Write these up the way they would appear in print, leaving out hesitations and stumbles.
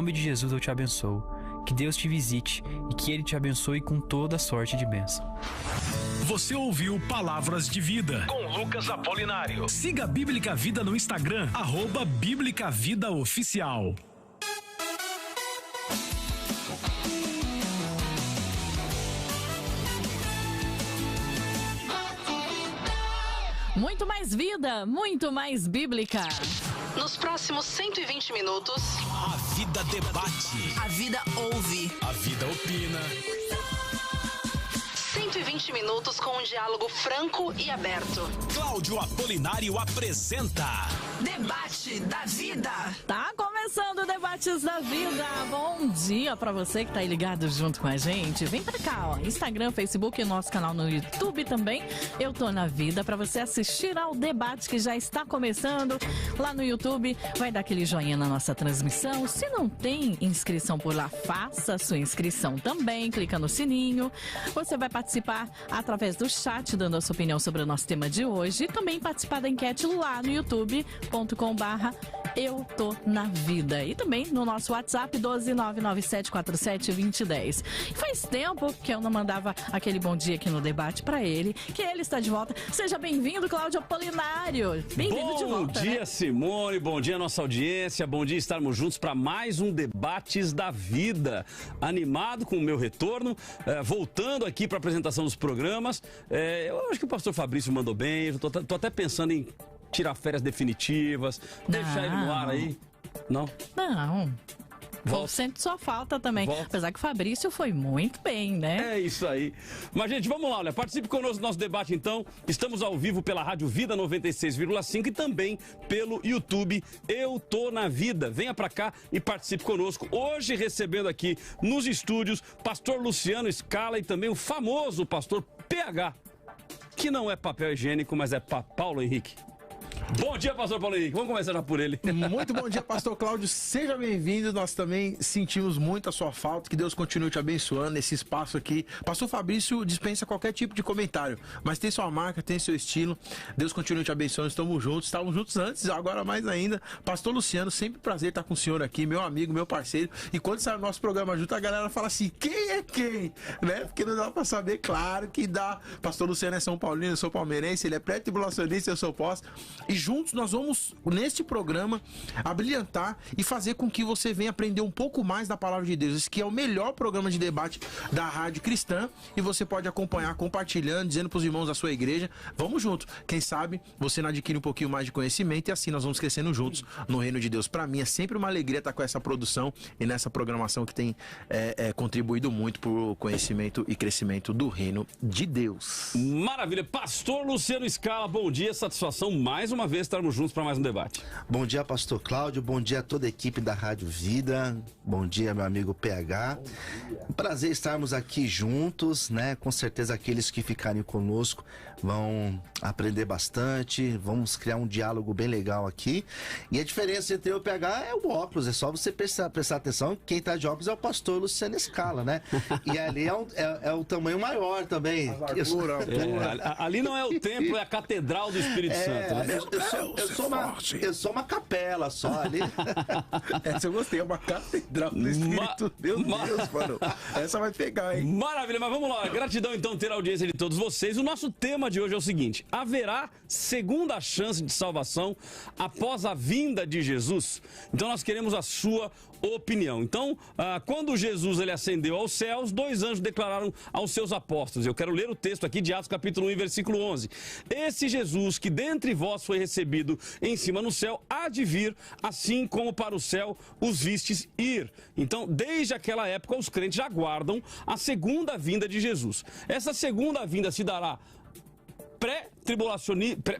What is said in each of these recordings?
nome de Jesus eu te abençoo. Que Deus te visite e que Ele te abençoe com toda sorte de bênção. Você ouviu Palavras de Vida com Lucas Apolinário. Siga a Bíblica Vida no Instagram, @Bíblica Vida Oficial. Muito mais vida, muito mais bíblica. Nos próximos 120 minutos, A vida debate. a vida ouve. A vida opina. 120 minutos com um diálogo franco e aberto. Cláudio Apolinário apresenta Debate da Vida. Tá começando o Debates da Vida. Bom dia pra você que tá aí ligado junto com a gente. Vem pra cá, ó. Instagram, Facebook e nosso canal no YouTube também. Eu tô na vida pra você assistir ao debate que já está começando lá no YouTube. Vai dar aquele joinha na nossa transmissão. Se não tem inscrição por lá, faça a sua inscrição também. Clica no sininho. Você vai participar através do chat, dando a sua opinião sobre o nosso tema de hoje. E também participar da enquete lá no youtube.com/Eu Tô Na Vida. E também no nosso WhatsApp 12997472010. Faz tempo que eu não mandava aquele bom dia aqui no debate pra ele, que ele está de volta. Seja bem-vindo, Cláudio Apolinário. Bem-vindo de volta. Bom dia, né? Simone. Bom dia, nossa audiência. Bom dia estarmos juntos para mais um Debates da Vida. Animado com o meu retorno, voltando aqui para a apresentação dos programas. Eu acho que o pastor Fabrício mandou bem. Eu tô até pensando em tirar férias definitivas, deixar ele no ar aí. Não? Não. Volta. Sente sua falta também. Volta. Apesar que o Fabrício foi muito bem, né? É isso aí. Mas, gente, vamos lá, olha, participe conosco do nosso debate, então. Estamos ao vivo pela Rádio Vida 96,5 e também pelo YouTube Eu Tô Na Vida. Venha pra cá e participe conosco. Hoje, recebendo aqui nos estúdios, pastor Luciano Scala e também o famoso pastor PH, que não é papel higiênico, mas é Paulo Henrique. Bom dia, pastor Paulo Henrique. Vamos começar já por ele. Muito bom dia, pastor Cláudio. Seja bem-vindo. Nós também sentimos muito a sua falta. Que Deus continue te abençoando nesse espaço aqui. Pastor Fabrício dispensa qualquer tipo de comentário, mas tem sua marca, tem seu estilo. Deus continue te abençoando. Estamos juntos. Estávamos juntos antes, agora mais ainda. Pastor Luciano, sempre prazer estar com o senhor aqui, meu amigo, meu parceiro. E quando sai o nosso programa junto, a galera fala assim, quem é quem? Né? Porque não dá pra saber, claro que dá. Pastor Luciano é São Paulino, eu sou palmeirense, ele é pré-tribulacionista, eu sou pós. E juntos nós vamos, neste programa, abrilhantar e fazer com que você venha aprender um pouco mais da palavra de Deus. Esse que é o melhor programa de debate da Rádio Cristã e você pode acompanhar compartilhando, dizendo para os irmãos da sua igreja, vamos junto. Quem sabe você não adquire um pouquinho mais de conhecimento e assim nós vamos crescendo juntos no reino de Deus. Para mim é sempre uma alegria estar com essa produção e nessa programação que tem contribuído muito para o conhecimento e crescimento do reino de Deus. Maravilha. Pastor Luciano Scala, bom dia, satisfação mais uma vez estarmos juntos para mais um debate. Bom dia, pastor Cláudio, bom dia a toda a equipe da Rádio Vida, bom dia, meu amigo PH. Prazer estarmos aqui juntos, né? Com certeza aqueles que ficarem conosco vão aprender bastante, vamos criar um diálogo bem legal aqui. E a diferença entre eu e o PH é o óculos, é só você prestar atenção, quem tá de óculos é o pastor Luciano Scala, né? E ali é o tamanho maior também. Ali não é o templo, é a catedral do Espírito Santo, né? Eu sou uma capela só ali. Essa eu gostei, é uma catedral do Espírito. Meu Deus, mano. Essa vai pegar, hein? Maravilha, mas vamos lá. Gratidão, então, ter a audiência de todos vocês. O nosso tema de hoje é o seguinte: haverá segunda chance de salvação após a vinda de Jesus? Então, nós queremos a sua opinião. Então, quando Jesus ele ascendeu aos céus, 2 anjos declararam aos seus apóstolos. Eu quero ler o texto aqui de Atos capítulo 1, versículo 11. Esse Jesus que dentre vós foi recebido em cima no céu, há de vir, assim como para o céu os vistes ir. Então, desde aquela época, os crentes já aguardam a segunda vinda de Jesus. Essa segunda vinda se dará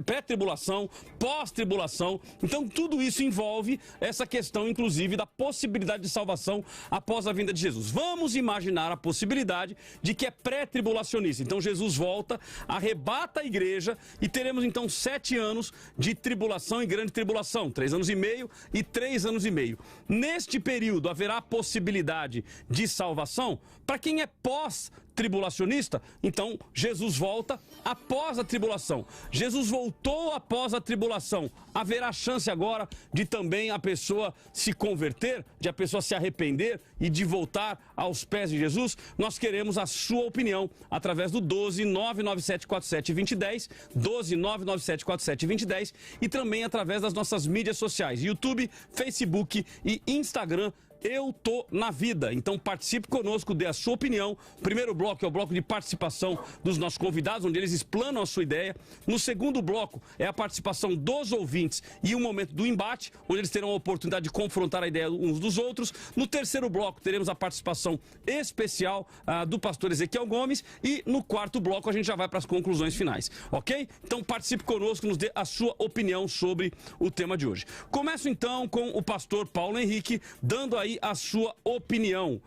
pré-tribulação, pós-tribulação. Então tudo isso envolve essa questão, inclusive, da possibilidade de salvação após a vinda de Jesus. Vamos imaginar a possibilidade de que é pré-tribulacionista. Então Jesus volta, arrebata a igreja e teremos então 7 anos de tribulação e grande tribulação, 3 anos e meio e 3 anos e meio. Neste período haverá a possibilidade de salvação para quem é pós-tribulacionista. Então Jesus volta após a tribulação. Jesus voltou após a tribulação. Haverá chance agora de também a pessoa se converter, de a pessoa se arrepender e de voltar aos pés de Jesus? Nós queremos a sua opinião através do 12 99747 2010, 12 99747 2010 e também através das nossas mídias sociais, YouTube, Facebook e Instagram. Eu tô na vida. Então participe conosco, dê a sua opinião. O primeiro bloco é o bloco de participação dos nossos convidados, onde eles explanam a sua ideia. No segundo bloco é a participação dos ouvintes e o momento do embate, onde eles terão a oportunidade de confrontar a ideia uns dos outros. No terceiro bloco teremos a participação especial do pastor Ezequiel Gomes e no quarto bloco a gente já vai para as conclusões finais, ok? Então participe conosco, nos dê a sua opinião sobre o tema de hoje. Começo então com o pastor Paulo Henrique, dando aí a sua opinião.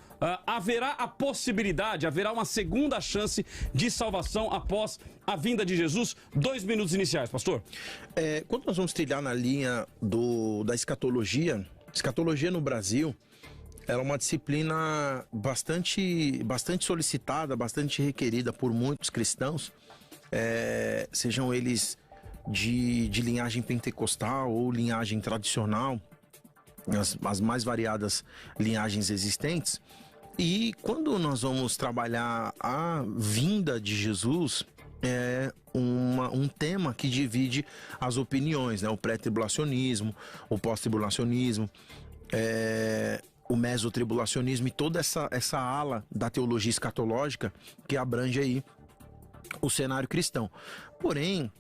Haverá a possibilidade, haverá uma segunda chance de salvação após a vinda de Jesus? 2 minutos iniciais, pastor. Quando nós vamos trilhar na linha da escatologia no Brasil, ela é uma disciplina bastante solicitada, bastante requerida por muitos cristãos, sejam eles de linhagem pentecostal ou linhagem tradicional, as mais variadas linhagens existentes. E quando nós vamos trabalhar a vinda de Jesus, é um tema que divide as opiniões, né? O pré-tribulacionismo, o pós-tribulacionismo, o mesotribulacionismo e toda essa ala da teologia escatológica que abrange aí o cenário cristão. Porém,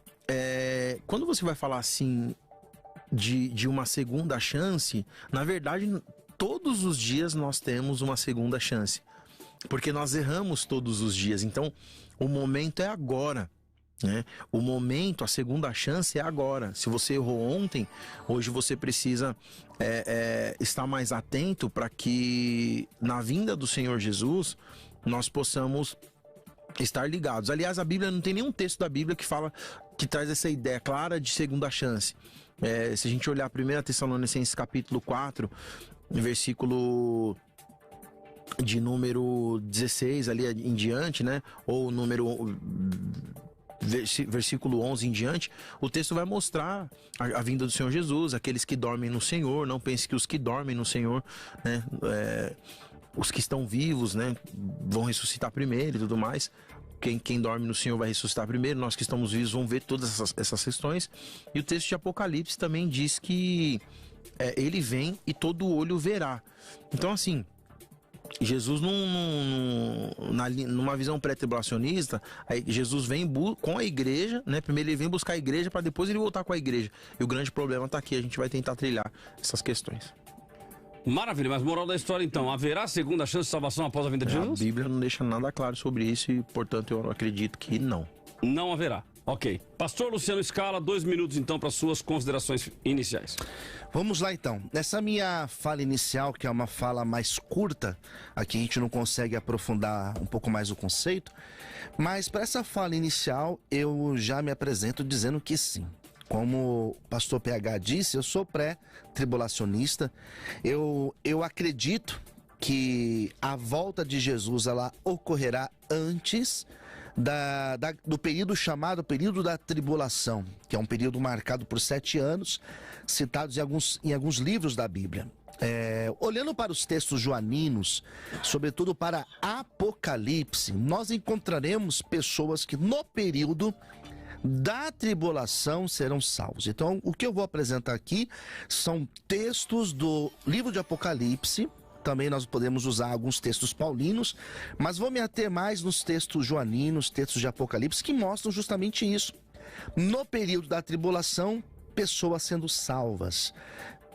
quando você vai falar assim de uma segunda chance, na verdade, todos os dias nós temos uma segunda chance, porque nós erramos todos os dias. Então, o momento é agora, né? O momento, a segunda chance é agora. Se você errou ontem, hoje você precisa estar mais atento para que na vinda do Senhor Jesus nós possamos estar ligados. Aliás, a Bíblia não tem nenhum texto da Bíblia que traz essa ideia clara de segunda chance. Se a gente olhar 1 Tessalonicenses capítulo 4, versículo de número 16 ali em diante, né? Ou versículo 11 em diante, o texto vai mostrar a vinda do Senhor Jesus. Aqueles que dormem no Senhor, não pense que os que dormem no Senhor, né? Os que estão vivos, né, vão ressuscitar primeiro e tudo mais. Quem dorme no Senhor vai ressuscitar primeiro. Nós que estamos vivos vamos ver todas essas questões. E o texto de Apocalipse também diz que ele vem e todo olho verá. Então, assim, Jesus numa visão pré-tribulacionista, Jesus vem com a igreja, né? Primeiro ele vem buscar a igreja para depois ele voltar com a igreja. E o grande problema está aqui. A gente vai tentar trilhar essas questões. Maravilha, mas moral da história então, haverá segunda chance de salvação após a vinda de Jesus? A Bíblia não deixa nada claro sobre isso e, portanto, eu acredito que não. Não haverá. Ok. Pastor Luciano Scala, 2 minutos então para suas considerações iniciais. Vamos lá então. Nessa minha fala inicial, que é uma fala mais curta, aqui a gente não consegue aprofundar um pouco mais o conceito, mas para essa fala inicial eu já me apresento dizendo que sim. Como o pastor PH disse, eu sou pré-tribulacionista. Eu acredito que a volta de Jesus ela ocorrerá antes do período chamado período da tribulação, que é um período marcado por 7 anos, citados em alguns livros da Bíblia. Olhando para os textos joaninos, sobretudo para Apocalipse, nós encontraremos pessoas que no período da tribulação serão salvos. Então, o que eu vou apresentar aqui são textos do livro de Apocalipse. Também nós podemos usar alguns textos paulinos, mas vou me ater mais nos textos joaninos, textos de Apocalipse, que mostram justamente isso. No período da tribulação, pessoas sendo salvas,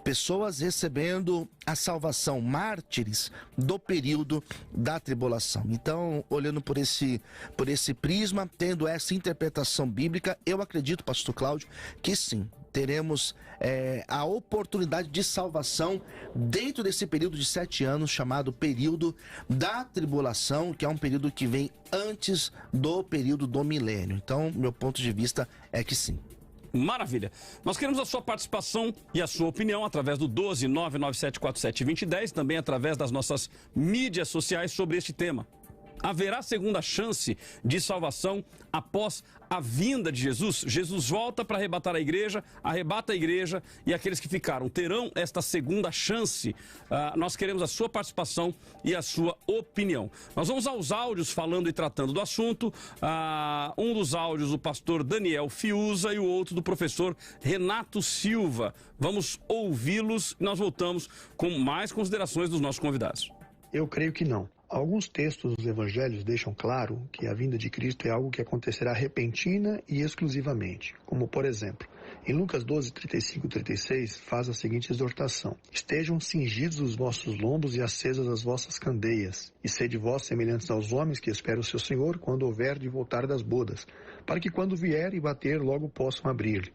pessoas recebendo a salvação, mártires do período da tribulação. Então, olhando por esse prisma, tendo essa interpretação bíblica, eu acredito, pastor Cláudio, que sim, teremos a oportunidade de salvação dentro desse período de 7 anos, chamado período da tribulação, que é um período que vem antes do período do milênio. Então, meu ponto de vista é que sim. Maravilha. Nós queremos a sua participação e a sua opinião através do 12 99747 2010, também através das nossas mídias sociais sobre este tema. Haverá segunda chance de salvação após a vinda de Jesus? Jesus volta para arrebatar a igreja, arrebata a igreja e aqueles que ficaram terão esta segunda chance. Nós queremos a sua participação e a sua opinião. Nós vamos aos áudios falando e tratando do assunto. Um dos áudios do pastor Daniel Fiuza e o outro do professor Renato Silva. Vamos ouvi-los e nós voltamos com mais considerações dos nossos convidados. Eu creio que não. Alguns textos dos evangelhos deixam claro que a vinda de Cristo é algo que acontecerá repentina e exclusivamente. Como, por exemplo, em Lucas 12, 35 e 36, faz a seguinte exortação: estejam cingidos os vossos lombos e acesas as vossas candeias, e sede vós semelhantes aos homens que esperam o seu Senhor quando houver de voltar das bodas, para que quando vier e bater, logo possam abrir-lhe.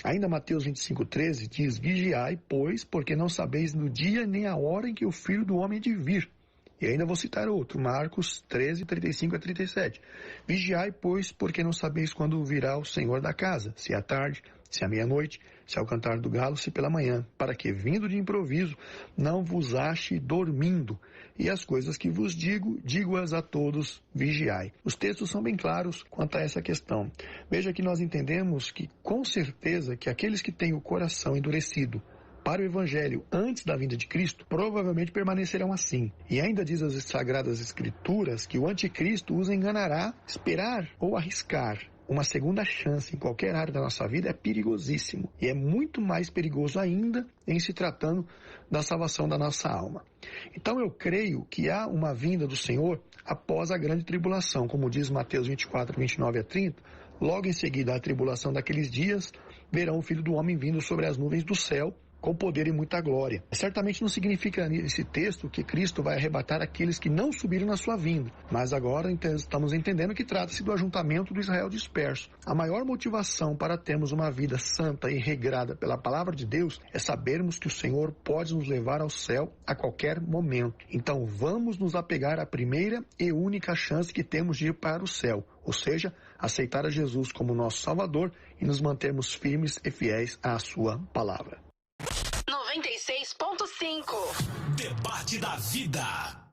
Ainda Mateus 25, 13 diz: vigiai, pois, porque não sabeis no dia nem a hora em que o Filho do Homem há de vir. E ainda vou citar outro, Marcos 13, 35 a 37. Vigiai, pois, porque não sabeis quando virá o Senhor da casa, se à tarde, se à meia-noite, se ao cantar do galo, se pela manhã, para que, vindo de improviso, não vos ache dormindo. E as coisas que vos digo, digo-as a todos, vigiai. Os textos são bem claros quanto a essa questão. Veja que nós entendemos que, com certeza, que aqueles que têm o coração endurecido para o Evangelho antes da vinda de Cristo, provavelmente permanecerão assim. E ainda diz as Sagradas Escrituras que o anticristo os enganará. Esperar ou arriscar uma segunda chance em qualquer área da nossa vida é perigosíssimo. E é muito mais perigoso ainda em se tratando da salvação da nossa alma. Então eu creio que há uma vinda do Senhor após a grande tribulação, como diz Mateus 24, 29 a 30. Logo em seguida à tribulação daqueles dias, verão o Filho do Homem vindo sobre as nuvens do céu, com poder e muita glória. Certamente não significa nesse texto que Cristo vai arrebatar aqueles que não subiram na sua vinda, mas agora estamos entendendo que trata-se do ajuntamento do Israel disperso. A maior motivação para termos uma vida santa e regrada pela palavra de Deus é sabermos que o Senhor pode nos levar ao céu a qualquer momento. Então vamos nos apegar à primeira e única chance que temos de ir para o céu, ou seja, aceitar a Jesus como nosso Salvador e nos mantermos firmes e fiéis à sua palavra. 96.5 Debate da vida.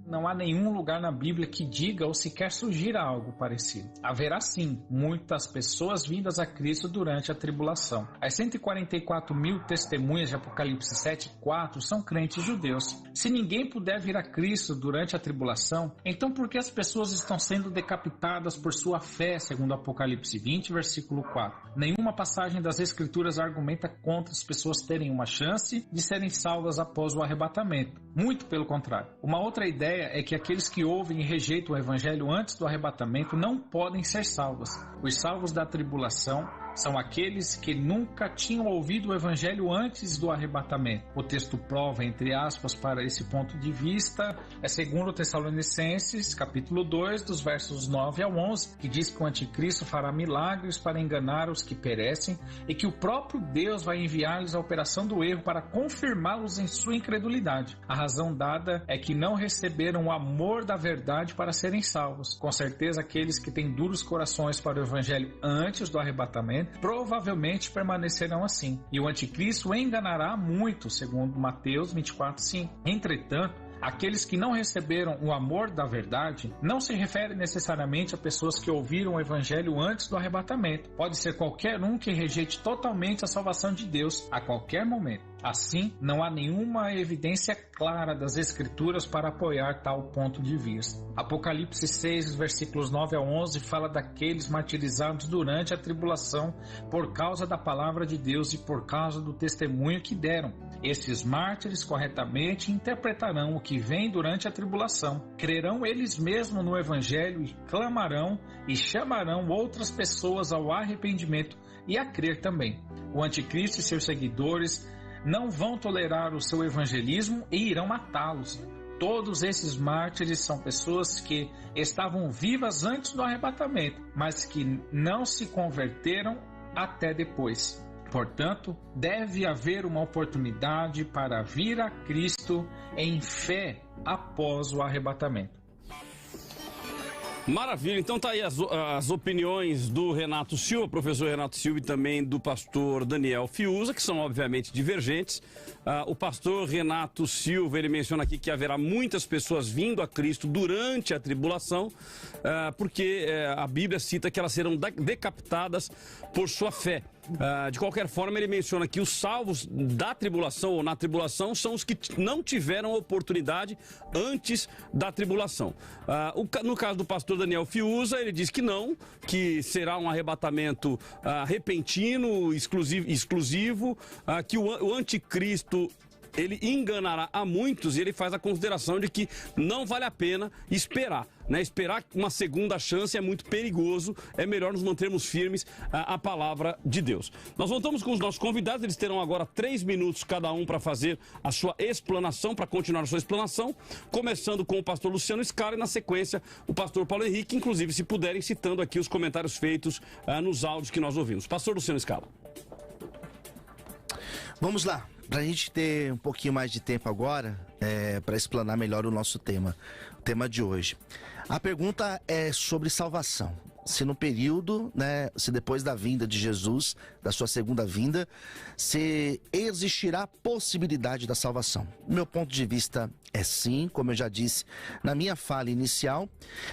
Não há nenhum lugar na Bíblia que diga ou sequer sugira algo parecido. Haverá sim muitas pessoas vindas a Cristo durante a tribulação. As 144 mil testemunhas de Apocalipse 7:4 são crentes judeus. Se ninguém puder vir a Cristo durante a tribulação, então por que as pessoas estão sendo decapitadas por sua fé, segundo Apocalipse 20, versículo 4? Nenhuma passagem das Escrituras argumenta contra as pessoas terem uma chance de serem salvas após o arrebatamento. Muito pelo contrário. Uma outra ideia é que aqueles que ouvem e rejeitam o evangelho antes do arrebatamento não podem ser salvos. Os salvos da tribulação são aqueles que nunca tinham ouvido o evangelho antes do arrebatamento. O texto prova, entre aspas, para esse ponto de vista, é 2 Tessalonicenses, capítulo 2, dos versos 9 ao 11, que diz que o anticristo fará milagres para enganar os que perecem e que o próprio Deus vai enviar-lhes a operação do erro para confirmá-los em sua incredulidade. A razão dada é que não receberam o amor da verdade para serem salvos. Com certeza, aqueles que têm duros corações para o evangelho antes do arrebatamento provavelmente permanecerão assim. E o anticristo enganará muito, segundo Mateus 24:5. Entretanto, aqueles que não receberam o amor da verdade não se refere necessariamente a pessoas que ouviram o evangelho antes do arrebatamento. Pode ser qualquer um que rejeite totalmente a salvação de Deus a qualquer momento. Assim, não há nenhuma evidência clara das Escrituras para apoiar tal ponto de vista. Apocalipse 6, versículos 9 a 11, fala daqueles martirizados durante a tribulação por causa da palavra de Deus e por causa do testemunho que deram. Esses mártires corretamente interpretarão o que vem durante a tribulação. Crerão eles mesmos no Evangelho e clamarão e chamarão outras pessoas ao arrependimento e a crer também. O anticristo e seus seguidores não vão tolerar o seu evangelismo e irão matá-los. Todos esses mártires são pessoas que estavam vivas antes do arrebatamento, mas que não se converteram até depois. Portanto, deve haver uma oportunidade para vir a Cristo em fé após o arrebatamento. Maravilha, então tá aí as opiniões do Renato Silva, professor Renato Silva, e também do pastor Daniel Fiuza, que são obviamente divergentes. O pastor Renato Silva, ele menciona aqui que haverá muitas pessoas vindo a Cristo durante a tribulação, porque a Bíblia cita que elas serão decapitadas por sua fé. De qualquer forma, ele menciona que os salvos da tribulação ou na tribulação são os que não tiveram oportunidade antes da tribulação. No caso do pastor Daniel Fiuza, ele diz que não, que será um arrebatamento repentino, exclusivo, que o anticristo ele enganará a muitos, e ele faz a consideração de que não vale a pena esperar. Esperar uma segunda chance é muito perigoso, é melhor nos mantermos firmes à palavra de Deus. Nós voltamos com os nossos convidados, eles terão agora 3 minutos cada um para fazer a sua explanação, para continuar a sua explanação, começando com o pastor Luciano Scala e na sequência o pastor Paulo Henrique, inclusive se puderem citando aqui os comentários feitos nos áudios que nós ouvimos. Pastor Luciano Scala. Vamos lá. Para a gente ter um pouquinho mais de tempo agora, para explanar melhor o nosso tema, o tema de hoje. A pergunta é sobre salvação. Se no período, se depois da vinda de Jesus, da sua segunda vinda, se existirá possibilidade da salvação. Meu ponto de vista é sim, como eu já disse na minha fala inicial,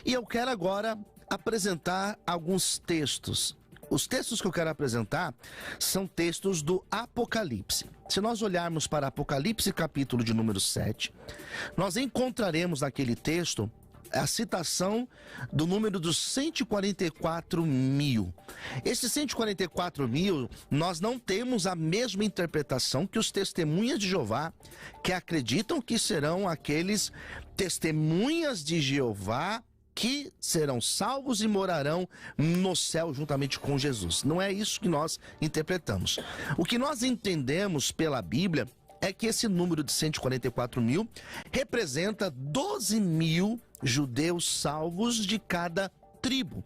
e eu quero agora apresentar alguns textos. Os textos que eu quero apresentar são textos do Apocalipse. Se nós olharmos para Apocalipse capítulo de número 7, nós encontraremos naquele texto a citação do número dos 144 mil. Esses 144 mil, nós não temos a mesma interpretação que os testemunhas de Jeová, que acreditam que serão aqueles testemunhas de Jeová que serão salvos e morarão no céu juntamente com Jesus. Não é isso que nós interpretamos. O que nós entendemos pela Bíblia é que esse número de 144 mil representa 12 mil judeus salvos de cada tribo.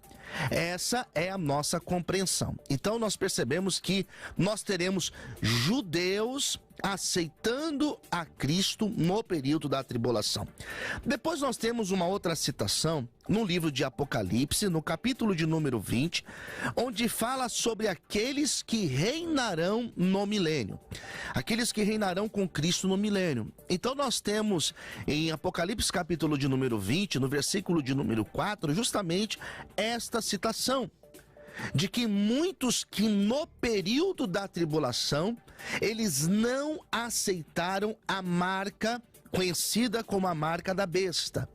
Essa é a nossa compreensão. Então nós percebemos que nós teremos judeus aceitando a Cristo no período da tribulação. Depois nós temos uma outra citação no livro de Apocalipse, no capítulo de número 20, onde fala sobre aqueles que reinarão no milênio. Aqueles que reinarão com Cristo no milênio. Então nós temos em Apocalipse capítulo de número 20, no versículo de número 4, justamente esta citação, de que muitos que no período da tribulação, eles não aceitaram a marca conhecida como a marca da besta.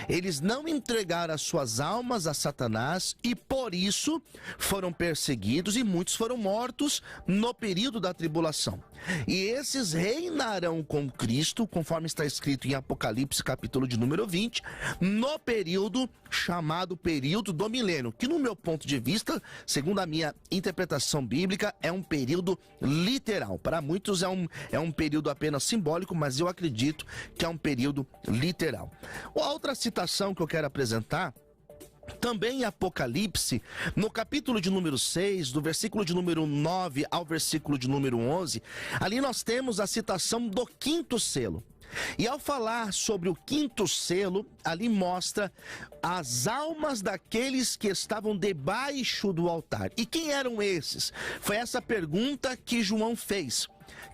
Eles não entregaram as suas almas a Satanás e por isso foram perseguidos e muitos foram mortos no período da tribulação. E esses reinarão com Cristo, conforme está escrito em Apocalipse capítulo de número 20, no período chamado período do milênio, que no meu ponto de vista, segundo a minha interpretação bíblica, é um período literal. Para muitos é um período apenas simbólico, mas eu acredito que é um período literal. Outra citação que eu quero apresentar, também em Apocalipse, no capítulo de número 6, do versículo de número 9 ao versículo de número 11, ali nós temos a citação do 5º selo. E ao falar sobre o 5º selo, ali mostra as almas daqueles que estavam debaixo do altar. E quem eram esses? Foi essa pergunta que João fez.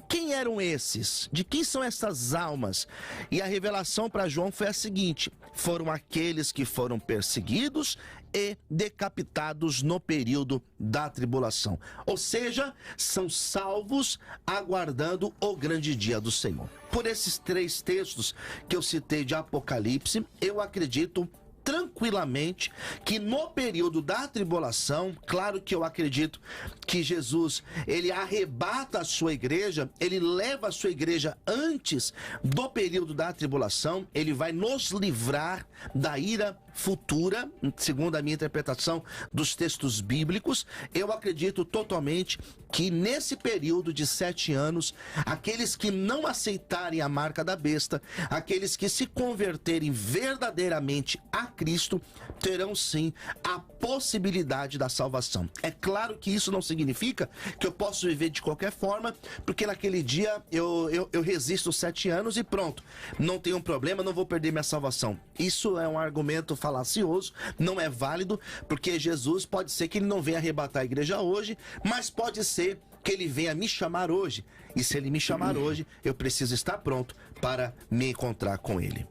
Quem eram esses? De quem são essas almas? E a revelação para João foi a seguinte: foram aqueles que foram perseguidos e decapitados no período da tribulação. Ou seja, são salvos aguardando o grande dia do Senhor. Por esses 3 textos que eu citei de Apocalipse, eu acredito tranquilamente que no período da tribulação, claro que eu acredito que Jesus, ele arrebata a sua igreja, ele leva a sua igreja antes do período da tribulação, ele vai nos livrar da ira futura, segundo a minha interpretação dos textos bíblicos. Eu acredito totalmente que nesse período de 7 anos, aqueles que não aceitarem a marca da besta, aqueles que se converterem verdadeiramente a Cristo terão sim a possibilidade da salvação. É claro que isso não significa que eu posso viver de qualquer forma, porque naquele dia eu resisto 7 anos e pronto, não tem um problema, não vou perder minha salvação. Isso é um argumento falacioso, não é válido, porque Jesus pode ser que ele não venha arrebatar a igreja hoje, mas pode ser que ele venha me chamar hoje. E se ele me chamar hoje, eu preciso estar pronto para me encontrar com ele.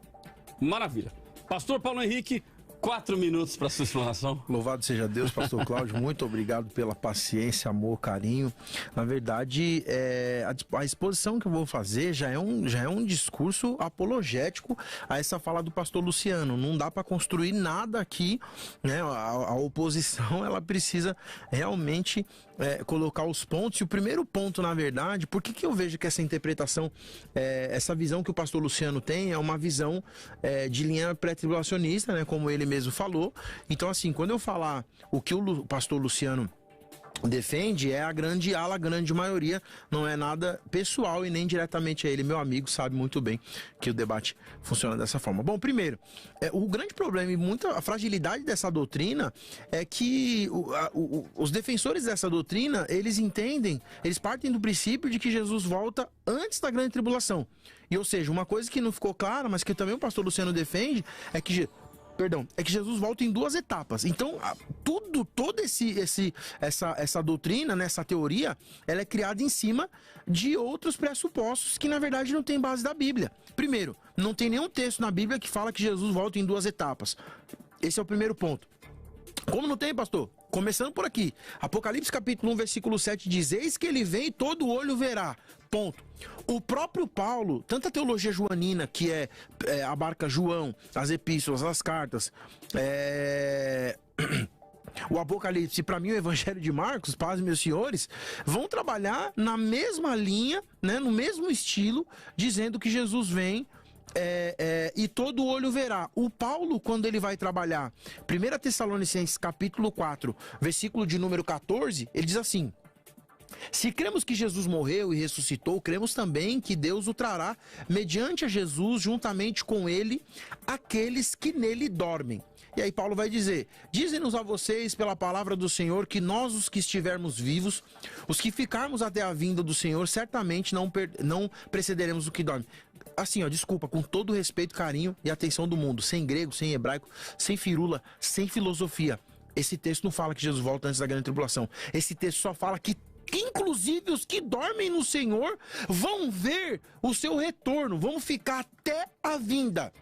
Maravilha. Pastor Paulo Henrique, 4 minutos para sua explanação. Louvado seja Deus, pastor Cláudio, muito obrigado pela paciência, amor, carinho. Na verdade, a exposição que eu vou fazer já é um discurso apologético a essa fala do pastor Luciano. Não dá para construir nada aqui, né? A oposição, ela precisa realmente colocar os pontos. E o primeiro ponto, na verdade, por que eu vejo que essa interpretação, essa visão que o pastor Luciano tem é uma visão de linha pré-tribulacionista, né? Como ele mesmo falou. Então, assim, quando eu falar o que o pastor Luciano defende, é a grande ala, a grande maioria, não é nada pessoal e nem diretamente a ele. Meu amigo sabe muito bem que o debate funciona dessa forma. Bom, primeiro, o grande problema e a fragilidade dessa doutrina é que os defensores dessa doutrina, eles partem do princípio de que Jesus volta antes da grande tribulação. E, ou seja, uma coisa que não ficou clara, mas que também o pastor Luciano defende, é que Jesus volta em 2 etapas. Então, toda essa doutrina, né, essa teoria, ela é criada em cima de outros pressupostos que, na verdade, não tem base da Bíblia. Primeiro, não tem nenhum texto na Bíblia que fala que Jesus volta em 2 etapas. Esse é o primeiro ponto. Como não tem, pastor? Começando por aqui. Apocalipse capítulo 1, versículo 7 diz: eis que ele vem e todo olho verá. Ponto. O próprio Paulo, tanto a teologia joanina, que abarca João, as epístolas, as cartas, o Apocalipse, para mim o Evangelho de Marcos, paz, meus senhores, vão trabalhar na mesma linha, né, no mesmo estilo, dizendo que Jesus vem e todo olho verá. O Paulo, quando ele vai trabalhar 1 Tessalonicenses capítulo 4, versículo de número 14, ele diz assim: se cremos que Jesus morreu e ressuscitou, cremos também que Deus o trará mediante a Jesus, juntamente com ele, aqueles que nele dormem. E aí Paulo vai dizer: dizem-nos a vocês pela palavra do Senhor que nós, os que estivermos vivos, os que ficarmos até a vinda do Senhor, certamente não precederemos o que dorme. Assim, desculpa, com todo o respeito, carinho e atenção do mundo, sem grego, sem hebraico, sem firula, sem filosofia. Esse texto não fala que Jesus volta antes da grande tribulação. Esse texto só fala que inclusive os que dormem no Senhor vão ver o seu retorno, vão ficar até a vinda.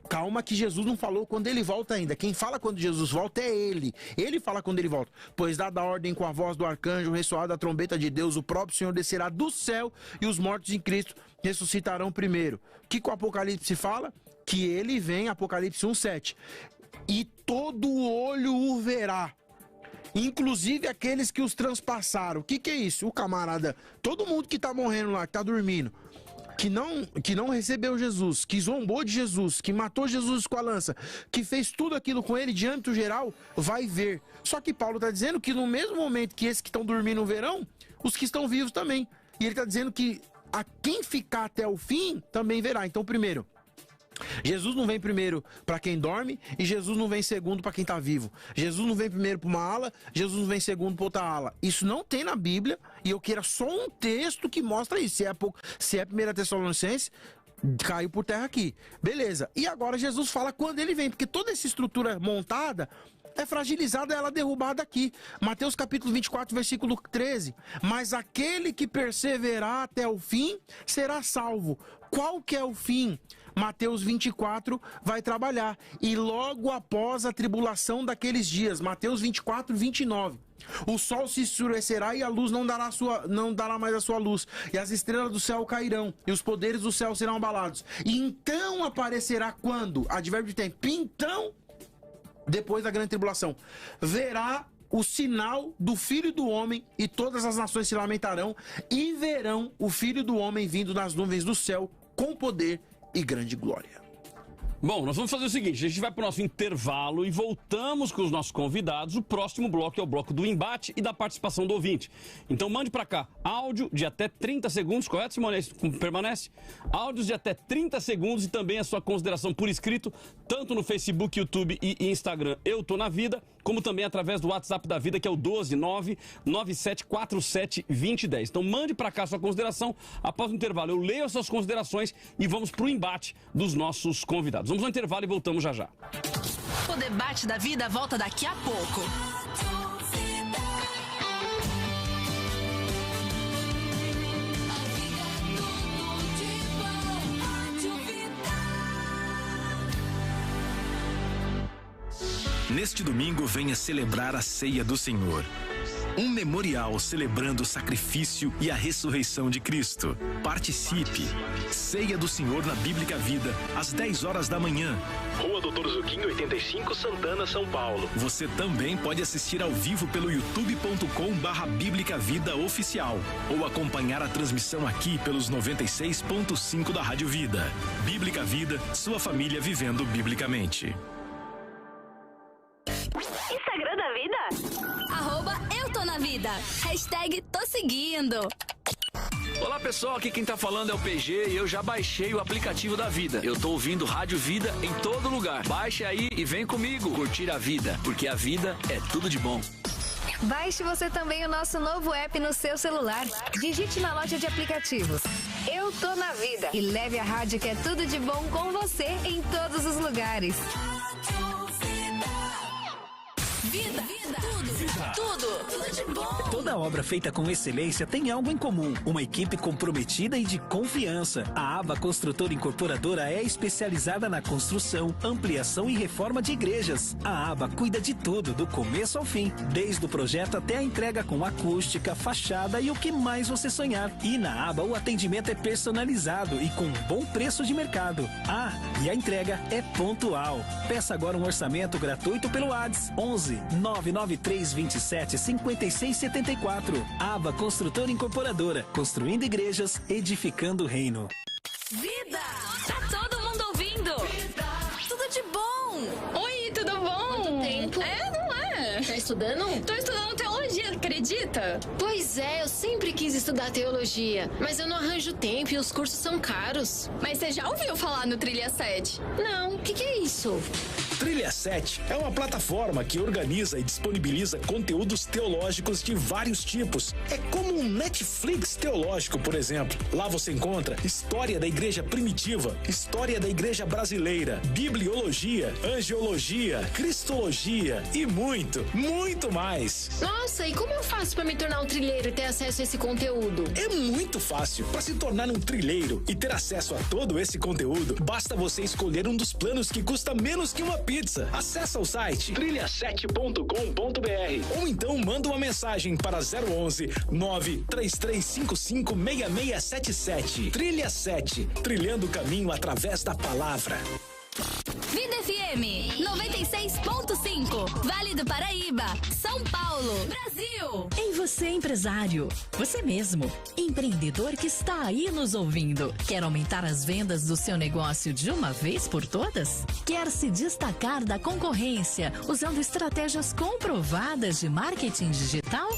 Calma que Jesus não falou quando ele volta ainda. Quem fala quando Jesus volta é ele. Ele fala quando ele volta. Pois dada a ordem com a voz do arcanjo, ressoada a trombeta de Deus, o próprio Senhor descerá do céu e os mortos em Cristo ressuscitarão primeiro. O que o Apocalipse fala? Que ele vem, Apocalipse 1:7. E todo olho o verá, inclusive aqueles que os transpassaram. O que é isso? O camarada, todo mundo que tá morrendo lá, que tá dormindo, que não recebeu Jesus, que zombou de Jesus, que matou Jesus com a lança, que fez tudo aquilo com ele de âmbito geral, vai ver. Só que Paulo está dizendo que no mesmo momento que esses que estão dormindo verão, os que estão vivos também. E ele está dizendo que a quem ficar até o fim também verá. Então, primeiro, Jesus não vem primeiro para quem dorme e Jesus não vem segundo para quem está vivo. Jesus não vem primeiro para uma ala, Jesus não vem segundo para outra ala. Isso não tem na Bíblia e eu quero só um texto que mostra isso. Se é 1 Tessalonicenses, caiu por terra aqui. Beleza. E agora Jesus fala quando ele vem, porque toda essa estrutura montada é fragilizada, ela é derrubada aqui. Mateus capítulo 24, versículo 13. Mas aquele que perseverar até o fim será salvo. Qual que é o fim? Mateus 24 vai trabalhar. E logo após a tribulação daqueles dias, Mateus 24, 29. O sol se escurecerá e a luz não dará mais a sua luz. E as estrelas do céu cairão. E os poderes do céu serão abalados. E então aparecerá quando? Advérbio de tempo. Então, depois da grande tribulação, verá o sinal do Filho do Homem, e todas as nações se lamentarão e verão o Filho do Homem vindo nas nuvens do céu com poder e grande glória. Bom, nós vamos fazer o seguinte, a gente vai para o nosso intervalo e voltamos com os nossos convidados. O próximo bloco é o bloco do embate e da participação do ouvinte. Então mande para cá áudio de até 30 segundos, correto, Simone? Permanece? Áudios de até 30 segundos e também a sua consideração por escrito, tanto no Facebook, YouTube e Instagram Eu Tô Na Vida, como também através do WhatsApp da Vida, que é o 12997472010. Então mande para cá a sua consideração. Após o intervalo eu leio as suas considerações e vamos para o embate dos nossos convidados. Vamos ao intervalo e voltamos já já. O debate da vida volta daqui a pouco. Neste domingo, venha celebrar a Ceia do Senhor. Um memorial celebrando o sacrifício e a ressurreição de Cristo. Participe. Ceia do Senhor na Bíblica Vida, às 10 horas da manhã. Rua Doutor Zuquim, 85, Santana, São Paulo. Você também pode assistir ao vivo pelo youtube.com/Bíblica Vida Oficial ou acompanhar a transmissão aqui pelos 96.5 da Rádio Vida. Bíblica Vida, sua família vivendo biblicamente. Instagram da Vida? @Eu Tô Na Vida. #tô seguindo. Olá pessoal, aqui quem tá falando é o PG e eu já baixei o aplicativo da Vida. Eu tô ouvindo Rádio Vida em todo lugar. Baixe aí e vem comigo curtir a vida, porque a vida é tudo de bom. Baixe você também o nosso novo app no seu celular. Digite na loja de aplicativos Eu Tô Na Vida e leve a rádio que é tudo de bom com você em todos os lugares. Vida, tudo de bom. Toda obra feita com excelência tem algo em comum. Uma equipe comprometida e de confiança. A Aba Construtora Incorporadora é especializada na construção, ampliação e reforma de igrejas. A Aba cuida de tudo, do começo ao fim. Desde o projeto até a entrega com acústica, fachada e o que mais você sonhar. E na Aba o atendimento é personalizado e com bom preço de mercado. E a entrega é pontual. Peça agora um orçamento gratuito pelo WhatsApp 11 993 27 56 74. Aba Construtora Incorporadora, construindo igrejas, edificando o reino. Vida! Tá todo mundo ouvindo? Vida. Tudo de bom! Oi, tudo bom? Quanto tempo? Não é? Tá estudando? Tô estudando teologia, acredita? Pois é, eu sempre quis estudar teologia, mas eu não arranjo tempo e os cursos são caros. Mas você já ouviu falar no Trilha 7? Não, o que é isso? Trilha 7 é uma plataforma que organiza e disponibiliza conteúdos teológicos de vários tipos. É como um Netflix teológico, por exemplo. Lá você encontra história da igreja primitiva, história da igreja brasileira, bibliologia, angiologia, cristologia e muito, muito mais. Nossa, e como eu faço para me tornar um trilheiro e ter acesso a esse conteúdo? É muito fácil. Para se tornar um trilheiro e ter acesso a todo esse conteúdo, basta você escolher um dos planos que custa menos que uma pizza. Acesse o site trilha7.com.br ou então manda uma mensagem para 011 93355 6677. Trilha 7, trilhando o caminho através da palavra. Vida FM 96.5, Vale do Paraíba, São Paulo, Brasil. Em você, empresário, você mesmo, empreendedor que está aí nos ouvindo, quer aumentar as vendas do seu negócio de uma vez por todas? Quer se destacar da concorrência usando estratégias comprovadas de marketing digital?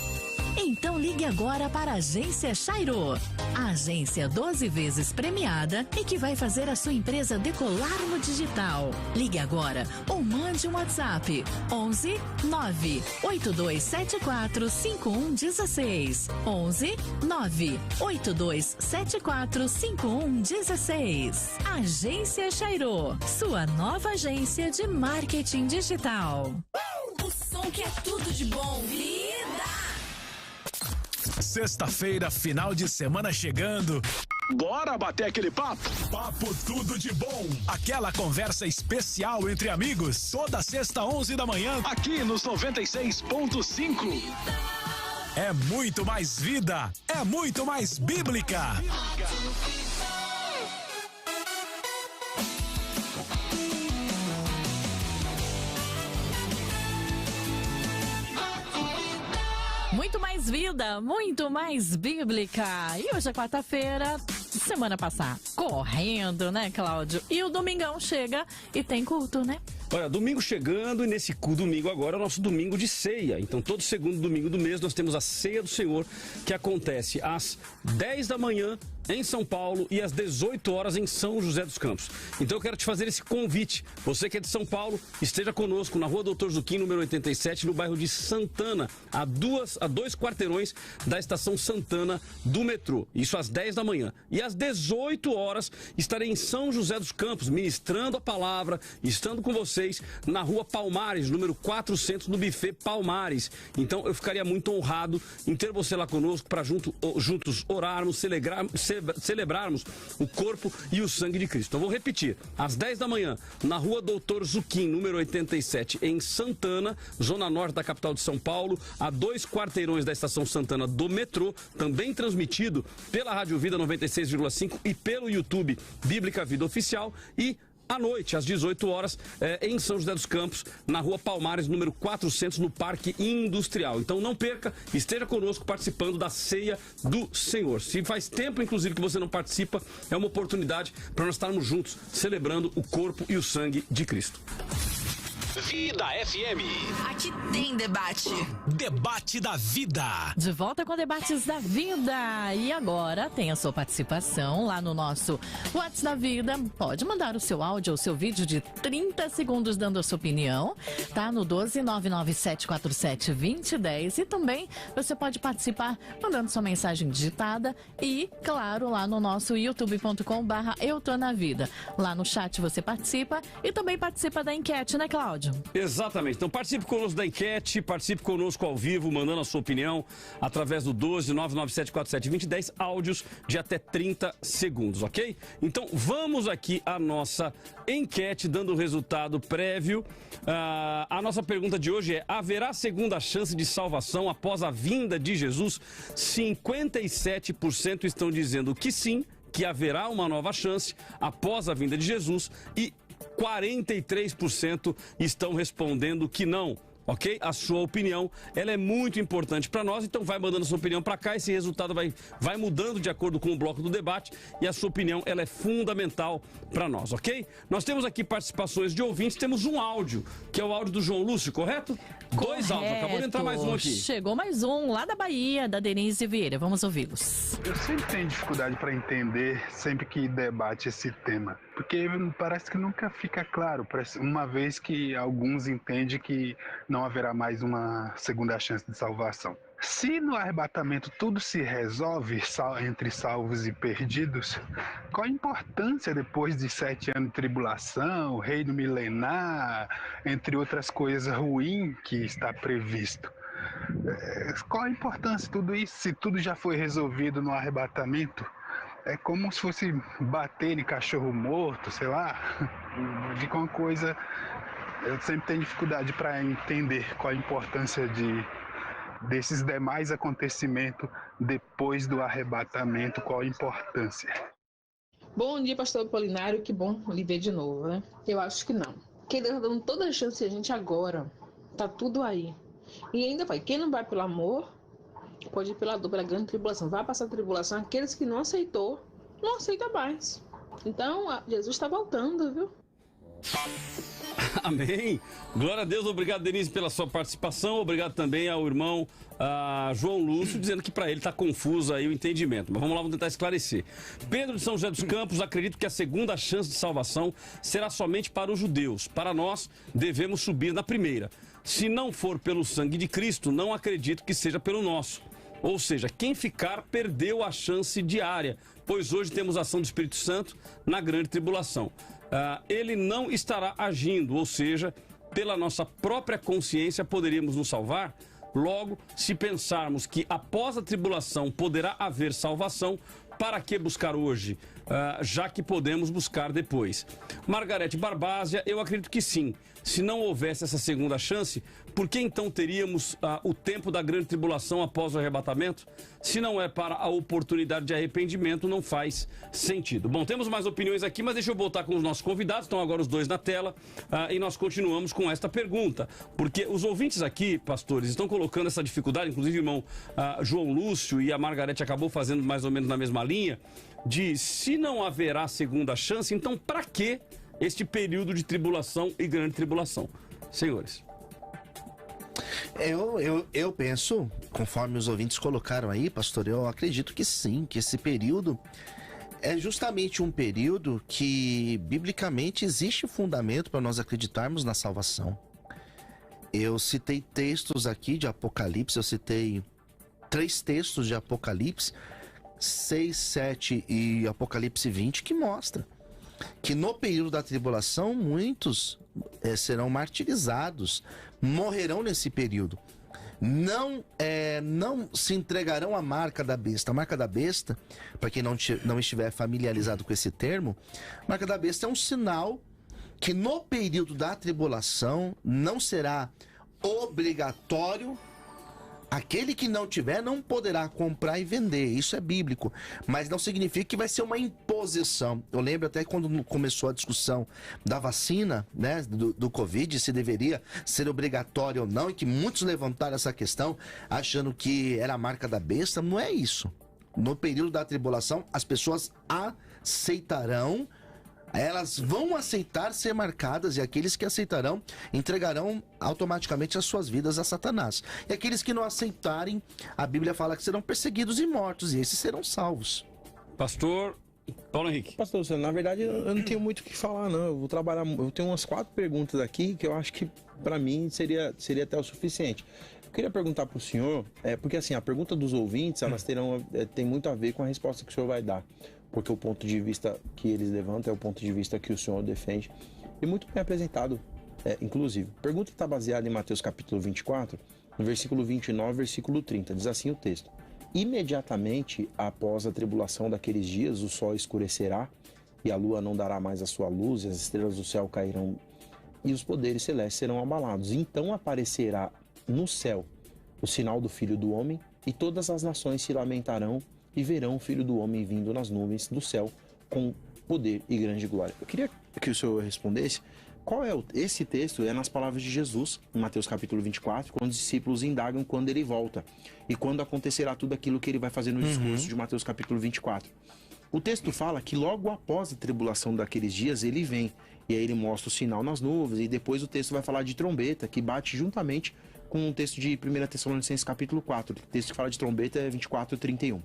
Então ligue agora para a Agência Chairo, a agência 12 vezes premiada e que vai fazer a sua empresa decolar no digital. Ligue agora ou mande um WhatsApp 11 98274 5116 11 98274 5116. Agência Chairo, sua nova agência de marketing digital. O som que é tudo de bom. Vida! Sexta-feira, final de semana chegando. Bora bater aquele papo? Papo tudo de bom. Aquela conversa especial entre amigos. Toda sexta, 11 da manhã, aqui nos 96.5. É muito mais vida. É muito mais bíblica. Muito mais vida, muito mais bíblica. E hoje é quarta-feira, semana passar correndo, né, Cláudio? E o domingão chega e tem culto, né? Olha, domingo chegando e nesse domingo agora é o nosso domingo de ceia. Então, todo segundo domingo do mês nós temos a Ceia do Senhor, que acontece às 10 da manhã em São Paulo e às 18 horas em São José dos Campos. Então eu quero te fazer esse convite. Você que é de São Paulo, esteja conosco na Rua Doutor Zuquim, número 87, no bairro de Santana, a dois quarteirões da estação Santana do metrô. Isso às 10 da manhã. E às 18 horas estarei em São José dos Campos, ministrando a palavra, estando com vocês na Rua Palmares, número 400, no Buffet Palmares. Então eu ficaria muito honrado em ter você lá conosco para juntos orarmos, celebrarmos o corpo e o sangue de Cristo. Então vou repetir, às 10 da manhã, na Rua Doutor Zuquim, número 87, em Santana, zona norte da capital de São Paulo, a 2 quarteirões da estação Santana do metrô, também transmitido pela Rádio Vida 96,5 e pelo YouTube Bíblica Vida Oficial, e à noite, às 18 horas, em São José dos Campos, na Rua Palmares, número 400, no Parque Industrial. Então não perca, esteja conosco participando da Ceia do Senhor. Se faz tempo, inclusive, que você não participa, é uma oportunidade para nós estarmos juntos, celebrando o corpo e o sangue de Cristo. Vida FM. Aqui tem debate. Debate da Vida. De volta com Debates da Vida. E agora tem a sua participação lá no nosso WhatsApp da Vida. Pode mandar o seu áudio ou seu vídeo de 30 segundos dando a sua opinião. Tá no 12997472010. E também você pode participar mandando sua mensagem digitada. E, claro, lá no nosso youtube.com/eutonavida. Lá no chat você participa e também participa da enquete, né, Cláudio? Exatamente. Então participe conosco da enquete, participe conosco ao vivo, mandando a sua opinião através do 12997472010, áudios de até 30 segundos, ok? Então vamos aqui à nossa enquete, dando o resultado prévio. A nossa pergunta de hoje é: haverá segunda chance de salvação após a vinda de Jesus? 57% estão dizendo que sim, que haverá uma nova chance após a vinda de Jesus, e 43% estão respondendo que não. Ok? A sua opinião, ela é muito importante para nós, então vai mandando a sua opinião para cá, esse resultado vai mudando de acordo com o bloco do debate, e a sua opinião, ela é fundamental para nós, ok? Nós temos aqui participações de ouvintes, temos um áudio, que é o áudio do João Lúcio, correto? Dois áudios, acabou de entrar mais um aqui. Chegou mais um, lá da Bahia, da Denise Vieira, vamos ouvi-los. Eu sempre tenho dificuldade para entender, sempre que debate esse tema, porque parece que nunca fica claro, uma vez que alguns entendem que não haverá mais uma segunda chance de salvação. Se no arrebatamento tudo se resolve entre salvos e perdidos, qual a importância depois de 7 anos de tribulação, reino milenar, entre outras coisas ruins que está previsto? Qual a importância de tudo isso se tudo já foi resolvido no arrebatamento? É como se fosse bater em cachorro morto, sei lá. Fica uma coisa... Eu sempre tenho dificuldade para entender qual a importância desses demais acontecimentos depois do arrebatamento, qual a importância. Bom dia, pastor Apolinário, que bom lhe ver de novo, né? Eu acho que não. Porque ele está dando toda a chance a gente agora. Tá tudo aí. E ainda vai, quem não vai pelo amor, pode ir pela dor, pela grande tribulação. Vai passar a tribulação, aqueles que não aceitou, não aceita mais. Então, Jesus está voltando, viu? Amém. Glória a Deus. Obrigado, Denise, pela sua participação. Obrigado também ao irmão João Lúcio, dizendo que para ele está confuso aí o entendimento. Mas vamos lá, vamos tentar esclarecer. Pedro de São José dos Campos acredita que a segunda chance de salvação será somente para os judeus. Para nós, devemos subir na primeira. Se não for pelo sangue de Cristo, não acredito que seja pelo nosso. Ou seja, quem ficar perdeu a chance diária, pois hoje temos a ação do Espírito Santo na grande tribulação. Ele não estará agindo, ou seja, pela nossa própria consciência poderíamos nos salvar. Logo, se pensarmos que após a tribulação poderá haver salvação, para que buscar hoje, já que podemos buscar depois? Margarete Barbásia, eu acredito que sim. Se não houvesse essa segunda chance, por que então teríamos o tempo da grande tribulação após o arrebatamento? Se não é para a oportunidade de arrependimento, não faz sentido. Bom, temos mais opiniões aqui, mas deixa eu voltar com os nossos convidados. Estão agora os dois na tela e nós continuamos com esta pergunta. Porque os ouvintes aqui, pastores, estão colocando essa dificuldade, inclusive o irmão João Lúcio e a Margarete acabou fazendo mais ou menos na mesma linha, de se não haverá segunda chance, então para que este período de tribulação e grande tribulação? Senhores. Eu penso, conforme os ouvintes colocaram aí, pastor, eu acredito que sim, que esse período é justamente um período que, biblicamente, existe fundamento para nós acreditarmos na salvação. Eu citei textos aqui de Apocalipse, eu citei 3 textos de Apocalipse, 6, 7 e Apocalipse 20, que mostra que no período da tribulação muitos serão martirizados, morrerão nesse período. Não se entregarão à marca da besta. A marca da besta, para quem não estiver familiarizado com esse termo, a marca da besta é um sinal que no período da tribulação não será obrigatório. Aquele que não tiver não poderá comprar e vender, isso é bíblico, mas não significa que vai ser uma imposição. Eu lembro até quando começou a discussão da vacina, né, do Covid, se deveria ser obrigatório ou não, e que muitos levantaram essa questão achando que era a marca da besta. Não é isso. No período da tribulação, as pessoas aceitarão, elas vão aceitar ser marcadas, e aqueles que aceitarão entregarão automaticamente as suas vidas a Satanás. E aqueles que não aceitarem, a Bíblia fala que serão perseguidos e mortos, e esses serão salvos. Pastor Paulo Henrique. Pastor Luciano, na verdade eu não tenho muito o que falar, não. Eu vou trabalhar, eu tenho umas 4 perguntas aqui que eu acho que para mim seria até o suficiente. Eu queria perguntar para o senhor, porque assim, a pergunta dos ouvintes, elas tem muito a ver com a resposta que o senhor vai dar. Porque o ponto de vista que eles levantam é o ponto de vista que o senhor defende. E muito bem apresentado, inclusive. A pergunta está baseada em Mateus capítulo 24, no versículo 29, versículo 30. Diz assim o texto: imediatamente após a tribulação daqueles dias, o sol escurecerá, e a lua não dará mais a sua luz, e as estrelas do céu cairão, e os poderes celestes serão abalados. Então aparecerá no céu o sinal do Filho do Homem, e todas as nações se lamentarão e verão o Filho do Homem vindo nas nuvens do céu com poder e grande glória. Eu queria que o senhor respondesse qual é esse texto, é nas palavras de Jesus, em Mateus capítulo 24, quando os discípulos indagam quando ele volta e quando acontecerá tudo aquilo que ele vai fazer no discurso de Mateus capítulo 24. O texto fala que logo após a tribulação daqueles dias ele vem, e aí ele mostra o sinal nas nuvens, e depois o texto vai falar de trombeta, que bate juntamente com o texto de 1 Tessalonicenses capítulo 4, o texto que fala de trombeta é 24:31.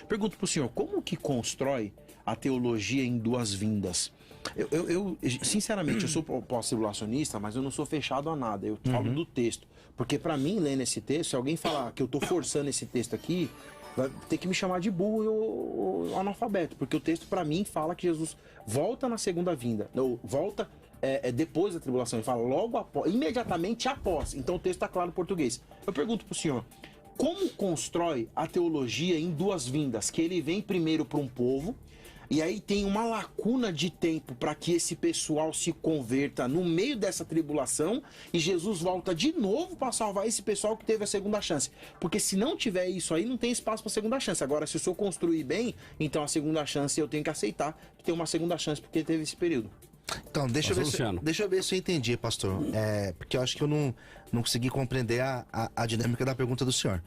Pergunto para o senhor, como que constrói a teologia em 2 vindas? Eu sinceramente, eu sou pós-tribulacionista, mas eu não sou fechado a nada. Eu falo do texto. Porque para mim, lendo esse texto, se alguém falar que eu estou forçando esse texto aqui, vai ter que me chamar de burro ou analfabeto. Porque o texto, para mim, fala que Jesus volta na segunda vinda. Ou volta depois da tribulação. Ele fala logo após, imediatamente após. Então o texto está claro em português. Eu pergunto para o senhor, como constrói a teologia em 2 vindas? Que ele vem primeiro para um povo, e aí tem uma lacuna de tempo para que esse pessoal se converta no meio dessa tribulação, e Jesus volta de novo para salvar esse pessoal que teve a segunda chance. Porque se não tiver isso aí, não tem espaço para segunda chance. Agora, se o senhor construir bem, então a segunda chance eu tenho que aceitar que tem uma segunda chance porque teve esse período. Então, deixa eu ver se eu entendi, pastor. Porque eu acho que eu não consegui compreender a dinâmica da pergunta do senhor.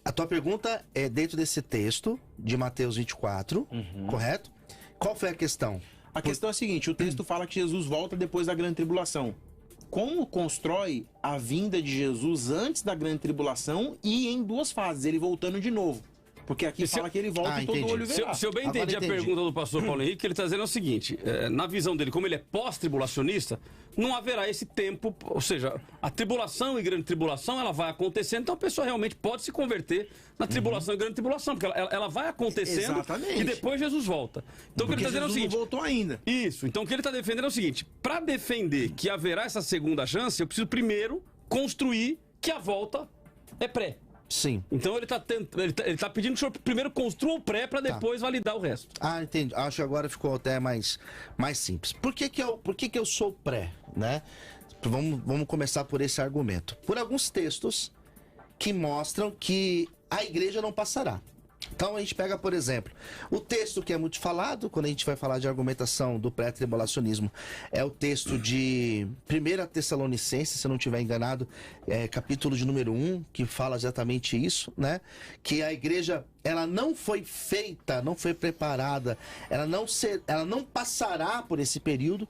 A tua pergunta é dentro desse texto de Mateus 24, correto? Qual foi a questão? A questão é a seguinte, o texto fala que Jesus volta depois da grande tribulação. Como constrói a vinda de Jesus antes da grande tribulação e em 2 fases, ele voltando de novo? Porque aqui fala que ele volta e todo olho verá. Se eu bem entendi a pergunta do pastor Paulo Henrique, ele está dizendo o seguinte, na visão dele, como ele é pós-tribulacionista, não haverá esse tempo, ou seja, a tribulação e grande tribulação, ela vai acontecendo, então a pessoa realmente pode se converter na tribulação e grande tribulação, porque ela vai acontecendo. Exatamente. E depois Jesus volta. Então o que ele está dizendo é o seguinte... não voltou ainda. Isso, então o que ele está defendendo é o segute, para defender que haverá essa segunda chance, eu preciso primeiro construir que a volta é pré. Sim. Então ele tá pedindo que o senhor primeiro construa o pré para depois validar o resto. Ah, entendi. Acho que agora ficou até mais simples. Por que eu sou pré? né? Vamos começar por esse argumento. Por alguns textos que mostram que a igreja não passará. Então a gente pega, por exemplo, o texto que é muito falado quando a gente vai falar de argumentação do pré-tribulacionismo, é o texto de 1 Tessalonicenses, se eu não estiver enganado, capítulo de número 1, que fala exatamente isso, né? Que a igreja, ela não foi feita, não foi preparada, ela não passará por esse período.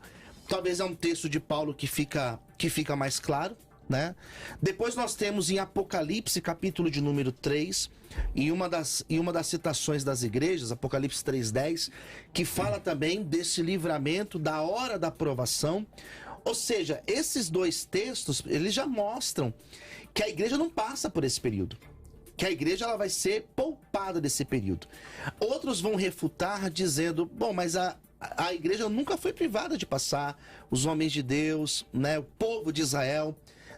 Talvez é um texto de Paulo que fica mais claro, né? Depois nós temos em Apocalipse, capítulo de número 3, em uma das citações das igrejas, Apocalipse 3:10, que fala também desse livramento, da hora da aprovação. Ou seja, esses dois textos, eles já mostram que a igreja não passa por esse período, que a igreja ela vai ser poupada desse período. Outros vão refutar dizendo, bom, mas a igreja nunca foi privada de passar, os homens de Deus, né, o povo de Israel,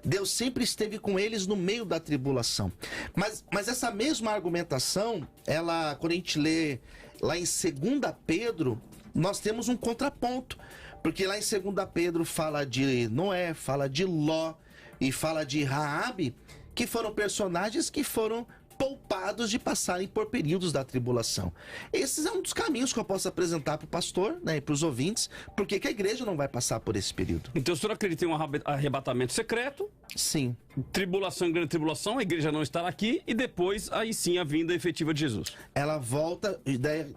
Deus sempre esteve com eles no meio da tribulação. Mas essa mesma argumentação, ela, quando a gente lê lá em 2 Pedro, nós temos um contraponto. Porque lá em 2 Pedro fala de Noé, fala de Ló e fala de Raabe, que foram personagens que foram poupados de passarem por períodos da tribulação. Esse é um dos caminhos que eu posso apresentar para o pastor, né, e para os ouvintes, porque que a igreja não vai passar por esse período. Então o senhor acredita em um arrebatamento secreto? Sim. Tribulação e grande tribulação, a igreja não estará aqui e depois, aí sim, a vinda efetiva de Jesus. Ela volta,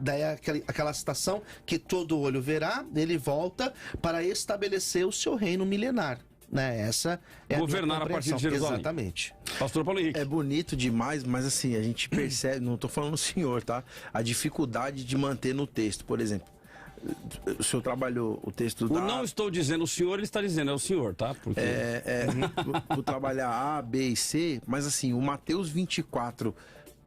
daí aquela citação que todo olho verá, ele volta para estabelecer o seu reino milenar. Né? Essa é governar a partir de Jerusalém. Exatamente. Pastor Paulo Henrique. É bonito demais, mas assim, a gente percebe, não estou falando o senhor, tá? A dificuldade de manter no texto. Por exemplo, o senhor trabalhou o texto da... Não estou dizendo o senhor, ele está dizendo, é o senhor, tá? Porque... Vou trabalhar A, B e C, mas assim, o Mateus 24...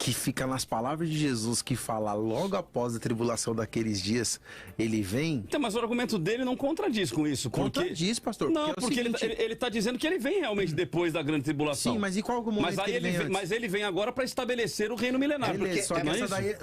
que fica nas palavras de Jesus, que fala logo após a tribulação daqueles dias, ele vem... Então, mas o argumento dele não contradiz com isso. Contradiz, pastor. Não, porque ele está dizendo que ele vem realmente depois da grande tribulação. Sim, mas e qual o momento que ele vem? Mas ele vem agora para estabelecer o reino milenar.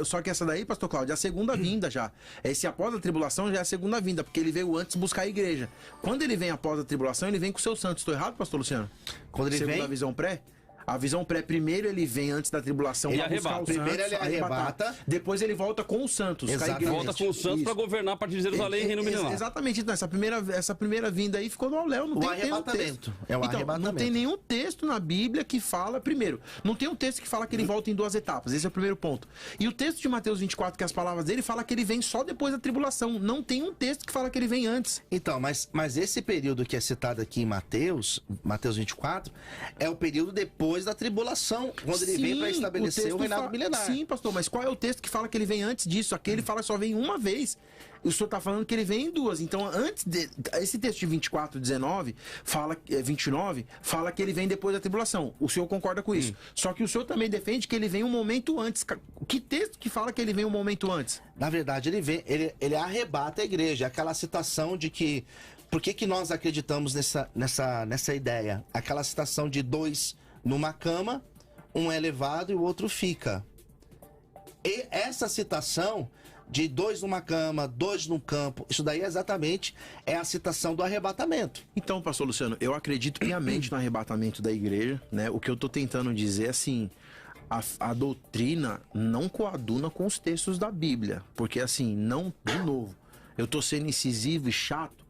Só que essa daí, pastor Cláudio, é a segunda vinda já. Esse após a tribulação já é a segunda vinda, porque ele veio antes buscar a igreja. Quando ele vem após a tribulação, ele vem com os seus santos. Estou errado, pastor Luciano? Quando ele Segundo vem... a visão pré? A visão pré, primeiro ele vem antes da tribulação para buscar os santos. Primeiro ele arrebata. Depois ele volta com os santos. Volta com os santos para governar a partir de Jerusalém e reino milenar. Exatamente. Então, essa primeira vinda aí ficou no auléu. Não tem arrebatamento. É o arrebatamento. Não tem nenhum texto na Bíblia que fala... Primeiro, não tem um texto que fala que ele volta em duas etapas. Esse é o primeiro ponto. E o texto de Mateus 24, que é as palavras dele, fala que ele vem só depois da tribulação. Não tem um texto que fala que ele vem antes. Então, mas esse período que é citado aqui em Mateus 24, é o período depois da tribulação. Quando ele vem para estabelecer o reinado milenar. Sim, pastor, mas qual é o texto que fala que ele vem antes disso? Aquele fala que só vem uma vez. O senhor está falando que ele vem em duas. Então, esse texto de 24, 19, 29, fala que ele vem depois da tribulação. O senhor concorda com isso? Só que o senhor também defende que ele vem um momento antes. Que texto que fala que ele vem um momento antes? Na verdade, ele arrebata a igreja. Aquela citação de que... Por que nós acreditamos nessa ideia? Aquela citação de dois numa cama, um é levado e o outro fica. E essa citação de dois numa cama, dois no campo, isso daí exatamente é a citação do arrebatamento. Então, pastor Luciano, eu acredito piamente no arrebatamento da igreja, né? O que eu tô tentando dizer é assim, a doutrina não coaduna com os textos da Bíblia, porque assim, não, de novo, eu tô sendo incisivo e chato,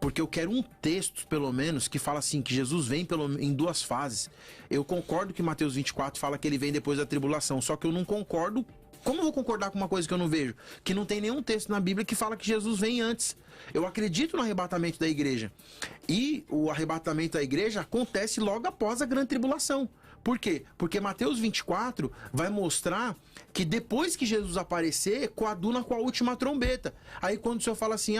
porque eu quero um texto, pelo menos, que fala assim, que Jesus vem em duas fases. Eu concordo que Mateus 24 fala que ele vem depois da tribulação, só que eu não concordo. Como eu vou concordar com uma coisa que eu não vejo? Que não tem nenhum texto na Bíblia que fala que Jesus vem antes. Eu acredito no arrebatamento da igreja. E o arrebatamento da igreja acontece logo após a grande tribulação. Por quê? Porque Mateus 24 vai mostrar que depois que Jesus aparecer, coaduna com a última trombeta. Aí quando o senhor fala assim,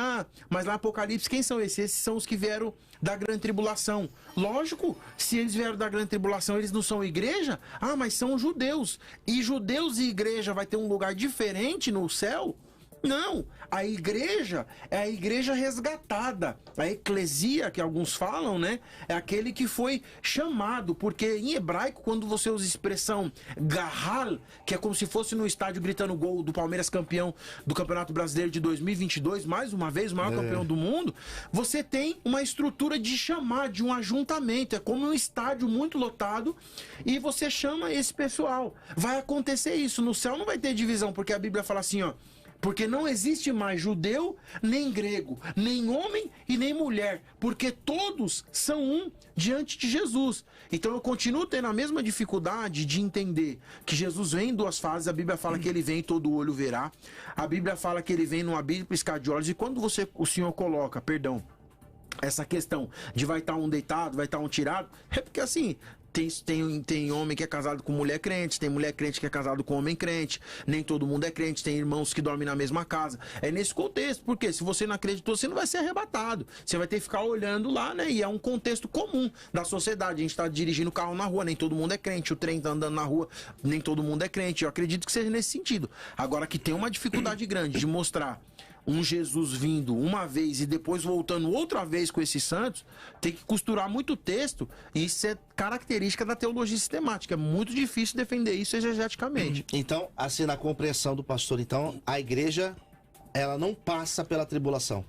mas lá no Apocalipse, quem são esses? Esses são os que vieram da grande tribulação. Lógico, se eles vieram da grande tribulação, eles não são igreja? Mas são judeus. E judeus e igreja vai ter um lugar diferente no céu? Não, a igreja é a igreja resgatada. A eclesia, que alguns falam, né? É aquele que foi chamado, porque em hebraico, quando você usa a expressão garral, que é como se fosse no estádio gritando gol do Palmeiras campeão do Campeonato Brasileiro de 2022, mais uma vez, o maior campeão do mundo, você tem uma estrutura de chamar, de um ajuntamento. É como um estádio muito lotado e você chama esse pessoal. Vai acontecer isso. No céu não vai ter divisão, porque a Bíblia fala assim, ó. Porque não existe mais judeu, nem grego, nem homem e nem mulher, porque todos são um diante de Jesus. Então eu continuo tendo a mesma dificuldade de entender que Jesus vem em duas fases. A Bíblia fala que ele vem e todo olho verá. A Bíblia fala que ele vem num abrir e piscar de olhos. E quando o Senhor coloca, essa questão de vai estar um deitado, vai estar um tirado, é porque assim... Tem homem que é casado com mulher crente, tem mulher crente que é casado com homem crente, nem todo mundo é crente, tem irmãos que dormem na mesma casa. É nesse contexto, porque se você não acreditou, você não vai ser arrebatado. Você vai ter que ficar olhando lá, né? E é um contexto comum da sociedade. A gente tá dirigindo o carro na rua, nem todo mundo é crente, o trem tá andando na rua, nem todo mundo é crente. Eu acredito que seja nesse sentido. Agora que tem uma dificuldade grande de mostrar um Jesus vindo uma vez e depois voltando outra vez com esses santos, tem que costurar muito texto, e isso é característica da teologia sistemática. É muito difícil defender isso exegeticamente. Então, assim, na compreensão do pastor, então, a igreja, ela não passa pela tribulação.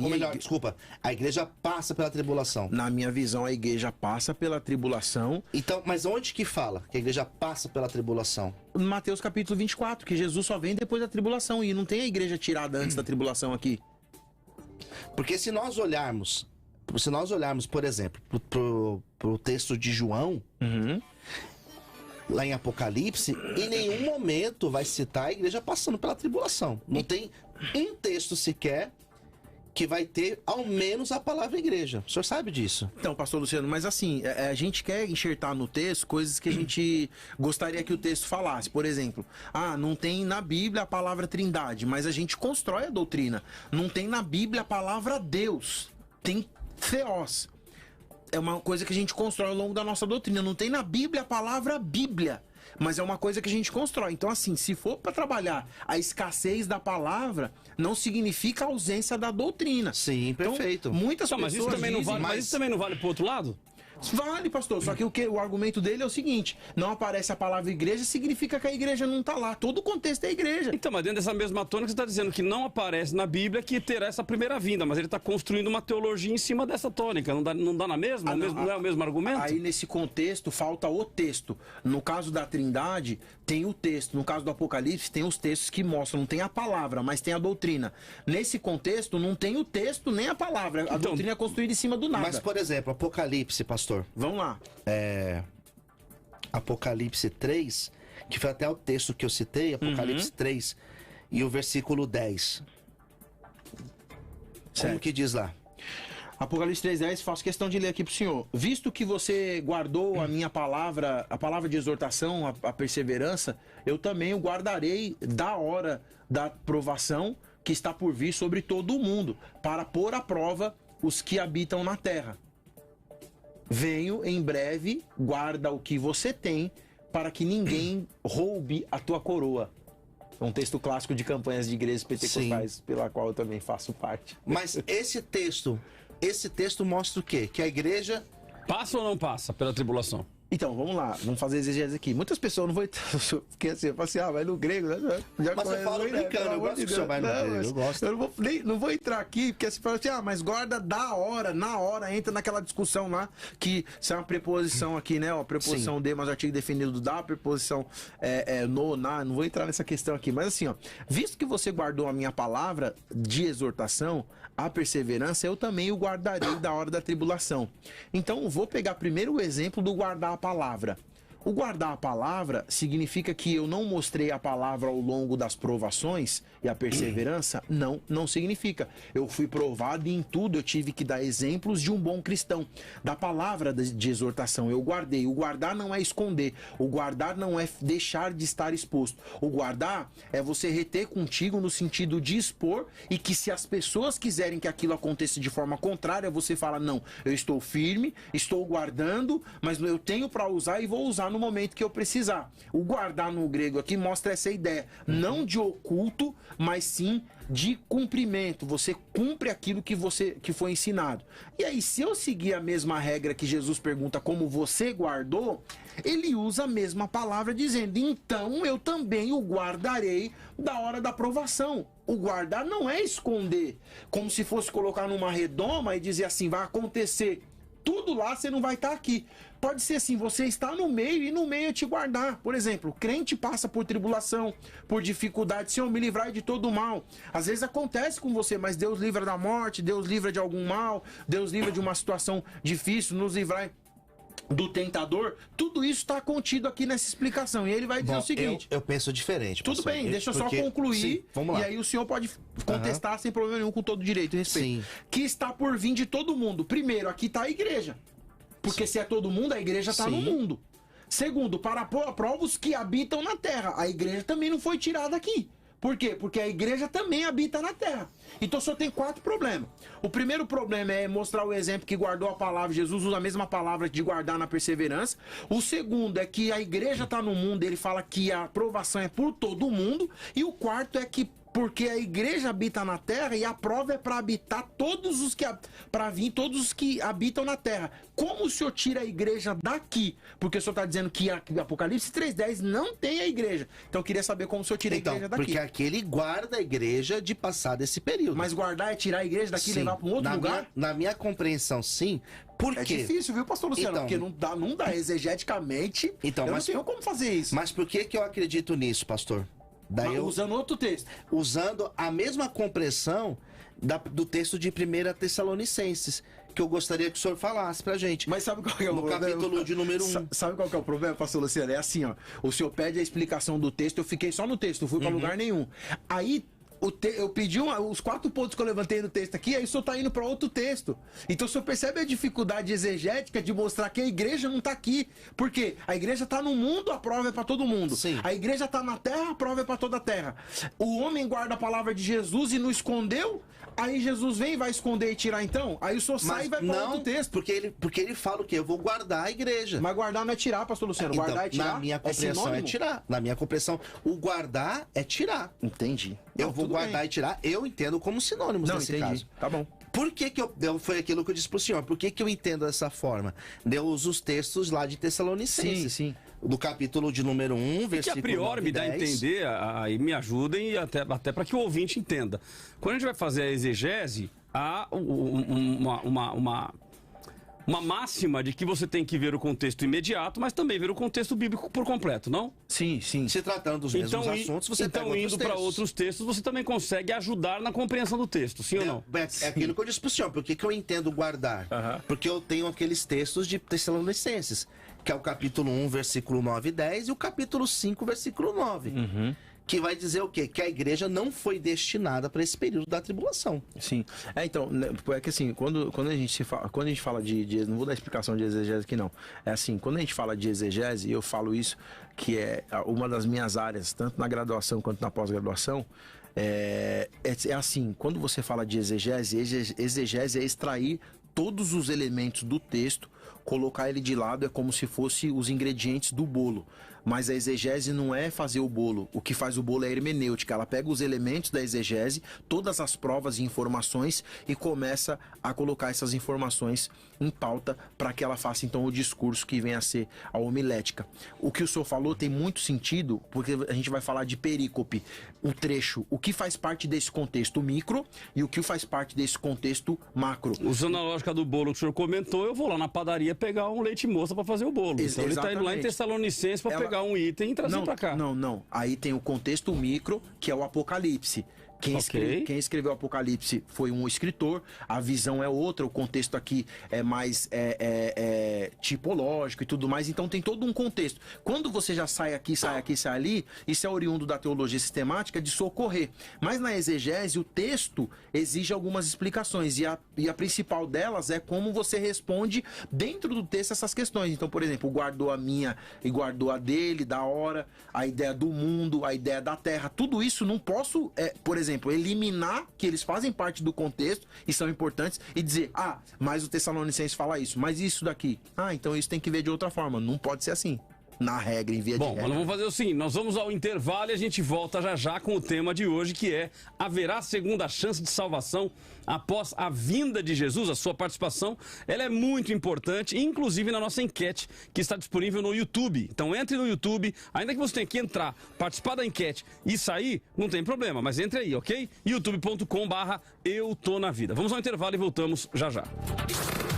Ou melhor, desculpa, a igreja passa pela tribulação. Na minha visão, a igreja passa pela tribulação. Então, mas onde que fala que a igreja passa pela tribulação? Mateus capítulo 24, que Jesus só vem depois da tribulação, e não tem a igreja tirada antes da tribulação aqui. Porque se nós olharmos, por exemplo, pro texto de João, lá em Apocalipse, em nenhum momento vai citar a igreja passando pela tribulação. Não tem um texto sequer que vai ter ao menos a palavra igreja. O senhor sabe disso? Então, pastor Luciano, mas assim, a gente quer enxertar no texto coisas que a gente gostaria que o texto falasse. Por exemplo, não tem na Bíblia a palavra trindade, mas a gente constrói a doutrina. Não tem na Bíblia a palavra Deus, tem theos. É uma coisa que a gente constrói ao longo da nossa doutrina. Não tem na Bíblia a palavra Bíblia, mas é uma coisa que a gente constrói. Então, assim, se for para trabalhar a escassez da palavra, não significa a ausência da doutrina. Sim, perfeito. Então, muitas pessoas mas isso também dizem, não vale, mas isso também não vale pro outro lado? Vale, pastor, só que o argumento dele é o seguinte: não aparece a palavra igreja, significa que a igreja não tá lá. Todo o contexto é igreja. Então, mas dentro dessa mesma tônica, você está dizendo que não aparece na Bíblia que terá essa primeira vinda, mas ele está construindo uma teologia em cima dessa tônica. Não dá na mesma? Não é o mesmo argumento? Aí, nesse contexto, falta o texto. No caso da Trindade, tem o texto. No caso do Apocalipse, tem os textos que mostram. Não tem a palavra, mas tem a doutrina. Nesse contexto, não tem o texto nem a palavra. A doutrina é construída em cima do nada. Mas, por exemplo, Apocalipse, pastor. Vamos lá. Apocalipse 3, que foi até o texto que eu citei, Apocalipse 3, e o versículo 10. Como que diz lá? Apocalipse 3:10, faço questão de ler aqui pro senhor. Visto que você guardou a minha palavra, a palavra de exortação, a perseverança, eu também o guardarei da hora da provação que está por vir sobre todo o mundo, para pôr à prova os que habitam na terra. Venho em breve, guarda o que você tem, para que ninguém roube a tua coroa. É um texto clássico de campanhas de igrejas pentecostais, pela qual eu também faço parte. Mas esse texto mostra o quê? Que a igreja passa ou não passa pela tribulação? Então, vamos lá, vamos fazer exegese aqui. Muitas pessoas não vão entrar, porque assim, eu falo assim, vai no grego, né? Mas você fala brincando, eu gosto que o senhor vai no grego, eu gosto. Eu não vou entrar aqui, porque você fala assim, mas guarda da hora, na hora, entra naquela discussão lá, que se é uma preposição aqui, né, ó, preposição Sim. de, mas artigo definido da, preposição no, na, não vou entrar nessa questão aqui, mas assim, ó, visto que você guardou a minha palavra de exortação, a perseverança, eu também o guardarei da hora da tribulação. Então, vou pegar primeiro o exemplo do guardar a palavra. O guardar a palavra significa que eu não mostrei a palavra ao longo das provações e a perseverança? Não significa. Eu fui provado e em tudo eu tive que dar exemplos de um bom cristão. Da palavra de exortação eu guardei. O guardar não é esconder. O guardar não é deixar de estar exposto. O guardar é você reter contigo no sentido de expor, e que se as pessoas quiserem que aquilo aconteça de forma contrária, você fala, não, eu estou firme, estou guardando, mas eu tenho para usar e vou usar no momento que eu precisar. O guardar no grego aqui mostra essa ideia, não de oculto, mas sim de cumprimento. Você cumpre aquilo que foi ensinado. E aí, se eu seguir a mesma regra que Jesus pergunta como você guardou, ele usa a mesma palavra dizendo, então eu também o guardarei da hora da provação. O guardar não é esconder, como se fosse colocar numa redoma e dizer assim, vai acontecer tudo lá, você não vai estar aqui. Pode ser assim, você está no meio e no meio é te guardar. Por exemplo, o crente passa por tribulação, por dificuldade, Senhor, me livrai de todo mal. Às vezes acontece com você, mas Deus livra da morte, Deus livra de algum mal, Deus livra de uma situação difícil, nos livrai do tentador. Tudo isso está contido aqui nessa explicação. E ele vai dizer o seguinte... Eu penso diferente. Tudo bem, deixa eu só concluir. Sim, vamos lá. E aí o senhor pode contestar sem problema nenhum, com todo direito e respeito. Sim. Que está por vir de todo mundo. Primeiro, aqui está a igreja. Porque se é todo mundo, a igreja está no mundo. Segundo, para povos que habitam na terra. A igreja também não foi tirada aqui. Por quê? Porque a igreja também habita na terra. Então só tem 4 problemas. O primeiro problema é mostrar o exemplo que guardou a palavra. Jesus usa a mesma palavra de guardar na perseverança. O segundo é que a igreja está no mundo. Ele fala que a aprovação é por todo mundo. E o quarto é que porque a igreja habita na terra e a prova é para habitar todos os que habitam na terra. Como o senhor tira a igreja daqui? Porque o senhor está dizendo que Apocalipse 3:10 não tem a igreja. Então eu queria saber como o senhor tira a igreja daqui. Porque aqui ele guarda a igreja de passar desse período. Mas guardar é tirar a igreja daqui e levar para um outro lugar? Na minha compreensão, sim. Por quê? É difícil, viu, pastor Luciano? Então, porque não dá exegeticamente. Então, eu não tenho como fazer isso. Mas por que eu acredito nisso, pastor? Usando outro texto. Usando a mesma compreensão do texto de 1 Tessalonicenses, que eu gostaria que o senhor falasse pra gente. Mas sabe qual que é o problema? No capítulo de número 1. Sabe qual que é o problema, pastor Luciano? É assim, ó. O senhor pede a explicação do texto, eu fiquei só no texto, não fui pra lugar nenhum. Aí eu pedi os 4 pontos que eu levantei no texto aqui, aí o senhor tá indo para outro texto. Então o senhor percebe a dificuldade exegética de mostrar que a igreja não tá aqui. Por quê? A igreja tá no mundo, a prova é para todo mundo. Sim. A igreja tá na terra, a prova é para toda a terra. O homem guarda a palavra de Jesus e não escondeu, aí Jesus vem e vai esconder e tirar então? Aí o senhor sai e vai para outro texto. Porque ele fala o quê? Eu vou guardar a igreja. Mas guardar não é tirar, pastor Luciano. Então, guardar é tirar. Na minha compreensão é tirar. Na minha compreensão, o guardar é tirar. Entendi. Eu vou guardar e tirar, eu entendo como sinônimos nesse caso. Tá bom. Por que foi aquilo que eu disse pro senhor, por que eu entendo dessa forma? Eu uso os textos lá de Tessalonicenses. Sim. Do capítulo de número 1, versículo 9 que a priori me dá a entender, aí me ajudem, e até para que o ouvinte entenda. Quando a gente vai fazer a exegese, há uma máxima de que você tem que ver o contexto imediato, mas também ver o contexto bíblico por completo, não? Sim. Se tratando dos mesmos assuntos, você pega outros indo para outros textos, você também consegue ajudar na compreensão do texto, sim ou não? É aquilo que eu disse pro senhor. Por que eu entendo guardar? Porque eu tenho aqueles textos de Tessalonicenses, que é o capítulo 1, versículo 9 e 10, e o capítulo 5, versículo 9. Que vai dizer o quê? Que a igreja não foi destinada para esse período da tribulação. Sim. Então, é que assim, quando a gente fala de não vou dar explicação de exegese aqui não. É assim, quando a gente fala de exegese, eu falo isso, que é uma das minhas áreas, tanto na graduação quanto na pós-graduação, é assim, quando você fala de exegese é extrair todos os elementos do texto, colocar ele de lado, é como se fosse os ingredientes do bolo. Mas a exegese não é fazer o bolo. O que faz o bolo é a hermenêutica. Ela pega os elementos da exegese, todas as provas e informações, e começa a colocar essas informações em pauta para que ela faça então o discurso que vem a ser a homilética. O que o senhor falou tem muito sentido, porque a gente vai falar de perícope, o trecho, o que faz parte desse contexto micro e o que faz parte desse contexto macro. Usando a lógica do bolo que o senhor comentou, eu vou lá na padaria pegar um leite moça para fazer o bolo. Então ele está indo lá em Tessalonicenses para pegar um item e trazer para cá. Não. Aí tem o contexto micro, que é o Apocalipse. Quem escreveu o Apocalipse foi um escritor, a visão é outra, o contexto aqui é mais tipológico e tudo mais, então tem todo um contexto. Quando você já sai aqui, sai ali, isso é oriundo da teologia sistemática de socorrer. Mas na exegese, o texto exige algumas explicações, e a principal delas é como você responde dentro do texto essas questões. Então, por exemplo, guardou a minha e guardou a dele, da hora, a ideia do mundo, a ideia da terra, tudo isso não posso, por exemplo, eliminar que eles fazem parte do contexto e são importantes e dizer, mas o Tessalonicense fala isso, mas isso daqui, então isso tem que ver de outra forma. Não pode ser assim. na regra, em via de regra. Bom, vamos fazer o seguinte, nós vamos ao intervalo e a gente volta já já com o tema de hoje, que é: haverá segunda chance de salvação após a vinda de Jesus? A sua participação, ela é muito importante, inclusive na nossa enquete, que está disponível no YouTube. Então entre no YouTube, ainda que você tenha que entrar, participar da enquete e sair, não tem problema, mas entre aí, ok? youtube.com/Eu Tô Na Vida. Vamos ao intervalo e voltamos já já.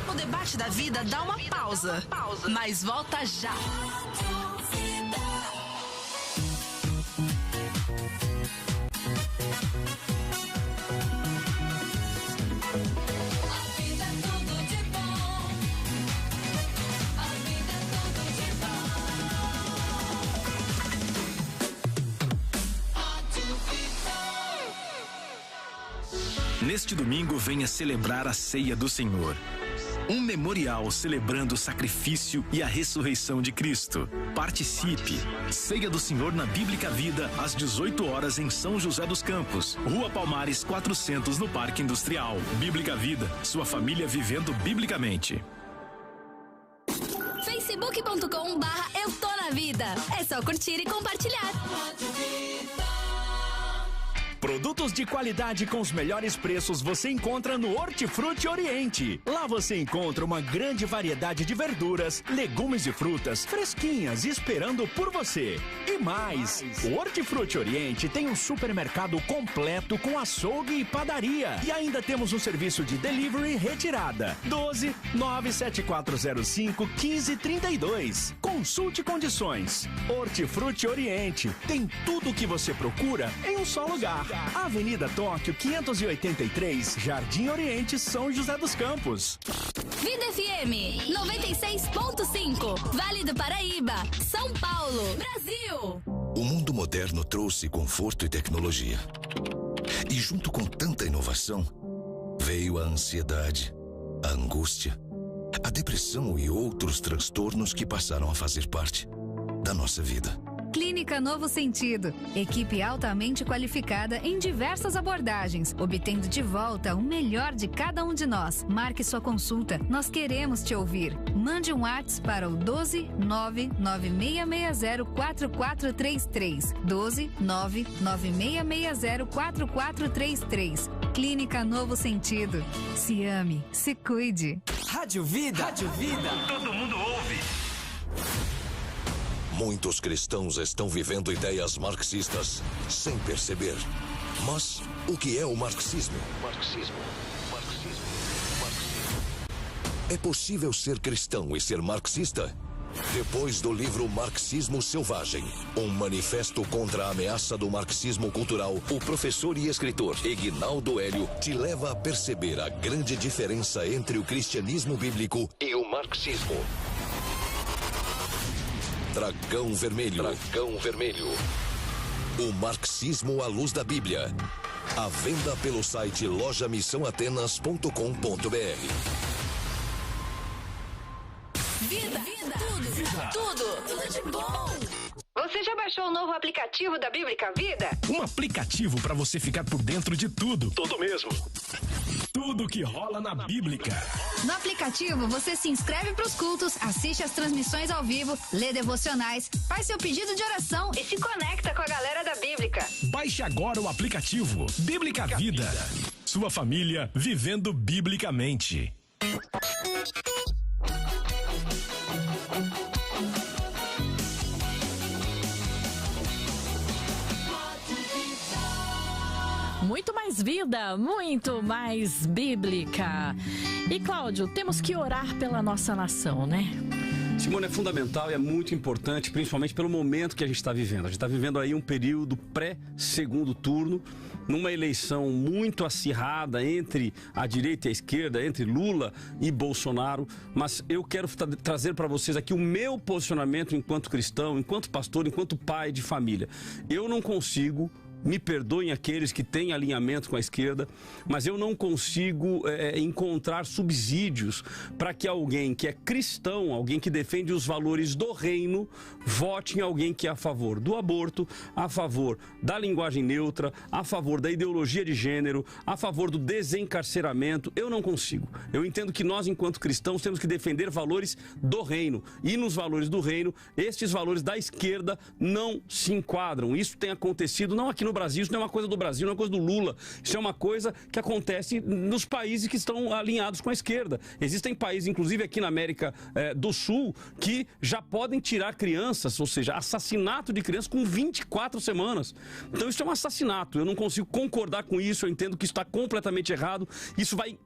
O debate da vida dá uma pausa, mas volta já. Neste domingo, venha celebrar a Ceia do Senhor. Um memorial celebrando o sacrifício e a ressurreição de Cristo. Participe! Ceia do Senhor na Bíblica Vida, às 18 horas em São José dos Campos, Rua Palmares 400, no Parque Industrial. Bíblica Vida, sua família vivendo biblicamente. Facebook.com/Eu Tô Na Vida. É só curtir e compartilhar. Produtos de qualidade com os melhores preços você encontra no Hortifruti Oriente. Lá você encontra uma grande variedade de verduras, legumes e frutas fresquinhas esperando por você. E mais, o Hortifruti Oriente tem um supermercado completo com açougue e padaria. E ainda temos um serviço de delivery e retirada. 12 97405 1532. Consulte condições. Hortifruti Oriente tem tudo o que você procura em um só lugar. Avenida Tóquio 583, Jardim Oriente, São José dos Campos. Vida FM 96.5, Vale do Paraíba, São Paulo, Brasil. O mundo moderno trouxe conforto e tecnologia. E junto com tanta inovação, veio a ansiedade, a angústia, a depressão e outros transtornos que passaram a fazer parte da nossa vida. Clínica Novo Sentido. Equipe altamente qualificada em diversas abordagens, obtendo de volta o melhor de cada um de nós. Marque sua consulta. Nós queremos te ouvir. Mande um WhatsApp para o 12 99660 4433. 12 99660 4433. Clínica Novo Sentido. Se ame, se cuide. Rádio Vida. Rádio Vida. Todo mundo ouve. Muitos cristãos estão vivendo ideias marxistas sem perceber. Mas o que é o marxismo? É possível ser cristão e ser marxista? Depois do livro Marxismo Selvagem, um manifesto contra a ameaça do marxismo cultural, o professor e escritor Ignaldo Hélio te leva a perceber a grande diferença entre o cristianismo bíblico e o marxismo. Dragão Vermelho. O marxismo à luz da Bíblia. À venda pelo site lojamissãoatenas.com.br. Vida. Tudo de bom. Você já baixou o novo aplicativo da Bíblica Vida? Um aplicativo para você ficar por dentro de tudo. Tudo mesmo. Tudo que rola na Bíblica. No aplicativo, você se inscreve para os cultos, assiste as transmissões ao vivo, lê devocionais, faz seu pedido de oração e se conecta com a galera da Bíblica. Baixe agora o aplicativo Bíblica Vida. Sua família vivendo biblicamente. Muito mais vida, muito mais bíblica. E Cláudio, temos que orar pela nossa nação, né? Simone, é fundamental e é muito importante, principalmente pelo momento que a gente está vivendo. A gente está vivendo aí um período pré-segundo turno, numa eleição muito acirrada entre a direita e a esquerda, entre Lula e Bolsonaro. Mas eu quero trazer para vocês aqui o meu posicionamento enquanto cristão, enquanto pastor, enquanto pai de família. Eu não consigo me perdoem aqueles que têm alinhamento com a esquerda, mas eu não consigo encontrar subsídios para que alguém que é cristão, alguém que defende os valores do reino, vote em alguém que é a favor do aborto, a favor da linguagem neutra, a favor da ideologia de gênero, a favor do desencarceramento. Eu não consigo. Eu entendo que nós, enquanto cristãos, temos que defender valores do reino. E nos valores do reino, estes valores da esquerda não se enquadram. Isso tem acontecido, não aqui no Brasil, isso não é uma coisa do Brasil, não é uma coisa do Lula. Isso é uma coisa que acontece nos países que estão alinhados com a esquerda. Existem países, inclusive aqui na América do Sul, que já podem tirar crianças, ou seja, assassinato de crianças com 24 semanas. Então isso é um assassinato. Eu não consigo concordar com isso, eu entendo que isso está completamente errado. Isso vai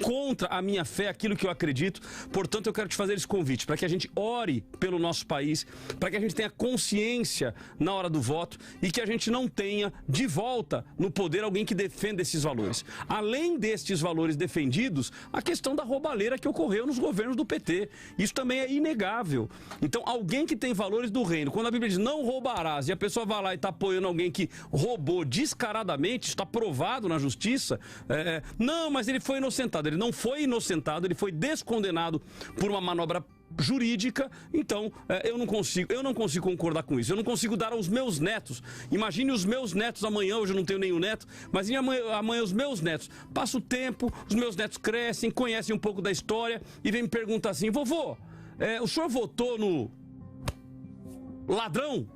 contra a minha fé, aquilo que eu acredito. Portanto, eu quero te fazer esse convite para que a gente ore pelo nosso país, para que a gente tenha consciência na hora do voto e que a gente não tenha de volta no poder alguém que defenda esses valores. Além destes valores defendidos, a questão da roubalheira que ocorreu nos governos do PT. Isso também é inegável. Então, alguém que tem valores do reino, quando a Bíblia diz não roubarás e a pessoa vai lá e está apoiando alguém que roubou descaradamente, isso está provado na justiça, não, mas ele foi inocentado. Ele não foi inocentado, ele foi descondenado por uma manobra jurídica. Então eu não consigo concordar com isso. Eu não consigo dar aos meus netos. Imagine os meus netos amanhã. Hoje eu não tenho nenhum neto, mas amanhã os meus netos, passa o tempo, os meus netos crescem, conhecem um pouco da história e vem me perguntar assim: vovô, o senhor votou no ladrão?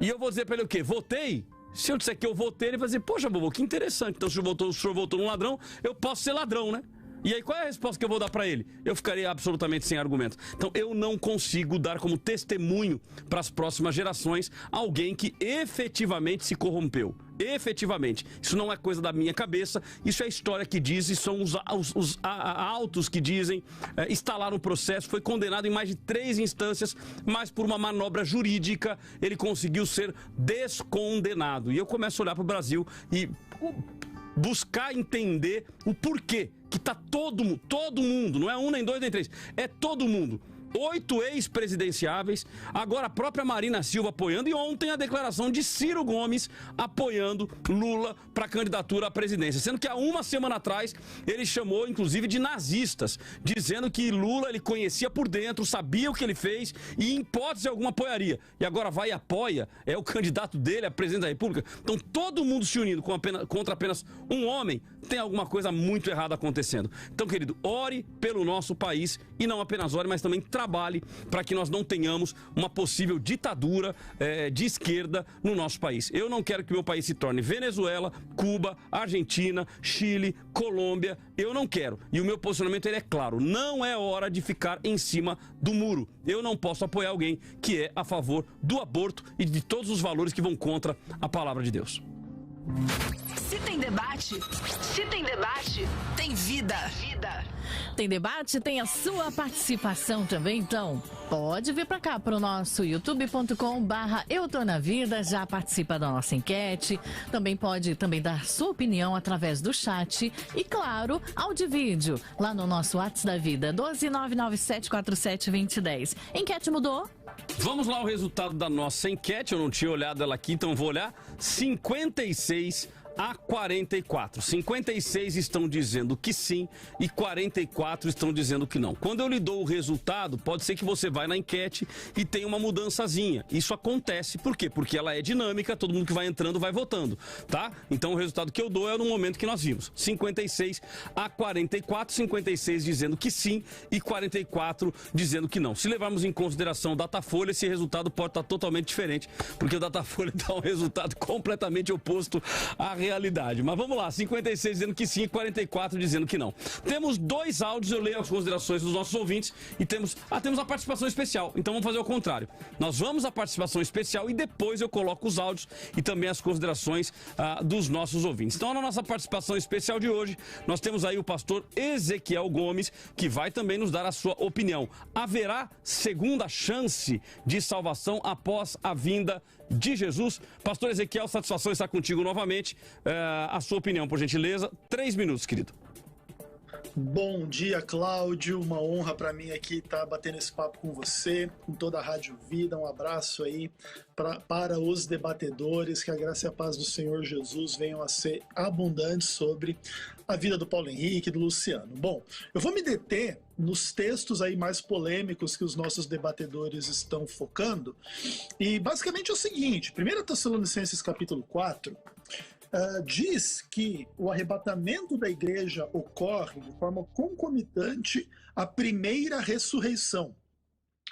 E eu vou dizer para ele o quê? Votei? Se eu disser que eu votei, ele vai dizer: poxa, vovô, que interessante. Então se o senhor votou no ladrão, eu posso ser ladrão, né? E aí, qual é a resposta que eu vou dar para ele? Eu ficaria absolutamente sem argumento. Então, eu não consigo dar como testemunho para as próximas gerações alguém que efetivamente se corrompeu. Efetivamente. Isso não é coisa da minha cabeça, isso é a história que diz, e são os autos que dizem. Está lá no processo, foi condenado em mais de 3 instâncias, mas por uma manobra jurídica ele conseguiu ser descondenado. E eu começo a olhar para o Brasil e buscar entender o porquê que tá todo mundo, não é um, nem dois, nem três, é todo mundo. 8 ex-presidenciáveis, agora a própria Marina Silva apoiando, e ontem a declaração de Ciro Gomes apoiando Lula para a candidatura à presidência, sendo que há uma semana atrás ele chamou inclusive de nazistas, dizendo que Lula ele conhecia por dentro, sabia o que ele fez e em hipótese alguma apoiaria, e agora vai e apoia, é o candidato dele a presidente da República. Então todo mundo se unindo contra apenas um homem, tem alguma coisa muito errada acontecendo. Então, querido, ore pelo nosso país, e não apenas ore, mas também trabalhe para que nós não tenhamos uma possível ditadura de esquerda no nosso país. Eu não quero que meu país se torne Venezuela, Cuba, Argentina, Chile, Colômbia. Eu não quero. E o meu posicionamento ele é claro. Não é hora de ficar em cima do muro. Eu não posso apoiar alguém que é a favor do aborto e de todos os valores que vão contra a palavra de Deus. Se tem debate, tem vida. Tem debate, tem a sua participação também, então pode vir para cá, para o nosso youtube.com/eutonavida, já participa da nossa enquete, também pode dar sua opinião através do chat e, claro, áudio e vídeo, lá no nosso WhatsApp da vida, 12997472010. Enquete mudou? Vamos lá, o resultado da nossa enquete, eu não tinha olhado ela aqui, então vou olhar. 56-44. 56 estão dizendo que sim e 44 estão dizendo que não. Quando eu lhe dou o resultado, pode ser que você vai na enquete e tenha uma mudançazinha. Isso acontece, por quê? Porque ela é dinâmica, todo mundo que vai entrando vai votando, tá? Então o resultado que eu dou é no momento que nós vimos. 56-44, 56 dizendo que sim e 44 dizendo que não. Se levarmos em consideração o Datafolha, esse resultado pode estar totalmente diferente, porque o Datafolha dá um resultado completamente oposto à realidade. Mas vamos lá, 56 dizendo que sim e 44 dizendo que não. Temos 2 áudios, eu leio as considerações dos nossos ouvintes e temos a participação especial. Então vamos fazer o contrário. Nós vamos à participação especial e depois eu coloco os áudios e também as considerações dos nossos ouvintes. Então na nossa participação especial de hoje, nós temos aí o pastor Ezequiel Gomes, que vai também nos dar a sua opinião. Haverá segunda chance de salvação após a vinda de Jesus? Pastor Ezequiel, satisfação estar contigo novamente. A sua opinião, por gentileza. 3 minutos, querido. Bom dia, Cláudio. Uma honra para mim aqui estar batendo esse papo com você, com toda a Rádio Vida. Um abraço aí para os debatedores. Que a graça e a paz do Senhor Jesus venham a ser abundantes sobre a vida do Paulo Henrique e do Luciano. Bom, eu vou me deter nos textos aí mais polêmicos que os nossos debatedores estão focando. E basicamente é o seguinte: 1 Tessalonicenses capítulo 4... diz que o arrebatamento da igreja ocorre de forma concomitante à primeira ressurreição.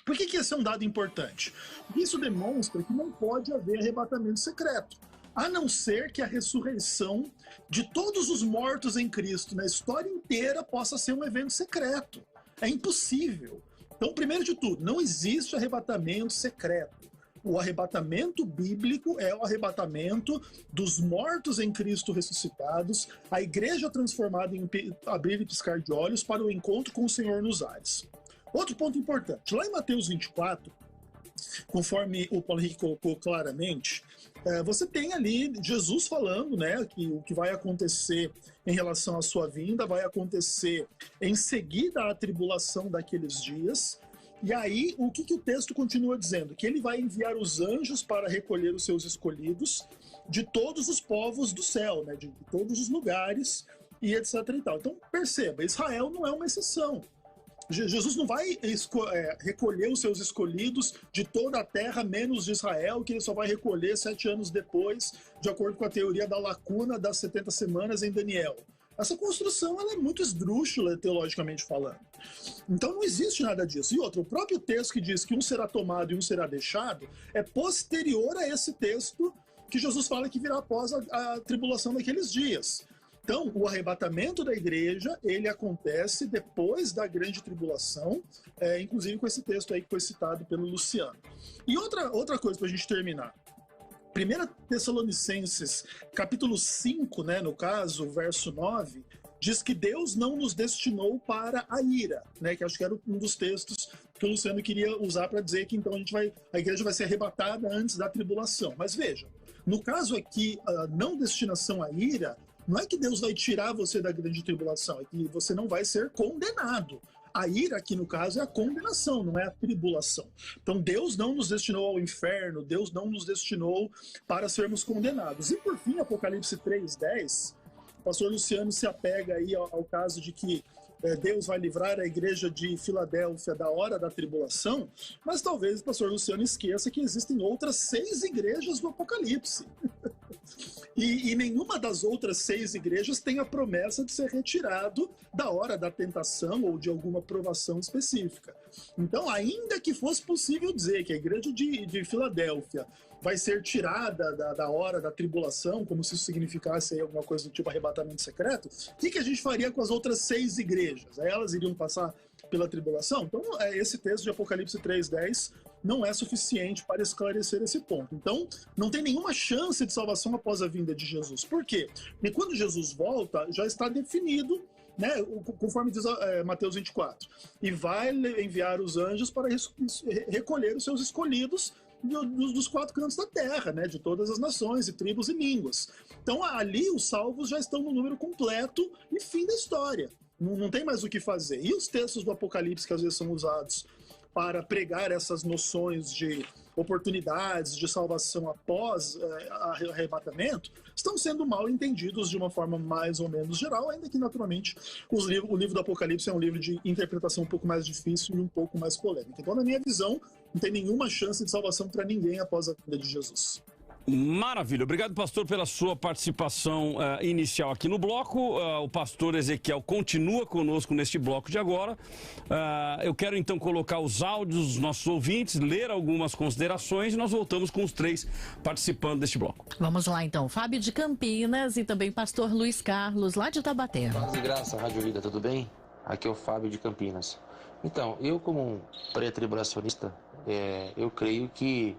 Por que esse é um dado importante? Isso demonstra que não pode haver arrebatamento secreto, a não ser que a ressurreição de todos os mortos em Cristo na história inteira possa ser um evento secreto. É impossível. Então, primeiro de tudo, não existe arrebatamento secreto. O arrebatamento bíblico é o arrebatamento dos mortos em Cristo ressuscitados, a igreja transformada em abrir e piscar de olhos para o encontro com o Senhor nos ares. Outro ponto importante, lá em Mateus 24, conforme o Paulo Henrique colocou claramente, você tem ali Jesus falando, né, que o que vai acontecer em relação à sua vinda vai acontecer em seguida à tribulação daqueles dias. E aí, o que o texto continua dizendo? Que ele vai enviar os anjos para recolher os seus escolhidos de todos os povos do céu, né? De todos os lugares e etc. e tal. Então, perceba, Israel não é uma exceção. Jesus não vai recolher os seus escolhidos de toda a terra, menos de Israel, que ele só vai recolher 7 anos depois, de acordo com a teoria da lacuna das 70 semanas em Daniel. Essa construção ela é muito esdrúxula, teologicamente falando. Então não existe nada disso. E outro, o próprio texto que diz que um será tomado e um será deixado é posterior a esse texto que Jesus fala que virá após a tribulação daqueles dias. Então, o arrebatamento da igreja, ele acontece depois da grande tribulação, inclusive com esse texto aí que foi citado pelo Luciano. E outra coisa para a gente terminar. 1 Tessalonicenses, capítulo 5, né, no caso, verso 9, diz que Deus não nos destinou para a ira, né, que acho que era um dos textos que o Luciano queria usar para dizer que então a igreja vai ser arrebatada antes da tribulação. Mas veja, no caso aqui, a não destinação à ira, não é que Deus vai tirar você da grande tribulação, é que você não vai ser condenado. A ira aqui, no caso, é a condenação, não é a tribulação. Então, Deus não nos destinou ao inferno, Deus não nos destinou para sermos condenados. E, por fim, Apocalipse 3:10, o pastor Luciano se apega aí ao caso de que Deus vai livrar a igreja de Filadélfia da hora da tribulação, mas talvez o pastor Luciano esqueça que existem outras 6 igrejas do Apocalipse. E nenhuma das outras 6 igrejas tem a promessa de ser retirado da hora da tentação ou de alguma provação específica. Então, ainda que fosse possível dizer que a igreja de Filadélfia vai ser tirada da hora da tribulação, como se isso significasse aí alguma coisa do tipo arrebatamento secreto, o que a gente faria com as outras 6 igrejas? Elas iriam passar pela tribulação? Então, esse texto de Apocalipse 3:10 não é suficiente para esclarecer esse ponto. Então, não tem nenhuma chance de salvação após a vinda de Jesus. Por quê? Porque quando Jesus volta, já está definido, né, conforme diz Mateus 24, e vai enviar os anjos para recolher os seus escolhidos dos 4 cantos da terra, né, de todas as nações e tribos e línguas. Então, ali os salvos já estão no número completo e fim da história. Não tem mais o que fazer. E os textos do Apocalipse que às vezes são usados para pregar essas noções de oportunidades de salvação após arrebatamento, estão sendo mal entendidos de uma forma mais ou menos geral, ainda que naturalmente o livro do Apocalipse é um livro de interpretação um pouco mais difícil e um pouco mais polêmica. Então, na minha visão, não tem nenhuma chance de salvação para ninguém após a vinda de Jesus. Maravilha, obrigado, pastor, pela sua participação inicial aqui no bloco. O pastor Ezequiel continua conosco neste bloco de agora. Eu quero então colocar os áudios dos nossos ouvintes, ler algumas considerações e nós voltamos com os 3 participando deste bloco. Vamos lá então, Fábio de Campinas e também pastor Luiz Carlos, lá de Taubaté. Paz e graça, Rádio Vida, tudo bem? Aqui é o Fábio de Campinas. Então, eu como um pré-tribulacionista, eu creio que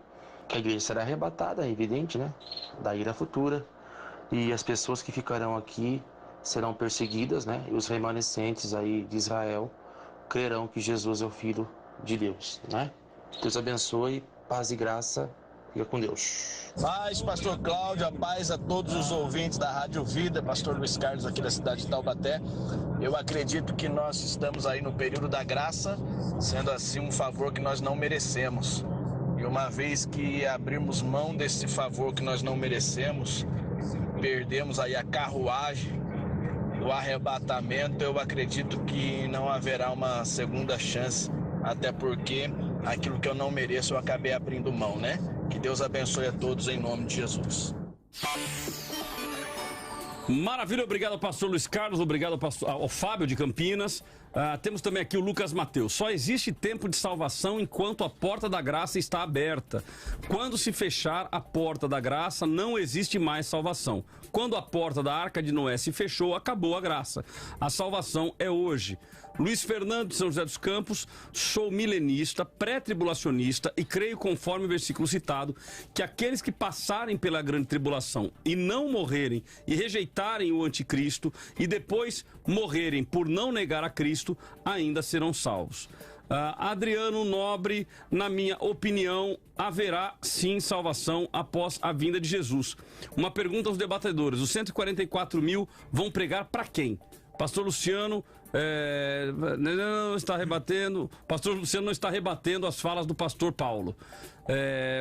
a igreja será arrebatada, é evidente, né? Da ira futura. E as pessoas que ficarão aqui serão perseguidas, né? E os remanescentes aí de Israel crerão que Jesus é o Filho de Deus, né? Deus abençoe, paz e graça Fica com Deus. Paz, pastor Cláudio, a paz a todos os ouvintes da Rádio Vida, pastor Luiz Carlos aqui da cidade de Taubaté. Eu acredito que nós estamos aí no período da graça, sendo assim um favor que nós não merecemos. E uma vez que abrirmos mão desse favor que nós não merecemos, perdemos aí a carruagem, o arrebatamento, eu acredito que não haverá uma segunda chance, até porque aquilo que eu não mereço eu acabei abrindo mão, né? Que Deus abençoe a todos em nome de Jesus. Maravilha, obrigado ao pastor Luiz Carlos, obrigado ao Fábio de Campinas. Temos também aqui o Lucas Mateus. Só existe tempo de salvação enquanto a porta da graça está aberta. Quando se fechar a porta da graça, não existe mais salvação. Quando a porta da Arca de Noé se fechou, acabou a graça. A salvação é hoje. Luiz Fernando de São José dos Campos, sou milenista, pré-tribulacionista e creio, conforme o versículo citado, que aqueles que passarem pela grande tribulação e não morrerem e rejeitarem o anticristo e depois morrerem por não negar a Cristo, ainda serão salvos. Adriano Nobre, na minha opinião, haverá sim salvação após a vinda de Jesus. Uma pergunta aos debatedores: os 144 mil vão pregar para quem? Pastor Luciano não está rebatendo. Pastor Luciano não está rebatendo as falas do pastor Paulo.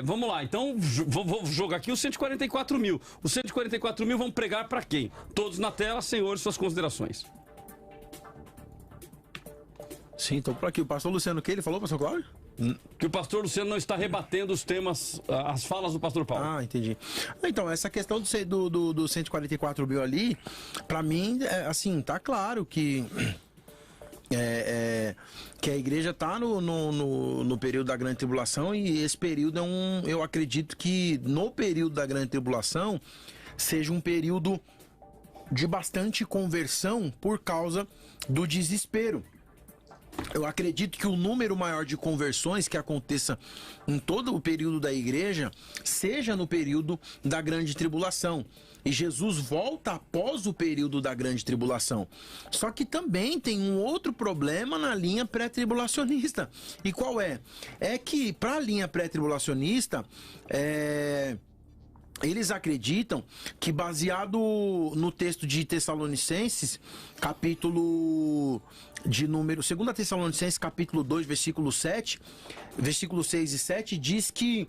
Vamos lá, então vou jogar aqui os 144 mil. Os 144 mil vão pregar para quem? Todos na tela, senhores, suas considerações. Sim, então por aqui. O pastor Luciano, o que ele falou, pastor Cláudio? Que o pastor Luciano não está rebatendo os temas, as falas do pastor Paulo. Ah, entendi. Então, essa questão do 144 mil ali, pra mim, assim, tá claro que que a igreja tá no período da grande tribulação, e esse período eu acredito que no período da grande tribulação seja um período de bastante conversão por causa do desespero. Eu acredito que o número maior de conversões que aconteça em todo o período da igreja seja no período da grande tribulação. E Jesus volta após o período da grande tribulação. Só que também tem um outro problema na linha pré-tribulacionista. E qual é? É que para a linha pré-tribulacionista, eles acreditam que, baseado no texto de Tessalonicenses, capítulo de número 2 Tessalonicenses, capítulo 2, versículo 7, versículo 6 e 7, diz que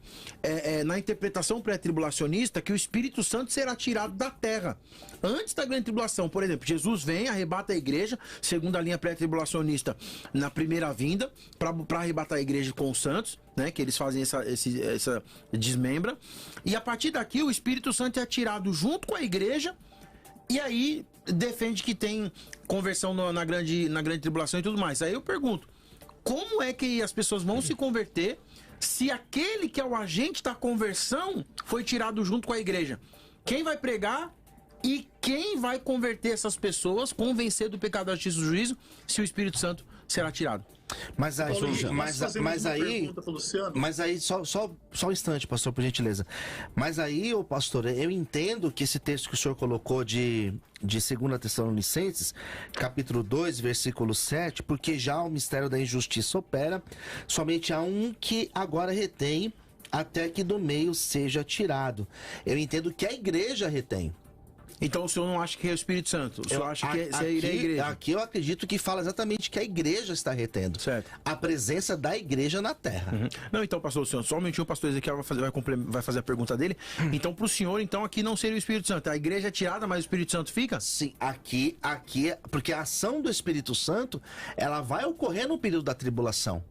na interpretação pré-tribulacionista, que o Espírito Santo será tirado da terra antes da grande tribulação. Por exemplo, Jesus vem, arrebata a igreja, segundo a linha pré-tribulacionista, na primeira vinda, para arrebatar a igreja com os santos, né, que eles fazem essa desmembra, e a partir daqui o Espírito Santo é tirado junto com a igreja, e aí defende que tem conversão na grande tribulação e tudo mais. Aí eu pergunto, como é que as pessoas vão se converter se aquele que é o agente da conversão foi tirado junto com a igreja? Quem vai pregar e quem vai converter essas pessoas, convencer do pecado, da justiça e do juízo, se o Espírito Santo será tirado? Mas aí só um instante, pastor, por gentileza. Mas aí, pastor, eu entendo que esse texto que o senhor colocou de 2 Tessalonicenses, capítulo 2, versículo 7, porque já o mistério da injustiça opera, somente há um que agora retém, até que do meio seja tirado. Eu entendo que a igreja retém. Então o senhor não acha que é o Espírito Santo? O senhor acha que é a igreja? Aqui eu acredito que fala exatamente que a igreja está retendo. Certo. A presença da igreja na terra. Uhum. Não, então, pastor Luciano, somente o pastor Ezequiel vai fazer a pergunta dele. Então, para o senhor, então, aqui não seria o Espírito Santo. A igreja é tirada, mas o Espírito Santo fica? Sim, aqui, porque a ação do Espírito Santo, ela vai ocorrer no período da tribulação.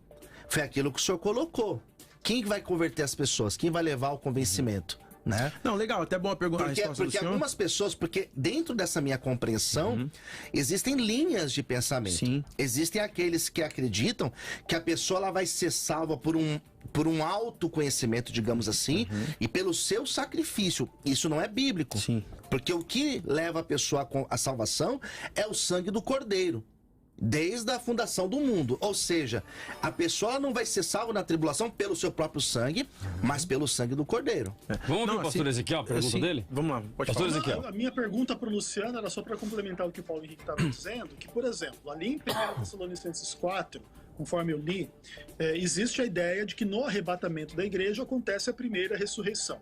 Foi aquilo que o senhor colocou. Quem vai converter as pessoas? Quem vai levar ao convencimento? Né? Não, legal, até boa pergunta. Porque algumas pessoas, porque dentro dessa minha compreensão, existem linhas de pensamento. Sim. Existem aqueles que acreditam que a pessoa ela vai ser salva por um autoconhecimento, digamos assim, e pelo seu sacrifício. Isso não é bíblico. Sim. Porque o que leva a pessoa à salvação é o sangue do Cordeiro. Desde a fundação do mundo. Ou seja, a pessoa não vai ser salva na tribulação pelo seu próprio sangue, mas pelo sangue do Cordeiro. Vamos ouvir o pastor Ezequiel, a pergunta dele? Vamos lá, pode pastor falar. Ezequiel. A minha pergunta para o Luciano era só para complementar o que o Paulo Henrique estava dizendo, que, por exemplo, ali em 1 Tessalonicenses 4, conforme eu li, existe a ideia de que no arrebatamento da igreja acontece a primeira ressurreição.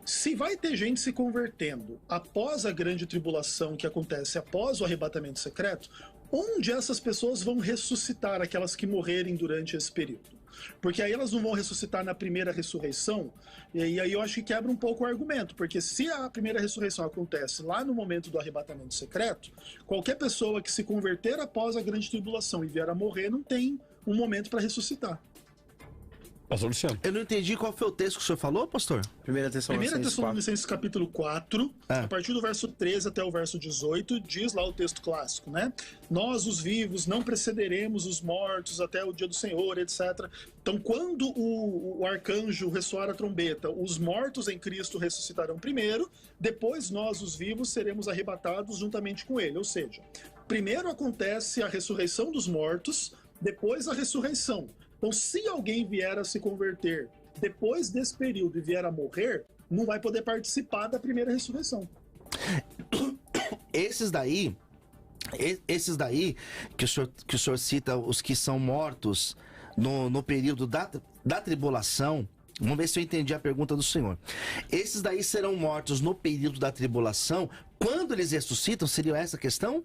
Se vai ter gente se convertendo após a grande tribulação que acontece após o arrebatamento secreto, onde essas pessoas vão ressuscitar, aquelas que morrerem durante esse período? Porque aí elas não vão ressuscitar na primeira ressurreição, e aí eu acho que quebra um pouco o argumento, porque se a primeira ressurreição acontece lá no momento do arrebatamento secreto, qualquer pessoa que se converter após a grande tribulação e vier a morrer não tem um momento para ressuscitar. Pastor Luciano. Eu não entendi qual foi o texto que o senhor falou, pastor? 1 Tessalonicenses capítulo 4, a partir do verso 13 até o verso 18, diz lá o texto clássico, né? Nós, os vivos, não precederemos os mortos até o dia do Senhor, etc. Então, quando o arcanjo ressoar a trombeta, os mortos em Cristo ressuscitarão primeiro, depois nós, os vivos, seremos arrebatados juntamente com ele. Ou seja, primeiro acontece a ressurreição dos mortos, depois a ressurreição. Então, se alguém vier a se converter depois desse período e vier a morrer, não vai poder participar da primeira ressurreição. Esses daí que o senhor cita, os que são mortos no período da tribulação, vamos ver se eu entendi a pergunta do senhor. Esses daí serão mortos no período da tribulação, quando eles ressuscitam, seria essa a questão?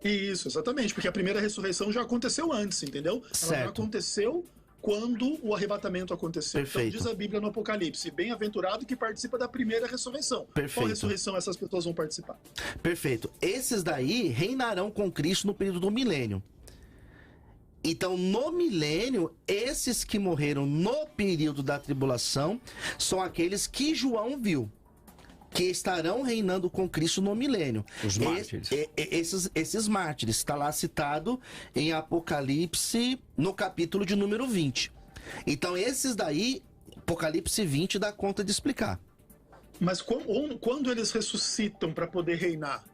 Isso, exatamente, porque a primeira ressurreição já aconteceu antes, entendeu? Certo. Ela já aconteceu quando o arrebatamento aconteceu. Perfeito. Então diz a Bíblia no Apocalipse, bem-aventurado que participa da primeira ressurreição. Perfeito. Qual ressurreição essas pessoas vão participar? Perfeito. Esses daí reinarão com Cristo no período do milênio. Então, no milênio, esses que morreram no período da tribulação são aqueles que João viu, que estarão reinando com Cristo no milênio. Os mártires. Esses mártires. Está lá citado em Apocalipse, no capítulo de número 20. Então, esses daí, Apocalipse 20 dá conta de explicar. Mas quando eles ressuscitam para poder reinar?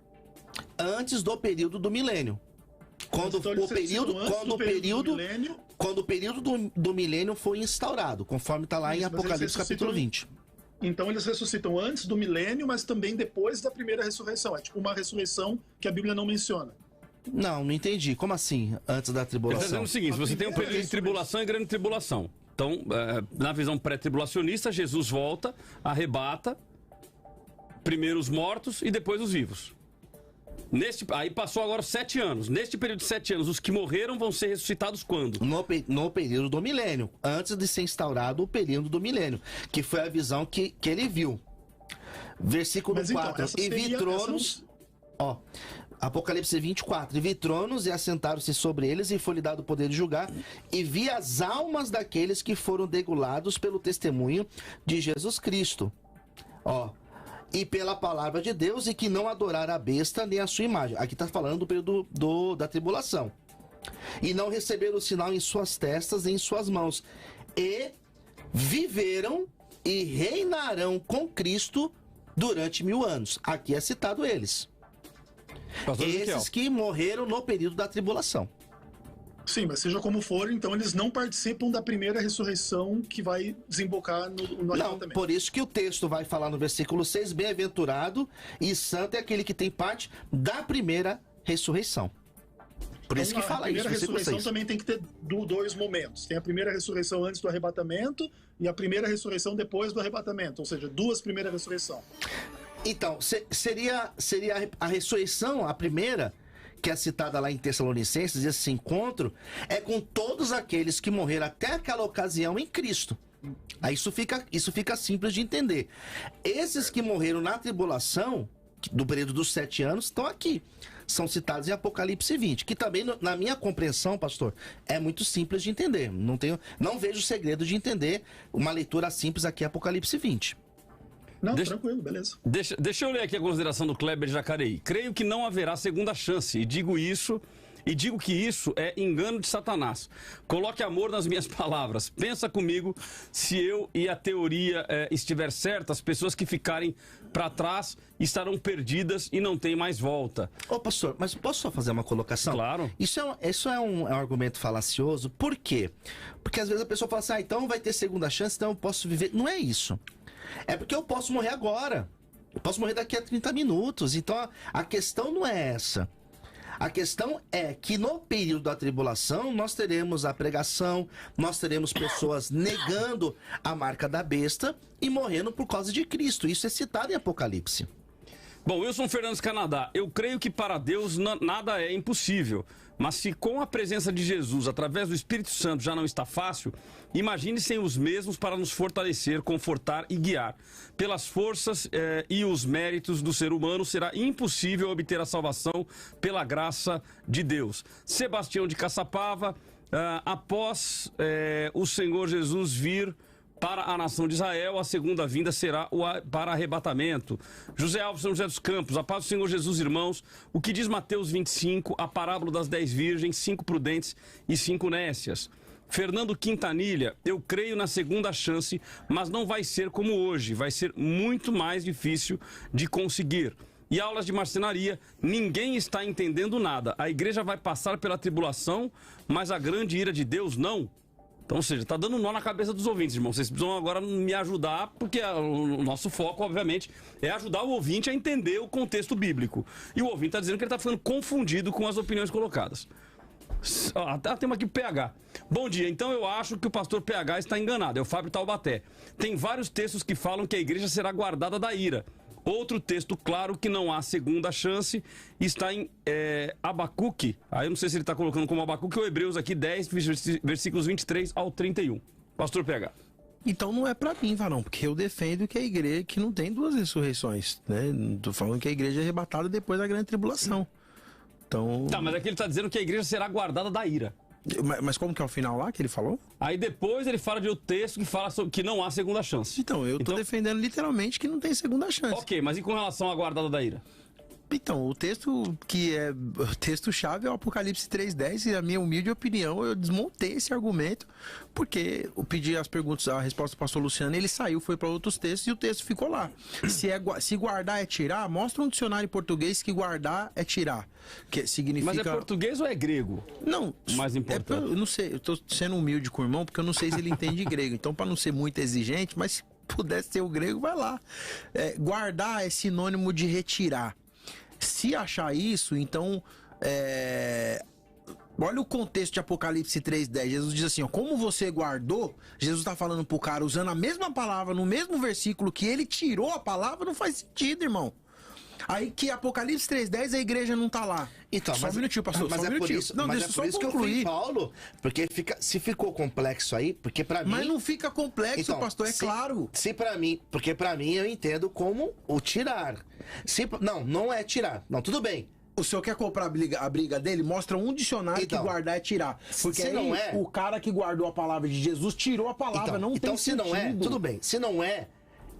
Antes do período do milênio. Quando o período do milênio foi instaurado, conforme está lá em Apocalipse capítulo 20. Então eles ressuscitam antes do milênio, mas também depois da primeira ressurreição. É tipo uma ressurreição que a Bíblia não menciona. Não entendi. Como assim, antes da tribulação? Ele está dizendo o seguinte, você tem um período de tribulação e grande tribulação. Então, na visão pré-tribulacionista, Jesus volta, arrebata, primeiro os mortos e depois os vivos. Aí passou agora 7 anos. Neste período de 7 anos, os que morreram vão ser ressuscitados quando? No período do milênio. Antes de ser instaurado o período do milênio. Que foi a visão que ele viu. Versículo 4. E vi tronos... Ó, Apocalipse 24. E vi tronos e assentaram-se sobre eles e foi-lhe dado o poder de julgar. E vi as almas daqueles que foram degolados pelo testemunho de Jesus Cristo. Ó... E pela palavra de Deus, e que não adoraram a besta nem a sua imagem. Aqui está falando do período da tribulação. E não receberam o sinal em suas testas nem em suas mãos. E viveram e reinarão com Cristo durante 1000 anos. Aqui é citado eles. Esses que morreram no período da tribulação. Sim, mas seja como for, então eles não participam da primeira ressurreição que vai desembocar no arrebatamento. Não, por isso que o texto vai falar no versículo 6, bem-aventurado e santo é aquele que tem parte da primeira ressurreição. Por isso que fala isso. A primeira ressurreição também tem que ter 2 momentos. Tem a primeira ressurreição antes do arrebatamento e a primeira ressurreição depois do arrebatamento, ou seja, 2 primeiras ressurreições. Então, seria a ressurreição, a primeira... que é citada lá em Tessalonicenses, esse encontro é com todos aqueles que morreram até aquela ocasião em Cristo. Aí isso fica simples de entender. Esses que morreram na tribulação, do período dos 7 anos, estão aqui. São citados em Apocalipse 20, que também, na minha compreensão, pastor, é muito simples de entender. Não vejo segredo de entender uma leitura simples aqui, Apocalipse 20. Não, tranquilo, beleza. Deixa eu ler aqui a consideração do Kleber Jacareí. Creio que não haverá segunda chance, e digo que isso é engano de Satanás. Coloque amor nas minhas palavras. Pensa comigo, se eu e a teoria estiver certa, as pessoas que ficarem para trás estarão perdidas e não tem mais volta. Ô pastor, mas posso só fazer uma colocação? Claro. Isso é um argumento falacioso. Por quê? Porque às vezes a pessoa fala assim, então vai ter segunda chance, então eu posso viver. Não é isso. É porque eu posso morrer agora. Eu posso morrer daqui a 30 minutos. Então a questão não é essa. A questão é que no período da tribulação nós teremos a pregação, nós teremos pessoas negando a marca da besta e morrendo por causa de Cristo. Isso é citado em Apocalipse. Bom, Wilson Fernandes, Canadá. Eu creio que para Deus nada é impossível. Mas se com a presença de Jesus, através do Espírito Santo, já não está fácil, imagine sem os mesmos para nos fortalecer, confortar e guiar. Pelas forças e os méritos do ser humano, será impossível obter a salvação pela graça de Deus. Sebastião de Caçapava, após o Senhor Jesus vir para a nação de Israel, a segunda vinda será para arrebatamento. José Alves, São José dos Campos, a paz do Senhor Jesus, irmãos. O que diz Mateus 25, a parábola das 10 virgens, 5 prudentes e 5 nécias. Fernando Quintanilha, eu creio na segunda chance, mas não vai ser como hoje, vai ser muito mais difícil de conseguir. E aulas de marcenaria, ninguém está entendendo nada. A igreja vai passar pela tribulação, mas a grande ira de Deus não. Então, ou seja, está dando nó na cabeça dos ouvintes, irmão. Vocês precisam agora me ajudar, porque o nosso foco, obviamente, é ajudar o ouvinte a entender o contexto bíblico. E o ouvinte está dizendo que ele está ficando confundido com as opiniões colocadas. Temos aqui o PH. Bom dia, então eu acho que o pastor PH está enganado, é o Fábio Taubaté. Tem vários textos que falam que a igreja será guardada da ira. Outro texto claro que não há segunda chance está em Abacuque. Aí eu não sei se ele está colocando como Abacuque ou Hebreus aqui 10, versículos 23 ao 31. Pastor PH. Então não é pra mim, Varão, porque eu defendo que a igreja, que não tem duas ressurreições, né? Tô falando que a igreja é arrebatada depois da grande tribulação. Então... Tá, mas aqui ele está dizendo que a igreja será guardada da ira. Mas como que é o final lá que ele falou? Aí depois ele fala de outro texto que fala que não há segunda chance. Então, eu tô defendendo literalmente que não tem segunda chance. Ok, mas e com relação à guardada da ira? Então, o texto que é o texto-chave é o Apocalipse 3:10 e a minha humilde opinião, eu desmontei esse argumento porque eu pedi as perguntas, a resposta do pastor Luciano, ele saiu, foi para outros textos e o texto ficou lá. Se guardar é tirar, mostra um dicionário em português que guardar é tirar. Que significa... Mas é português ou é grego? Não. Mais importante. Eu não sei, eu tô sendo humilde com o irmão porque eu não sei se ele entende grego. Então, para não ser muito exigente, mas se pudesse ser o grego, vai lá. Guardar é sinônimo de retirar. Se achar isso, então, olha o contexto de Apocalipse 3:10. Jesus diz assim, ó, como você guardou, Jesus está falando pro cara, usando a mesma palavra, no mesmo versículo que ele tirou a palavra, não faz sentido, irmão. Aí que Apocalipse 3:10 a igreja não tá lá. Então, só um minutinho, pastor, mas só um minutinho. Não, deixa eu só concluir. Paulo, porque se ficou complexo aí, porque para mim... Mas não fica complexo, então, pastor, é claro. Porque para mim eu entendo como o tirar. Não é tirar. Não, tudo bem. O senhor quer comprar a briga dele? Mostra um dicionário que guardar é tirar. Porque aí, não é... o cara que guardou a palavra de Jesus tirou a palavra, não tem sentido. Então, se não é, tudo bem. Se não é,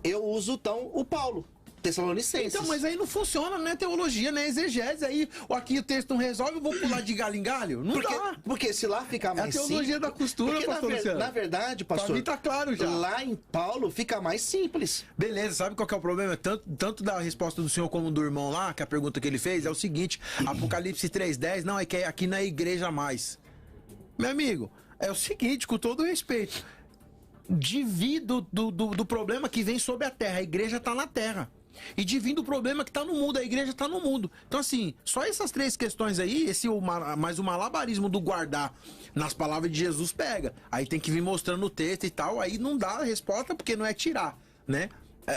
eu uso, então, o Paulo. Tessalonicenses. Então, mas aí não funciona, não é teologia, não é exegese. Aí aqui o texto não resolve, eu vou pular de galho em galho? Não dá. Porque se lá ficar mais simples... É a teologia da costura, porque pastor Luciano. Na verdade, pastor... Pra mim tá claro já. Lá em Paulo fica mais simples. Beleza, sabe qual que é o problema? Tanto da resposta do senhor como do irmão lá, que a pergunta que ele fez é o seguinte, Apocalipse 3:10, não, é que aqui na igreja mais. Meu amigo, é o seguinte, com todo respeito, divido do problema que vem sobre a terra, a igreja tá na terra. E divide o problema que tá no mundo, a igreja tá no mundo. Então assim, só essas três questões aí, mais o malabarismo do guardar nas palavras de Jesus pega. Aí tem que vir mostrando o texto e tal, aí não dá a resposta porque não é tirar, né?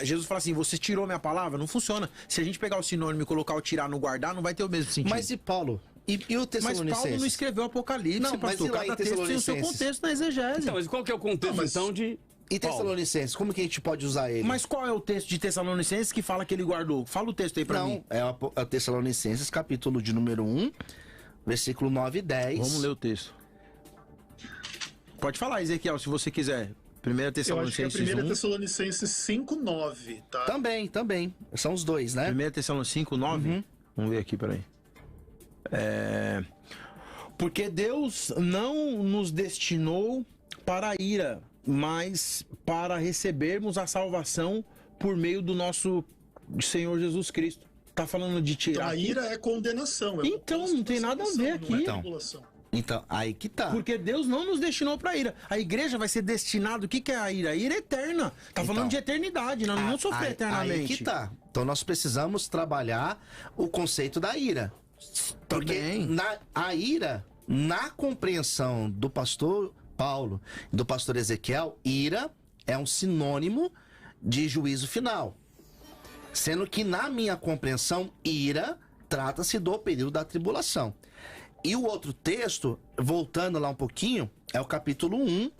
Jesus fala assim, você tirou minha palavra? Não funciona. Se a gente pegar o sinônimo e colocar o tirar no guardar, não vai ter o mesmo sentido. Mas e Paulo? E o Tessalonicenses? Mas Paulo não escreveu Apocalipse, não, pastor. Cada texto tem o seu contexto na exegese. Então, mas qual que é o contexto, então, de... E Tessalonicenses, como que a gente pode usar ele? Mas qual é o texto de Tessalonicenses que fala que ele guardou? Fala o texto aí pra mim. É o Tessalonicenses, capítulo de número 1, versículo 9 e 10. Vamos ler o texto. Pode falar, Ezequiel, se você quiser. 1 Tessalonicenses 1. Eu acho que é 1 Tessalonicenses 5:9, tá? Também. São os dois, né? 1 Tessalonicenses 5:9? Uhum. Vamos ver aqui, peraí. Porque Deus não nos destinou para a ira, mas para recebermos a salvação por meio do nosso Senhor Jesus Cristo. Tá falando de tirar. A ira é condenação. Então, não tem nada a ver aqui. Então, aí que tá. Porque Deus não nos destinou para a ira. A igreja vai ser destinada. O que é a ira? A ira é eterna. Tá falando de eternidade, nós não vamos sofrer eternamente. Aí que tá. Então nós precisamos trabalhar o conceito da ira. Porque a ira, na compreensão do pastor Paulo e do pastor Ezequiel, ira é um sinônimo de juízo final. Sendo que na minha compreensão, ira trata-se do período da tribulação. E o outro texto, voltando lá um pouquinho, é o capítulo 1,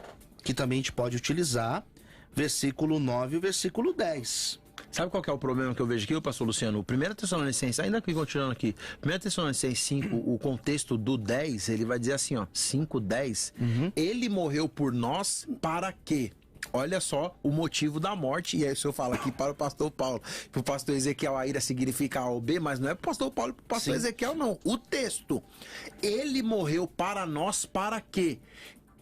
que também a gente pode utilizar, versículo 9 e versículo 10. Sabe qual que é o problema que eu vejo aqui, pastor Luciano? O 1 Tessalonicenses, ainda que continuando aqui, 1 Tessalonicenses 5, o contexto do 10, ele vai dizer assim, ó, 5:10, ele morreu por nós para quê? Olha só o motivo da morte, e aí o senhor fala aqui para o pastor Paulo, para o pastor Ezequiel a ira significa A ou B, mas não é para o pastor Paulo e para o pastor Ezequiel, não. O texto, ele morreu para nós para quê?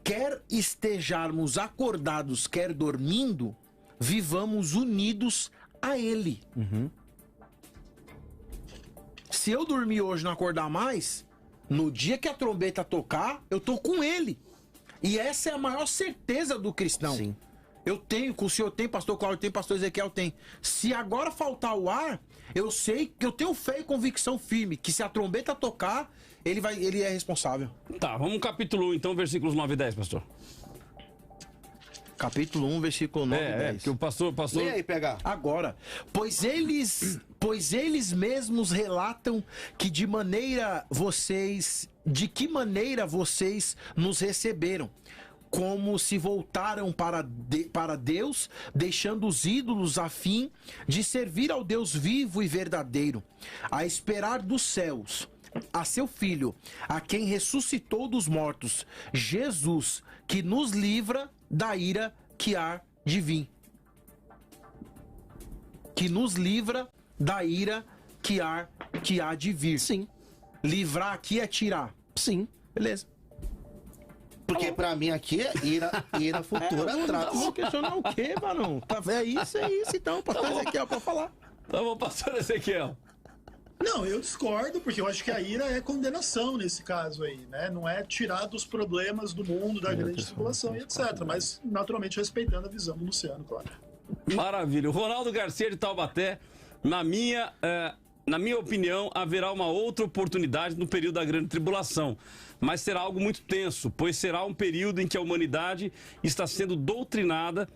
Quer estejarmos acordados, quer dormindo, vivamos unidos a ele. Se eu dormir hoje e não acordar mais, no dia que a trombeta tocar, eu tô com ele. E essa é a maior certeza do cristão. Sim. Eu tenho, com o senhor tem, pastor Cláudio tem, pastor Ezequiel tem. Se agora faltar o ar, eu sei que eu tenho fé e convicção firme que se a trombeta tocar, ele é responsável. Tá, vamos no capítulo 1, então, versículos 9 e 10, pastor. Capítulo 1, versículo 9 e 10. Que o pastor... E aí, PH? Agora, pois eles mesmos relatam que de que maneira vocês nos receberam, como se voltaram para Deus, deixando os ídolos a fim de servir ao Deus vivo e verdadeiro, a esperar dos céus a seu Filho, a quem ressuscitou dos mortos, Jesus, que nos livra da ira que há de vir. Que nos livra da ira que há de vir. Sim. Livrar aqui é tirar. Sim. Beleza. Porque pra mim aqui é ira futura. Vou questionar o quê, Barão? É isso então. Pastor Ezequiel, pode falar. Tá bom, pastor Ezequiel. Não, eu discordo, porque eu acho que a ira é condenação nesse caso aí, né? Não é tirar dos problemas do mundo, da grande tribulação e etc. Mas, naturalmente, respeitando a visão do Luciano, claro. Maravilha. O Ronaldo Garcia de Taubaté, na minha opinião, haverá uma outra oportunidade no período da grande tribulação. Mas será algo muito tenso, pois será um período em que a humanidade está sendo doutrinada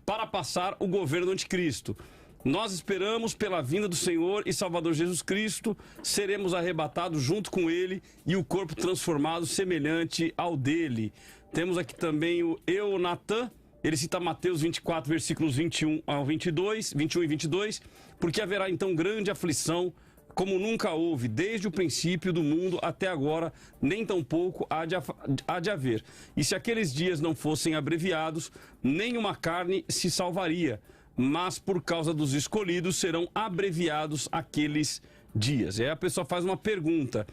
para passar o governo do anticristo. Nós esperamos pela vinda do Senhor e Salvador Jesus Cristo, seremos arrebatados junto com Ele e o corpo transformado semelhante ao dele. Temos aqui também o Eunatan, ele cita Mateus 24, versículos 21 e 22, porque haverá então grande aflição, como nunca houve, desde o princípio do mundo até agora, nem tampouco há de haver. E se aqueles dias não fossem abreviados, nenhuma carne se salvaria. Mas por causa dos escolhidos serão abreviados aqueles dias. E aí a pessoa faz uma pergunta.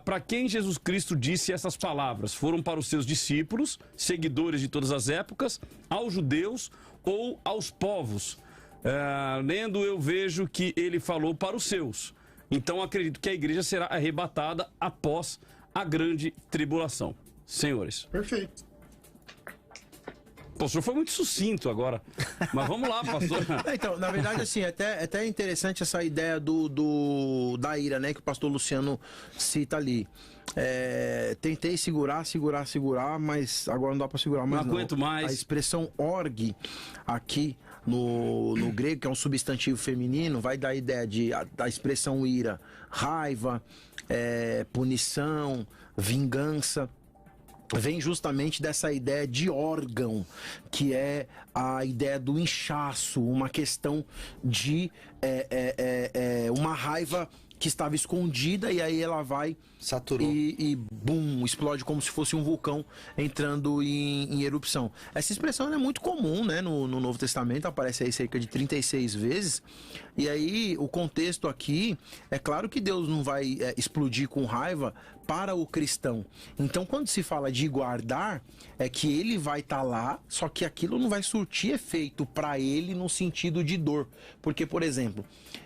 Para quem Jesus Cristo disse essas palavras? Foram para os seus discípulos, seguidores de todas as épocas, aos judeus ou aos povos? Lendo, eu vejo que ele falou para os seus. Então acredito que a igreja será arrebatada após a grande tribulação. Senhores. Perfeito. Pô, o senhor foi muito sucinto agora. Mas vamos lá, pastor. Então, na verdade, assim, é até interessante essa ideia da ira, né? Que o pastor Luciano cita ali. Tentei segurar, mas agora não dá pra segurar mais. Não aguento mais. A expressão org aqui no grego, que é um substantivo feminino, vai dar a ideia da expressão ira, raiva, punição, vingança. Vem justamente dessa ideia de órgão, que é a ideia do inchaço, uma questão de uma raiva que estava escondida e aí ela vai saturou e bum, explode como se fosse um vulcão entrando em erupção. Essa expressão é muito comum, né, no Novo Testamento, aparece aí cerca de 36 vezes. E aí o contexto aqui, é claro que Deus não vai explodir com raiva para o cristão. Então quando se fala de guardar, é que ele vai estar lá, só que aquilo não vai surtir efeito para ele no sentido de dor. Porque, por exemplo,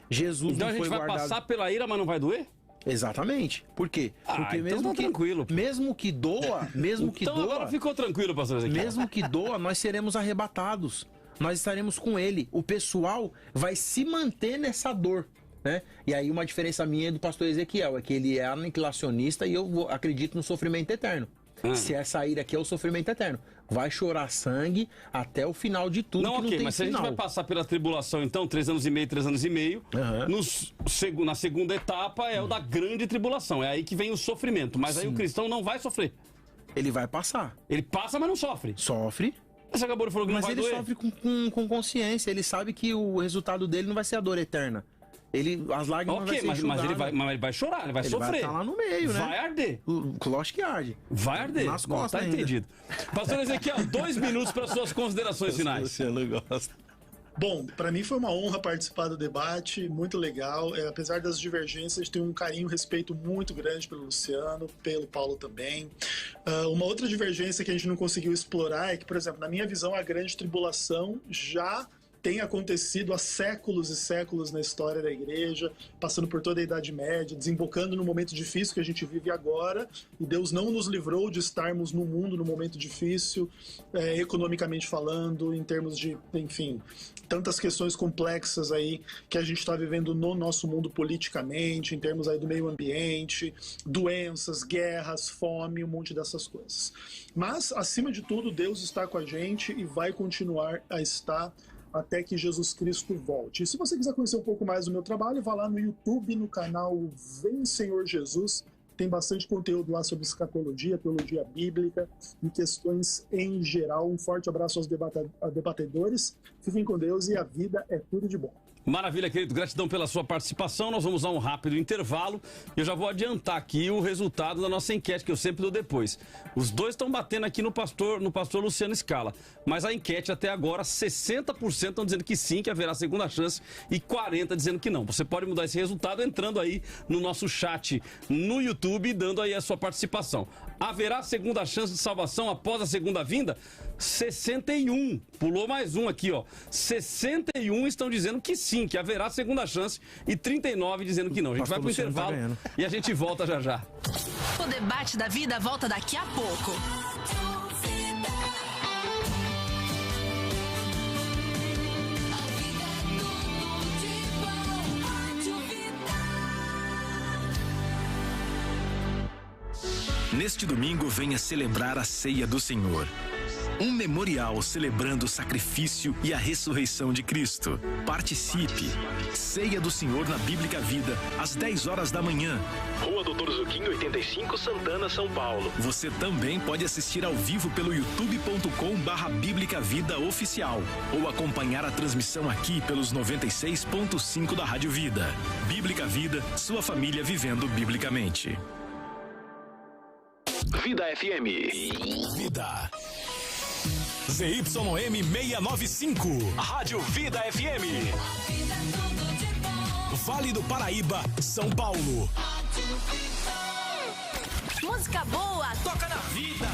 Jesus então não foi guardado... Então a gente vai passar pela ira, mas não vai doer? Exatamente. Por quê? Porque então mesmo tá tranquilo. Mesmo que doa, então agora ficou tranquilo, pastor Ezequiel. Mesmo que doa, nós seremos arrebatados. Nós estaremos com ele. O pessoal vai se manter nessa dor. né? E aí uma diferença minha é do pastor Ezequiel, é que ele é aniquilacionista e eu acredito no sofrimento eterno. Se essa ira aqui é o sofrimento eterno. Vai chorar sangue até o final de tudo. Não, ok, mas se a gente vai passar pela tribulação, então, 3 anos e meio, 3 anos e meio, na segunda etapa é o da grande tribulação. É aí que vem o sofrimento. Mas aí o cristão não vai sofrer. Ele vai passar. Ele passa, mas não sofre. Sofre. Você acabou de falar que não vai doer. Mas ele sofre com consciência. Ele sabe que o resultado dele não vai ser a dor eterna. As lágrimas vai ser mas ele vai chorar, ele vai sofrer. Vai estar lá no meio, né? Vai arder. Lógico que arde. Vai arder. Nas costas tá ainda. entendido. Pastor Ezequiel, 2 minutos para suas considerações finais. Luciano gosta. Bom, para mim foi uma honra participar do debate, muito legal. Apesar das divergências, tenho um carinho e respeito muito grande pelo Luciano, pelo Paulo também. Uma outra divergência que a gente não conseguiu explorar é que, por exemplo, na minha visão, a grande tribulação já tem acontecido há séculos e séculos na história da igreja, passando por toda a Idade Média, desembocando no momento difícil que a gente vive agora, e Deus não nos livrou de estarmos no mundo num momento difícil, economicamente falando, em termos de, enfim, tantas questões complexas aí que a gente está vivendo no nosso mundo politicamente, em termos aí do meio ambiente, doenças, guerras, fome, um monte dessas coisas. Mas, acima de tudo, Deus está com a gente e vai continuar a estar até que Jesus Cristo volte. E se você quiser conhecer um pouco mais do meu trabalho, vá lá no YouTube, no canal Vem Senhor Jesus. Tem bastante conteúdo lá sobre escatologia, teologia bíblica e questões em geral. Um forte abraço aos debatedores. Fiquem com Deus e a vida é tudo de bom. Maravilha, querido. Gratidão pela sua participação. Nós vamos a um rápido intervalo. Eu já vou adiantar aqui o resultado da nossa enquete, que eu sempre dou depois. Os dois estão batendo aqui no pastor Luciano Scala. Mas a enquete até agora, 60% estão dizendo que sim, que haverá segunda chance, e 40% dizendo que não. Você pode mudar esse resultado entrando aí no nosso chat no YouTube e dando aí a sua participação. Haverá segunda chance de salvação após a segunda vinda? 61. Pulou mais um aqui, ó. 61 estão dizendo que sim, que haverá segunda chance, e 39 dizendo que não. A gente vai pro intervalo e a gente volta já já. O debate da vida volta daqui a pouco. Neste domingo, venha celebrar a Ceia do Senhor. Um memorial celebrando o sacrifício e a ressurreição de Cristo. Participe. Ceia do Senhor na Bíblica Vida, às 10 horas da manhã. Rua Doutor Zuquim, 85, Santana, São Paulo. Você também pode assistir ao vivo pelo youtube.com/Bíblica Vida Oficial ou acompanhar a transmissão aqui pelos 96.5 da Rádio Vida. Bíblica Vida, sua família vivendo biblicamente. Vida FM. Vida. ZYM 695, Rádio Vida FM. Vale do Paraíba, São Paulo. Música boa, toca na vida.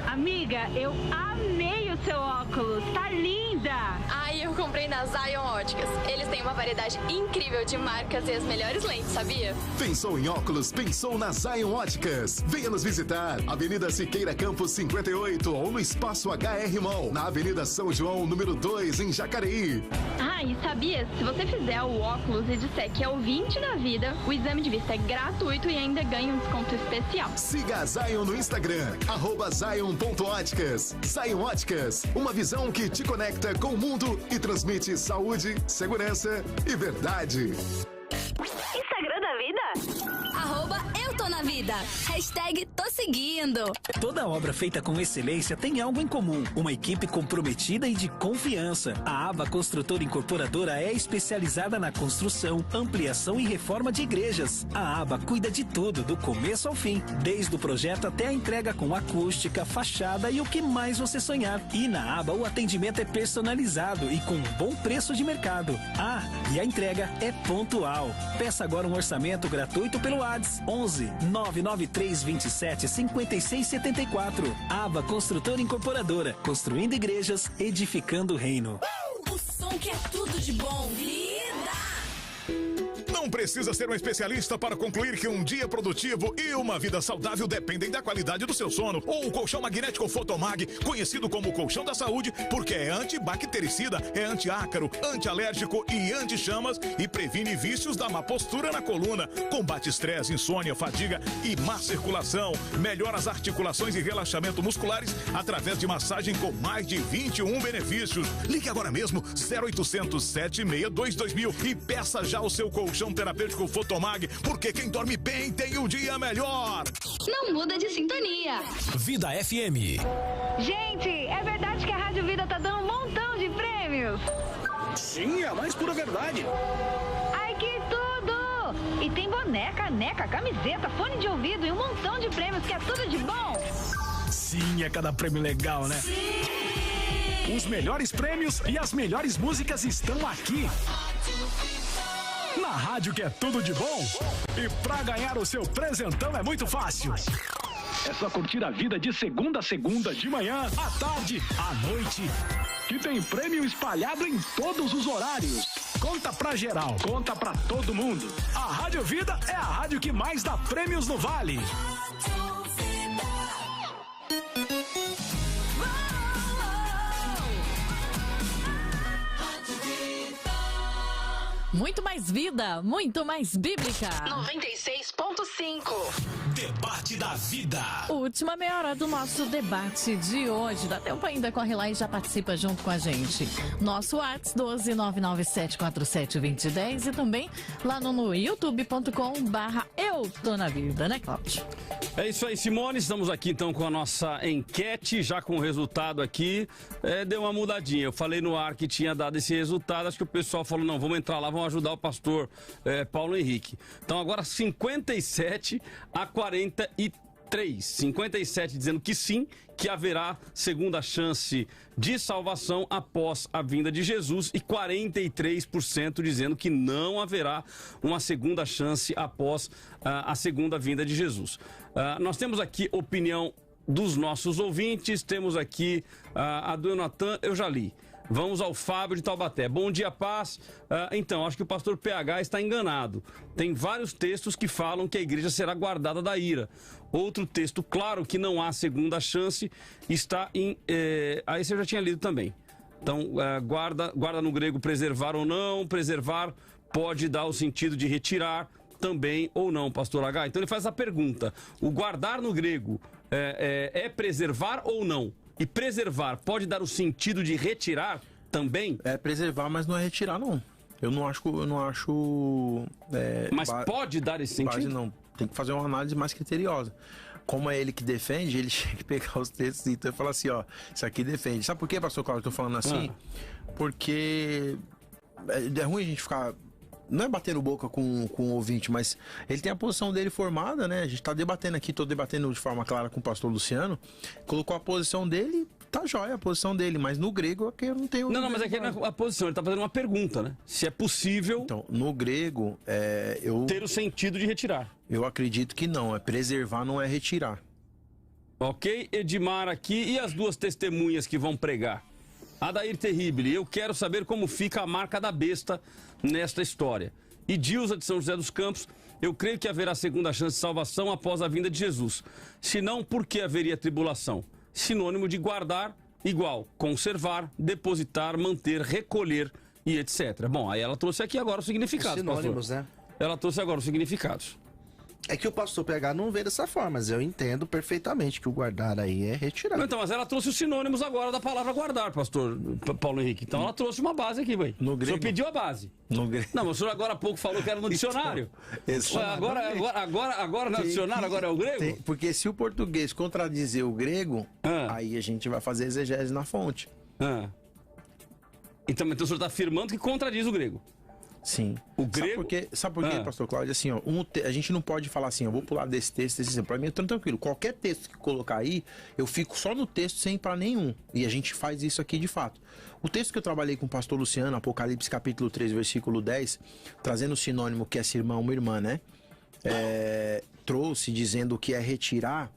Amiga, eu amei o seu óculos, tá linda! Ai, eu comprei na Zion Óticas. Eles têm uma variedade incrível de marcas e as melhores lentes, sabia? Pensou em óculos? Pensou na Zion Óticas. Venha nos visitar, Avenida Siqueira Campos 58 ou no Espaço HR Mall, na Avenida São João, número 2, em Jacareí. Ah, e sabia? Se você fizer o óculos e disser que é ouvinte da vida, o exame de vista é gratuito e ainda ganha um desconto especial. Siga a Zion no Instagram, @Zion.óticas. Zion Óticas, uma visão que te conecta com o mundo e transmite saúde, segurança e verdade. Instagram da vida? Eu tô na vida. #tô seguindo. Toda obra feita com excelência tem algo em comum. Uma equipe comprometida e de confiança. A Ava Construtora Incorporadora é especializada na construção, ampliação e reforma de igrejas. A Ava cuida de tudo, do começo ao fim. Desde o projeto até a entrega com acústica, fachada e o que mais você sonhar. E na Ava o atendimento é personalizado e com bom preço de mercado. Ah, e a entrega é pontual. Peça agora um orçamento gratuito pelo WhatsApp 11 993 27 56 74. Ava Construtora Incorporadora, construindo igrejas, edificando o reino. O som que é tudo de bom. Vida! Não precisa ser um especialista para concluir que um dia produtivo e uma vida saudável dependem da qualidade do seu sono. Ou o colchão magnético Fotomag, conhecido como o colchão da saúde, porque é antibactericida, é antiácaro, antialérgico e anti-chamas e previne vícios da má postura na coluna, combate estresse, insônia, fadiga e má circulação, melhora as articulações e relaxamento musculares através de massagem com mais de 21 benefícios. Ligue agora mesmo 0800 762 2000 e peça já o seu colchão terapêutico Fotomag, porque quem dorme bem tem um dia melhor. Não muda de sintonia. Vida FM. Gente, é verdade que a Rádio Vida tá dando um montão de prêmios? Sim, é a mais pura verdade. Ai, que tudo! E tem boné, caneca, camiseta, fone de ouvido e um montão de prêmios, que é tudo de bom. Sim, é cada prêmio legal, né? Sim! Os melhores prêmios e as melhores músicas estão aqui. Na rádio que é tudo de bom. E pra ganhar o seu presentão é muito fácil. É só curtir a vida de segunda a segunda, de manhã, à tarde, à noite. Que tem prêmio espalhado em todos os horários. Conta pra geral, conta pra todo mundo. A Rádio Vida é a rádio que mais dá prêmios no Vale. Muito mais vida, muito mais bíblica. 96.5. Debate da Vida. Última meia hora do nosso debate de hoje. Dá tempo ainda, corre lá e já participa junto com a gente. Nosso WhatsApp 12997472010 e também lá no youtube.com/eutona vida, né, Cláudio? É isso aí, Simone. Estamos aqui então com a nossa enquete, já com o resultado aqui. Deu uma mudadinha. Eu falei no ar que tinha dado esse resultado. Acho que o pessoal falou: não, vamos entrar lá, vamos ajudar o pastor Paulo Henrique. Então agora 57-43. 57 dizendo que sim, que haverá segunda chance de salvação após a vinda de Jesus, e 43% dizendo que não haverá uma segunda chance após a segunda vinda de Jesus. Nós temos aqui opinião dos nossos ouvintes, temos aqui a do Jonathan, eu já li. Vamos ao Fábio de Taubaté. Bom dia, paz. Então, acho que o pastor PH está enganado. Tem vários textos que falam que a igreja será guardada da ira. Outro texto, claro que não há segunda chance, está em... esse eu já tinha lido também. Então, guarda no grego preservar ou não. Preservar pode dar o sentido de retirar também ou não, pastor H. Então ele faz a pergunta. O guardar no grego é preservar ou não? E preservar pode dar o sentido de retirar também? É preservar, mas não é retirar, não. Eu não acho. Mas pode dar esse sentido? Base, não. Tem que fazer uma análise mais criteriosa. Como é ele que defende, ele tinha que pegar os textos e falar assim, ó, isso aqui defende. Sabe por quê, pastor Cláudio, eu tô falando assim? Porque é ruim a gente ficar... Não é batendo boca com o ouvinte, mas ele tem a posição dele formada, né? A gente tá debatendo aqui, tô debatendo de forma clara com o pastor Luciano. Colocou a posição dele, tá jóia a posição dele, mas no grego aqui eu não tenho... Não, mas aqui não é a posição, ele tá fazendo uma pergunta, né? Se é possível... Então, no grego, ter o sentido de retirar. Eu acredito que não, preservar, não é retirar. Ok, Edmar aqui, e as duas testemunhas que vão pregar? Adair Terrible, eu quero saber como fica a marca da besta nesta história. E Dilza de São José dos Campos, eu creio que haverá segunda chance de salvação após a vinda de Jesus. Se não, por que haveria tribulação? Sinônimo de guardar, igual, conservar, depositar, manter, recolher e etc. Bom, aí ela trouxe aqui agora os significados. Sinônimos, pastor. né? Ela trouxe agora os significados. É que o pastor PH não vê dessa forma, mas eu entendo perfeitamente que o guardar aí é retirar. Então, mas ela trouxe os sinônimos agora da palavra guardar, pastor Paulo Henrique. Então ela trouxe uma base aqui, velho. O senhor pediu a base. No grego. Não, mas o senhor agora há pouco falou que era no dicionário. Então, agora no dicionário, agora é o grego? Porque se o português contradizer o grego, aí a gente vai fazer exegese na fonte. Então o senhor está afirmando que contradiz o grego. Sim. O grego... Sabe por quê, pastor Cláudio? Assim, ó, a gente não pode falar assim, eu vou pular desse texto, pra mim é tranquilo. Qualquer texto que colocar aí, eu fico só no texto sem ir pra nenhum. E a gente faz isso aqui de fato. O texto que eu trabalhei com o pastor Luciano, Apocalipse capítulo 3, versículo 10, trazendo o sinônimo que é esse irmão, uma irmã, né? Trouxe dizendo que é retirar.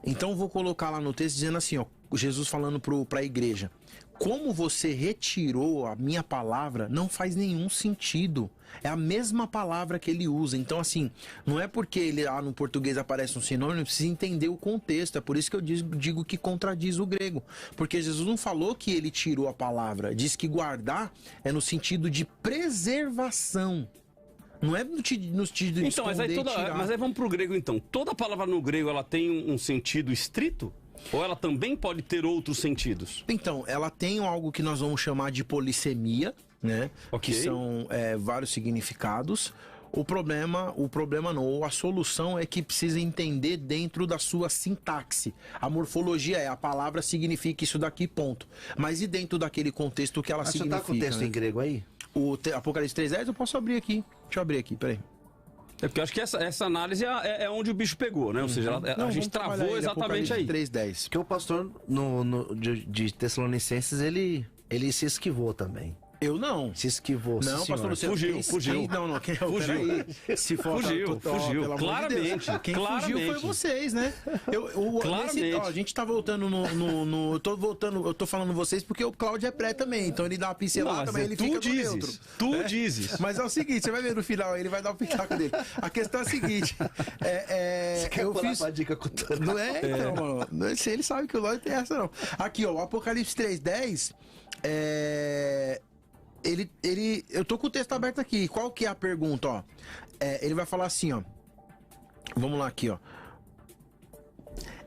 Então eu vou colocar lá no texto dizendo assim, ó, Jesus falando pra igreja. como você retirou a minha palavra não faz nenhum sentido. É a mesma palavra que ele usa. Então, assim, não é porque ele lá no português aparece um sinônimo, precisa entender o contexto. É por isso que eu digo que contradiz o grego. Porque Jesus não falou que ele tirou a palavra. Diz que guardar é no sentido de preservação. Não é no sentido de então, mas aí vamos pro grego, então. Toda palavra no grego, ela tem um sentido estrito? Ou ela também pode ter outros sentidos? Então, ela tem algo que nós vamos chamar de polissemia, né? Ok. Que são vários significados. O problema não, ou a solução é que precisa entender dentro da sua sintaxe. A morfologia a palavra significa isso daqui, ponto. Mas e dentro daquele contexto que ela significa? Você tá com o texto em grego aí? O Apocalipse 3:10 eu posso abrir aqui. Deixa eu abrir aqui, peraí. É porque eu acho que essa análise é onde o bicho pegou, né? Ou seja, a gente travou exatamente aí. 3:10. Porque o pastor de Tessalonicenses, ele se esquivou também. Eu não. Se esquivou. Não, pastor Luciano. Fugiu. Não, fugiu. Se for fugiu. Claramente. Quem fugiu foi vocês, né? Claramente. A gente tá voltando eu tô falando vocês porque o Cláudio é pré também, então ele dá uma pincelada, mas ele fica no neutro. Tu dizes. Mas é o seguinte, você vai ver no final, ele vai dar o pitaco dele. A questão é a seguinte, você quer pular pra dica com o Não é, então, mano. Ele sabe que o Lógico tem essa, não. Aqui, ó, o Apocalipse 3:10, eu tô com o texto aberto aqui. Qual que é a pergunta, ó? Ele vai falar assim, ó. Vamos lá aqui, ó.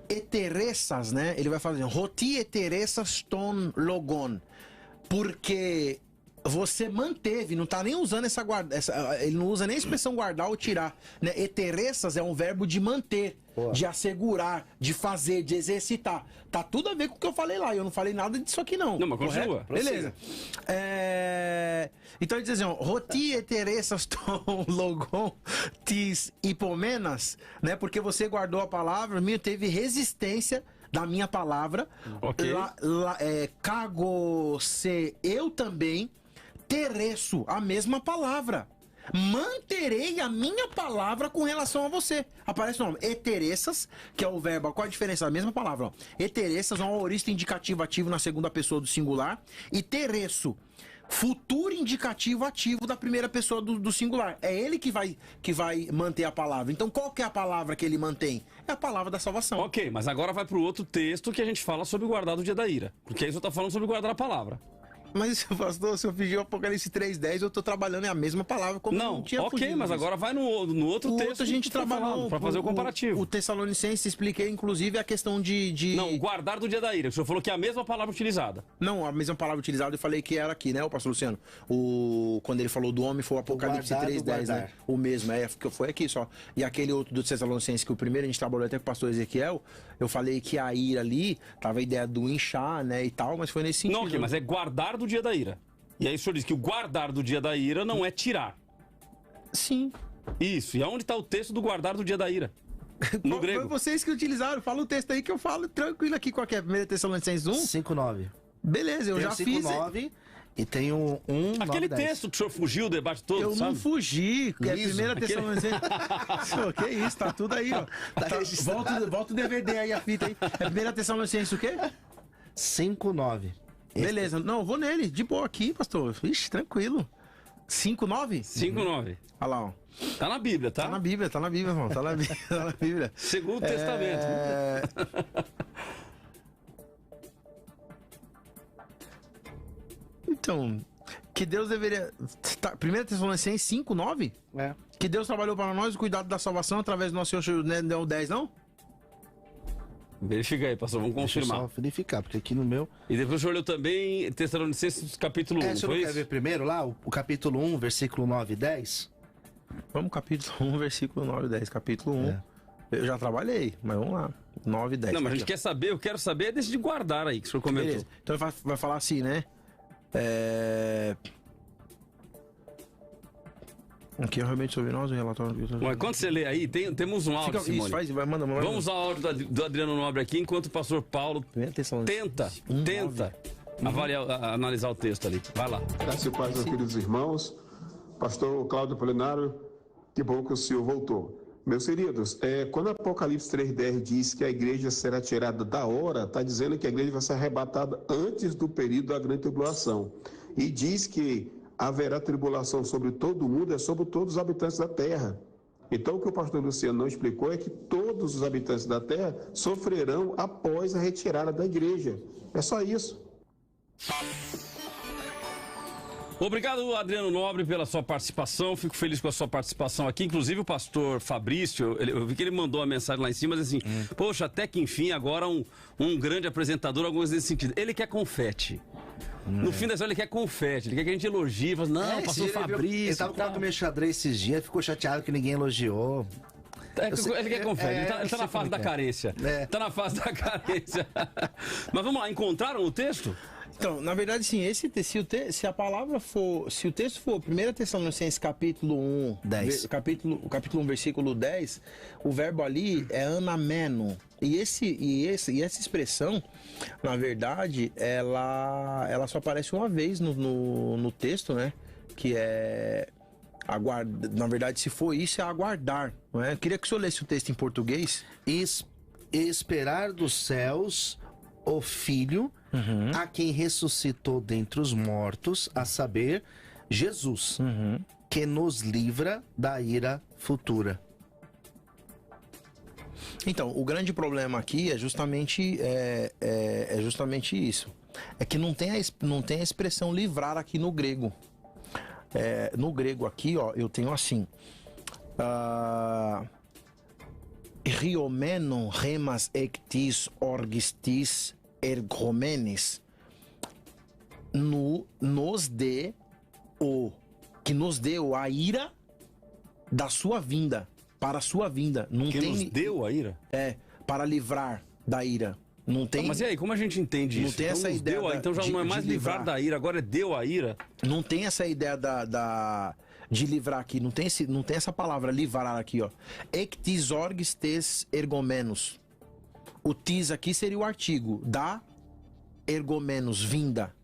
Eteressas, né? Ele vai falar assim, roti eteressas ton logon. Porque você manteve, não tá nem usando ele não usa nem a expressão guardar ou tirar, né? Eteressas é um verbo de manter, de assegurar, de fazer, de exercitar. Tá tudo a ver com o que eu falei lá. Eu não falei nada disso aqui, não. Não, mas continua. Beleza. Então ele diz assim, ó, roti eteressas ton logon tis hipomenas, né? Porque você guardou a palavra, teve resistência da minha palavra. Ok. Cago se eu também tereço a mesma palavra. Manterei a minha palavra com relação a você. Aparece o nome eteressas, que é o verbo. Qual a diferença? A mesma palavra, ó. Eteressas é um aorista indicativo ativo na segunda pessoa do singular. E tereço, futuro indicativo ativo da primeira pessoa do singular. É ele que vai manter a palavra. Então qual que é a palavra que ele mantém? É a palavra da salvação. Ok, mas agora vai pro outro texto que a gente fala sobre guardar do dia da ira. Porque aí você tá falando sobre guardar a palavra. Mas, pastor, se eu pedir o Apocalipse 3:10, eu tô trabalhando a mesma palavra como não tinha fugido. Ok, mas agora vai no outro texto. Outro a gente trabalhou para fazer o comparativo. O Tessalonicense, expliquei, inclusive, a questão de... Não, guardar do dia da ira. O senhor falou que é a mesma palavra utilizada. Não, a mesma palavra utilizada, eu falei que era aqui, né, o pastor Luciano? Quando ele falou do homem, foi o Apocalipse 3:10, né? O mesmo, foi aqui só. E aquele outro do Tessalonicense, que o primeiro a gente trabalhou até com o pastor Ezequiel, eu falei que a ira ali, tava a ideia do inchar, né, e tal, mas foi nesse sentido. Não, ok, mas é guardar do dia da ira. E aí o senhor diz que o guardar do dia da ira não é tirar. Sim. Isso. E aonde está o texto do guardar do dia da ira? No grego. Foi vocês que utilizaram. Fala o texto aí que eu falo tranquilo aqui. Qual que é? 1 Tessalonicenses 1? 5:9. Beleza, eu já fiz. 5:9 e tem um aquele 9, texto que o senhor fugiu o debate todo, eu sabe? não fugi. Que é 1 Tessalonicenses. Que isso, tá tudo aí, ó. Volta o DVD aí, a fita aí. É 1 Tessalonicenses o quê? 5:9. Beleza, não, eu vou nele, de boa aqui, pastor. Ixi, tranquilo. 5:9? 5:9. Olha lá, ó. Tá na Bíblia, tá? Tá na Bíblia, irmão. Tá na Bíblia. Segundo Testamento. Então, que Deus deveria... 1 Tessalonicenses 5:9? É. Que Deus trabalhou para nós o cuidado da salvação através do nosso Senhor, né? Não é o 10, não? Verifica aí, pastor, vamos confirmar. Deixa eu só verificar, porque aqui no meu... E depois o senhor leu também Tessalonicenses capítulo 1, o senhor quer ver primeiro lá, o capítulo 1, versículo 9 e 10? Vamos, capítulo 1, versículo 9 e 10. Capítulo 1, eu já trabalhei, mas vamos lá, 9 e 10. Não, mas a gente quer saber, eu quero saber desse de guardar aí, que o senhor comentou. Beleza. Então vai falar assim, né? Aqui é realmente sobre nós o relatório. Mas quando você lê aí, temos um áudio, Simone. Isso, manda. Vamos usar o áudio do Adriano Nobre aqui, enquanto o pastor Paulo tenta analisar o texto ali. Vai lá. Graças e paz, meus queridos irmãos. Pastor Cláudio Apolinário, que bom que o senhor voltou. Meus queridos, quando Apocalipse 3:10 diz que a igreja será tirada da hora, está dizendo que a igreja vai ser arrebatada antes do período da grande tribulação. E diz que haverá tribulação sobre todo o mundo, sobre todos os habitantes da terra. Então, o que o pastor Luciano não explicou é que todos os habitantes da terra sofrerão após a retirada da igreja. É só isso. Obrigado, Adriano Nobre, pela sua participação. Fico feliz com a sua participação aqui. Inclusive, o pastor Fabrício, eu vi que ele mandou uma mensagem lá em cima, assim, poxa, até que enfim, agora um grande apresentador, alguma coisa nesse sentido. Ele quer confete. No fim da história, ele quer confete, ele quer que a gente elogie. Fala, não, pastor Fabrício. Ele tava com o meu xadrez esses dias, ficou chateado que ninguém elogiou. Ele quer confete, ele tá na fase da carência. Tá na fase da carência. Mas vamos lá, encontraram o texto? Então, na verdade, sim, se a palavra for, se o texto for 1 Tessalonicenses capítulo 1, 10. Capítulo 1, versículo 10, o verbo ali é anameno. E essa expressão, na verdade, ela só aparece uma vez no texto, né? Que é aguardar. Na verdade, se for isso, é aguardar, não é? Eu queria que o senhor lesse o texto em português. Esperar dos céus o Filho, a quem ressuscitou dentre os mortos, a saber, Jesus, que nos livra da ira futura. Então, o grande problema aqui é justamente isso. É que não tem a expressão livrar aqui no grego. No grego aqui, ó, eu tenho assim... Riomenon remas ectis orgistis ergomenes, que nos deu a ira da sua vinda, para a sua vinda. Não que tem, nos deu a ira? Para livrar da ira. Não tem. Mas e aí, como a gente entende não isso? Tem então, essa ideia então já não é mais livrar da ira, agora é deu a ira. Não tem essa ideia de livrar aqui, não tem essa palavra livrar aqui, ó. Ectis orgis tes ergomenos. O tis aqui seria o artigo, da ergomenos, vinda.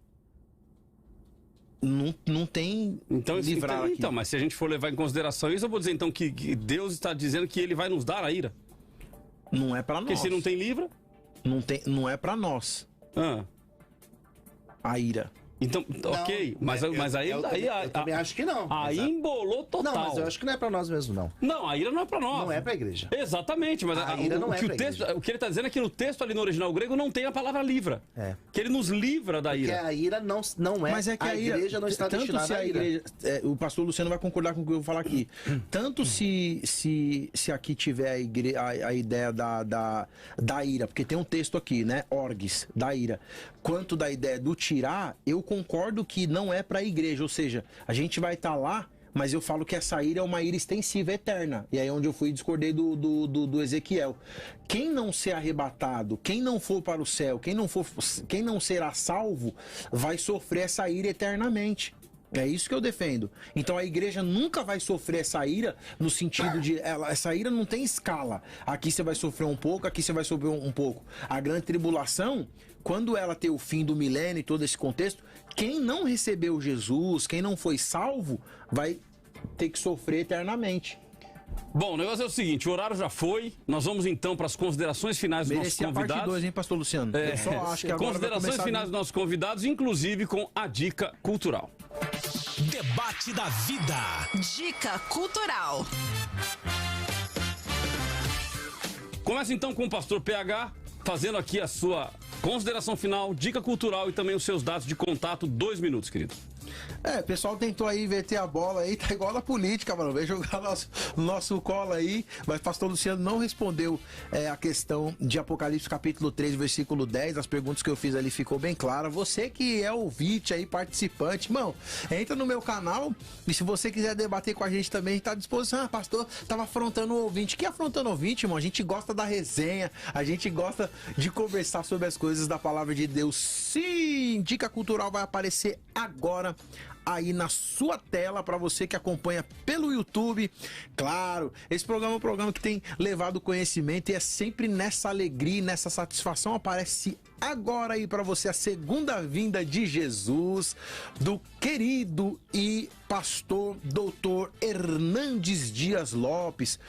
Não tem livrar aqui. Então, mas se a gente for levar em consideração isso, eu vou dizer então que Deus está dizendo que ele vai nos dar a ira. Não é para nós. Porque se não tem livra... Não é para nós. A ira. Então, ok, mas aí... Eu também acho que não. Aí embolou total. Não, mas eu acho que não é pra nós mesmo, não. Não, a ira não é pra nós. Não é pra igreja. Exatamente, mas a ira não é pra igreja. O que ele tá dizendo é que no texto ali no original grego não tem a palavra livra. Que ele nos livra da ira. Porque a ira não é. Mas é que a igreja não está destinada à ira. O pastor Luciano vai concordar com o que eu vou falar aqui. Tanto se aqui tiver a ideia da ira, porque tem um texto aqui, né? Orgis, da ira. Quanto da ideia do tirar, eu concordo que não é para a igreja, ou seja, a gente vai estar lá, mas eu falo que essa ira é uma ira extensiva, eterna. E aí é onde eu fui e discordei do Ezequiel. Quem não ser arrebatado, quem não for para o céu, quem não será salvo, vai sofrer essa ira eternamente. É isso que eu defendo. Então a igreja nunca vai sofrer essa ira no sentido de... essa ira não tem escala. Aqui você vai sofrer um pouco, aqui você vai sofrer um pouco. A grande tribulação, quando ela ter o fim do milênio e todo esse contexto, quem não recebeu Jesus, quem não foi salvo, vai ter que sofrer eternamente. Bom, o negócio é o seguinte, o horário já foi, nós vamos então para as considerações finais dos nossos convidados. Parte 2, hein, pastor Luciano? Eu só acho que agora considerações finais dos nossos convidados, inclusive com a dica cultural. Debate da vida. Dica cultural. Começa então com o pastor PH, fazendo aqui a sua consideração final, dica cultural e também os seus dados de contato. 2 minutos, querido. O pessoal tentou aí inverter a bola aí, tá igual na política, mano. Vem jogar nosso colo aí. Mas o pastor Luciano não respondeu a questão de Apocalipse capítulo 3, versículo 10. As perguntas que eu fiz ali ficou bem clara. Você que é ouvinte aí, participante, irmão, entra no meu canal e se você quiser debater com a gente também, tá à disposição. Pastor, tava afrontando o ouvinte. Que afrontando o ouvinte, irmão? A gente gosta da resenha, a gente gosta de conversar sobre as coisas da palavra de Deus. Sim, dica cultural vai aparecer agora aí na sua tela para você que acompanha pelo YouTube. Claro, esse programa é um programa que tem levado conhecimento e é sempre nessa alegria, nessa satisfação. Aparece agora aí para você a segunda vinda de Jesus, do querido e pastor doutor Hernandes Dias Lopes.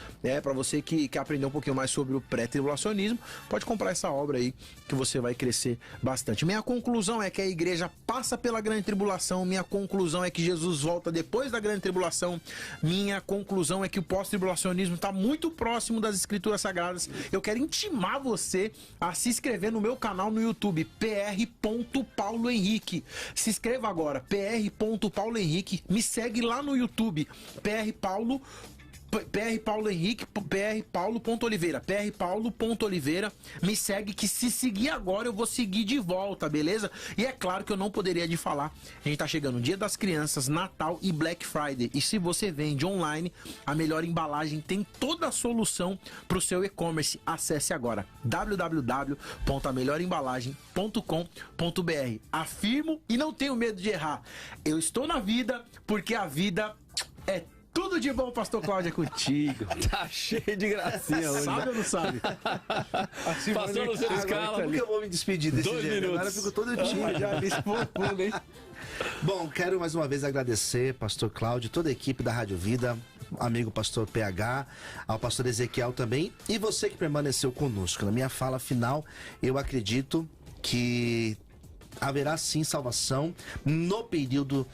Para você que quer aprender um pouquinho mais sobre o pré-tribulacionismo, pode comprar essa obra aí que você vai crescer bastante. Minha conclusão é que a igreja passa pela grande tribulação, minha conclusão é que Jesus volta depois da grande tribulação, minha conclusão é que o pós-tribulacionismo está muito próximo das escrituras sagradas. Eu quero intimar você a se inscrever no meu canal no YouTube, Pr.Paulo Henrique. Se inscreva agora, Pr.Paulo Henrique. Me segue lá no YouTube, Paulo Henrique, Paulo.Oliveira, Paulo.Oliveira. Me segue, que se seguir agora eu vou seguir de volta, beleza? E é claro que eu não poderia de falar, a gente tá chegando o Dia das Crianças, Natal e Black Friday. E se você vende online, a Melhor Embalagem tem toda a solução pro seu e-commerce. Acesse agora www.amelhorembalagem.com.br. Afirmo e não tenho medo de errar. Eu estou na vida porque a vida é tudo de bom, pastor Cláudio, é contigo. Tá cheio de gracinha hoje. Sabe ou não sabe? Assim, pastor Luciano Scala. Como que eu vou me despedir desse 2 jeito? minutos. Agora eu fico todo tímido. Já vi fundo, hein? Bom, quero mais uma vez agradecer, pastor Cláudio, toda a equipe da Rádio Vida, amigo pastor PH, ao pastor Ezequiel também, e você que permaneceu conosco. Na minha fala final, eu acredito que haverá sim salvação no período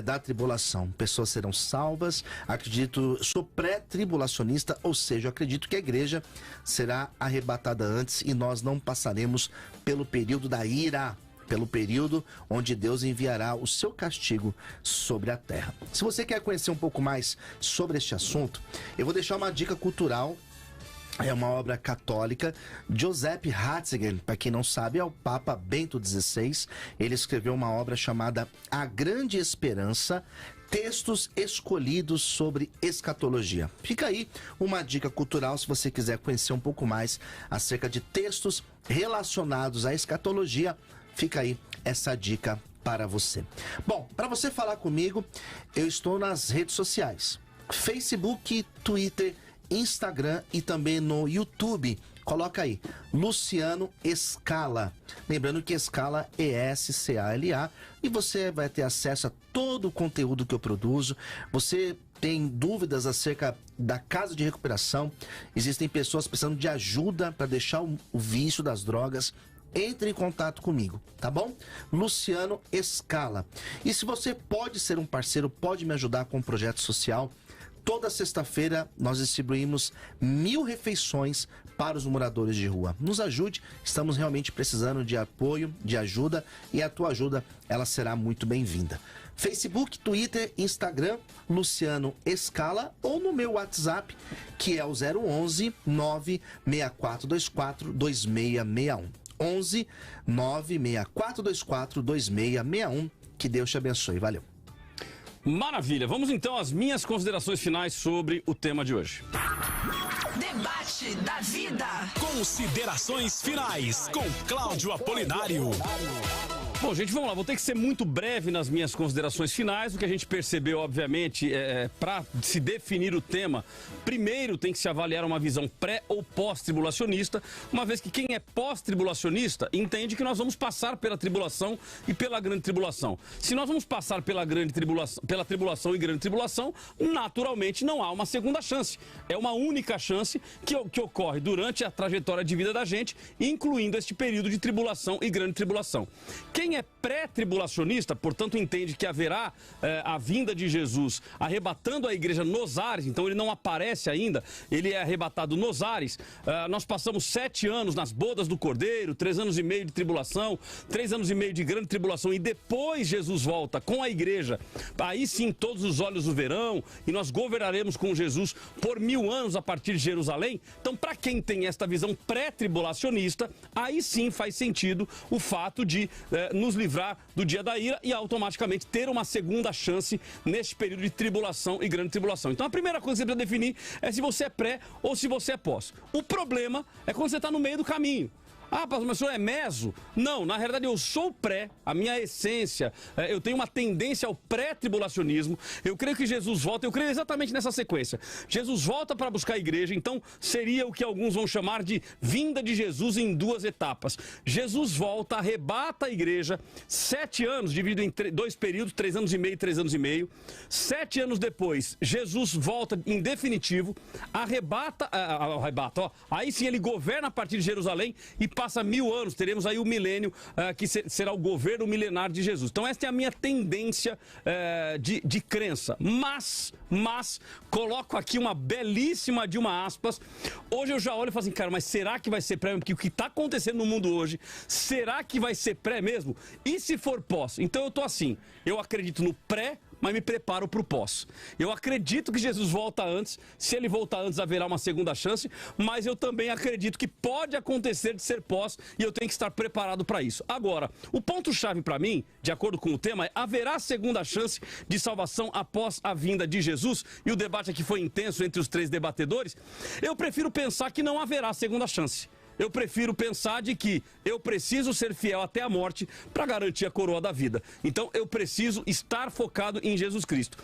da tribulação. Pessoas serão salvas. Acredito, sou pré-tribulacionista, ou seja, eu acredito que a igreja será arrebatada antes e nós não passaremos pelo período da ira, pelo período onde Deus enviará o seu castigo sobre a terra. Se você quer conhecer um pouco mais sobre este assunto, eu vou deixar uma dica cultural. É uma obra católica. Joseph Ratzinger, para quem não sabe, é o Papa Bento XVI. Ele escreveu uma obra chamada A Grande Esperança, textos escolhidos sobre escatologia. Fica aí uma dica cultural se você quiser conhecer um pouco mais acerca de textos relacionados à escatologia. Fica aí essa dica para você. Bom, para você falar comigo, eu estou nas redes sociais: Facebook, Twitter, Instagram e também no YouTube. Coloca aí, Luciano Scala. Lembrando que Scala é S-C-A-L-A. E você vai ter acesso a todo o conteúdo que eu produzo. Você tem dúvidas acerca da casa de recuperação? Existem pessoas precisando de ajuda para deixar o vício das drogas? Entre em contato comigo, tá bom? Luciano Scala. E se você pode ser um parceiro, pode me ajudar com um projeto social, toda sexta-feira nós distribuímos 1000 refeições para os moradores de rua. Nos ajude, estamos realmente precisando de apoio, de ajuda, e a tua ajuda, ela será muito bem-vinda. Facebook, Twitter, Instagram, Luciano Scala, ou no meu WhatsApp, que é o 011 96424 2661. 11 96424 2661. Que Deus te abençoe. Valeu. Maravilha. Vamos então às minhas considerações finais sobre o tema de hoje. Debate da vida. Considerações finais com Cláudio Apolinário. Bom, gente, vamos lá. Vou ter que ser muito breve nas minhas considerações finais. O que a gente percebeu, obviamente, para se definir o tema, primeiro tem que se avaliar uma visão pré ou pós-tribulacionista, uma vez que quem é pós-tribulacionista entende que nós vamos passar pela tribulação e pela grande tribulação. Se nós vamos passar pela tribulação e grande tribulação, naturalmente não há uma segunda chance. É uma única chance que ocorre durante a trajetória de vida da gente, incluindo este período de tribulação e grande tribulação. Quem é pré-tribulacionista, portanto, entende que haverá a vinda de Jesus arrebatando a igreja nos ares, então ele não aparece ainda, ele é arrebatado nos ares. Nós passamos 7 anos nas bodas do Cordeiro, 3 anos e meio de tribulação, 3 anos e meio de grande tribulação, e depois Jesus volta com a igreja. Aí sim, todos os olhos o verão, e nós governaremos com Jesus por 1000 anos a partir de Jerusalém. Então, para quem tem esta visão pré-tribulacionista, aí sim faz sentido o fato de nos livrar do dia da ira e automaticamente ter uma segunda chance neste período de tribulação e grande tribulação. Então a primeira coisa que você precisa definir é se você é pré ou se você é pós. O problema é quando você está no meio do caminho. Ah, pastor, mas o senhor é meso? Não, na realidade eu sou pré, a minha essência, eu tenho uma tendência ao pré-tribulacionismo. Eu creio que Jesus volta, eu creio exatamente nessa sequência. Jesus volta para buscar a igreja, então seria o que alguns vão chamar de vinda de Jesus em 2 etapas. Jesus volta, arrebata a igreja, 7 anos, dividido em 2 períodos, 3 anos e meio, 3 anos e meio. 7 anos depois, Jesus volta em definitivo, arrebata, aí sim ele governa a partir de Jerusalém e passa 1000 anos, teremos aí o milênio, que será o governo milenar de Jesus. Então esta é a minha tendência de crença, mas coloco aqui uma belíssima de uma aspas. Hoje eu já olho e falo assim, cara, mas será que vai ser pré? Porque o que está acontecendo no mundo hoje, será que vai ser pré mesmo? E se for pós? Então eu tô assim, eu acredito no pré, mas me preparo para o pós. Eu acredito que Jesus volta antes, se ele voltar antes haverá uma segunda chance, mas eu também acredito que pode acontecer de ser pós e eu tenho que estar preparado para isso. Agora, o ponto-chave para mim, de acordo com o tema, é: haverá segunda chance de salvação após a vinda de Jesus? E o debate aqui foi intenso entre os 3 debatedores. Eu prefiro pensar que não haverá segunda chance. Eu prefiro pensar de que eu preciso ser fiel até a morte para garantir a coroa da vida. Então eu preciso estar focado em Jesus Cristo.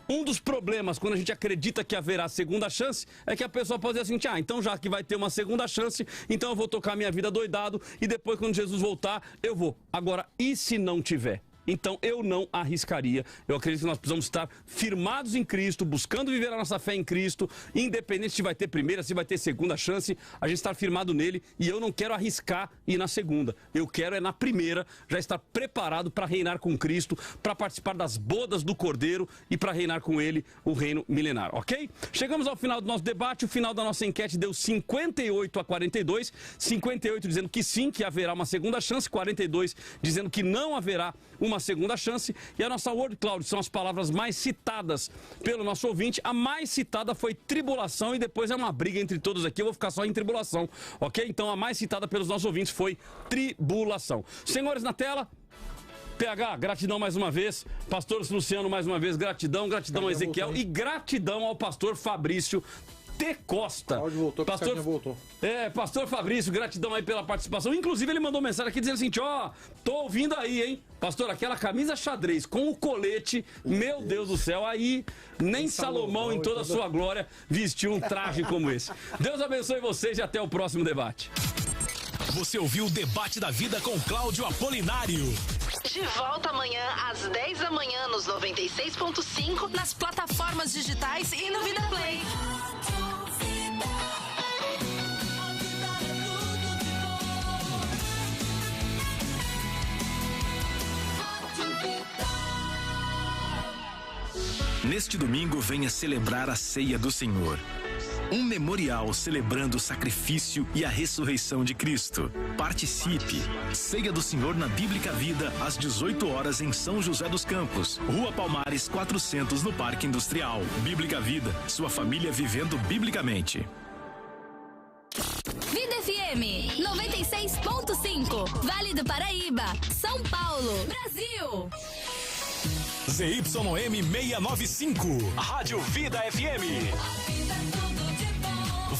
Um dos problemas quando a gente acredita que haverá segunda chance é que a pessoa pode dizer assim, então já que vai ter uma segunda chance, então eu vou tocar minha vida doidado e depois quando Jesus voltar eu vou. Agora, e se não tiver? Então eu não arriscaria. Eu acredito que nós precisamos estar firmados em Cristo, buscando viver a nossa fé em Cristo, independente se vai ter primeira, se vai ter segunda chance, a gente estar firmado nele, e eu não quero arriscar ir na segunda. Eu quero na primeira já estar preparado para reinar com Cristo, para participar das bodas do Cordeiro e para reinar com ele o reino milenar, ok? Chegamos ao final do nosso debate, o final da nossa enquete deu 58-42, 58 dizendo que sim, que haverá uma segunda chance, 42 dizendo que não haverá uma segunda chance. E a nossa word cloud são as palavras mais citadas pelo nosso ouvinte. A mais citada foi tribulação e depois é uma briga entre todos aqui, eu vou ficar só em tribulação, ok? Então a mais citada pelos nossos ouvintes foi tribulação. Senhores na tela, PH, gratidão mais uma vez, pastor Luciano mais uma vez, gratidão a Ezequiel e gratidão ao pastor Fabrício T. Costa. Voltou, pastor, voltou. Pastor Fabrício, gratidão aí pela participação. Inclusive, ele mandou mensagem aqui dizendo assim: tô ouvindo aí, hein? Pastor, aquela camisa xadrez com o colete, meu Deus do céu, aí nem Salomão em toda a sua glória vestiu um traje como esse. Deus abençoe vocês e até o próximo debate. Você ouviu o Debate da Vida com Cláudio Apolinário. De volta amanhã às 10 da manhã nos 96.5, nas plataformas digitais e no Vida Play. Neste domingo, venha celebrar a Ceia do Senhor. Um memorial celebrando o sacrifício e a ressurreição de Cristo. Participe! Ceia do Senhor na Bíblica Vida, às 18 horas em São José dos Campos, Rua Palmares 400, no Parque Industrial. Bíblica Vida, sua família vivendo biblicamente. Vida FM 96.5, Vale do Paraíba, São Paulo, Brasil. ZYM 695, Rádio Vida FM.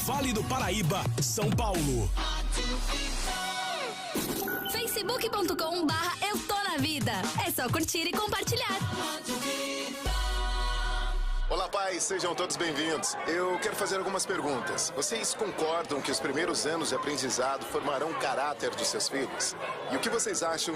Vale do Paraíba, São Paulo. Facebook.com/Eu Tô Na Vida. É só curtir e compartilhar. Olá, pais, sejam todos bem-vindos. Eu quero fazer algumas perguntas. Vocês concordam que os primeiros anos de aprendizado formarão o caráter dos seus filhos? E o que vocês acham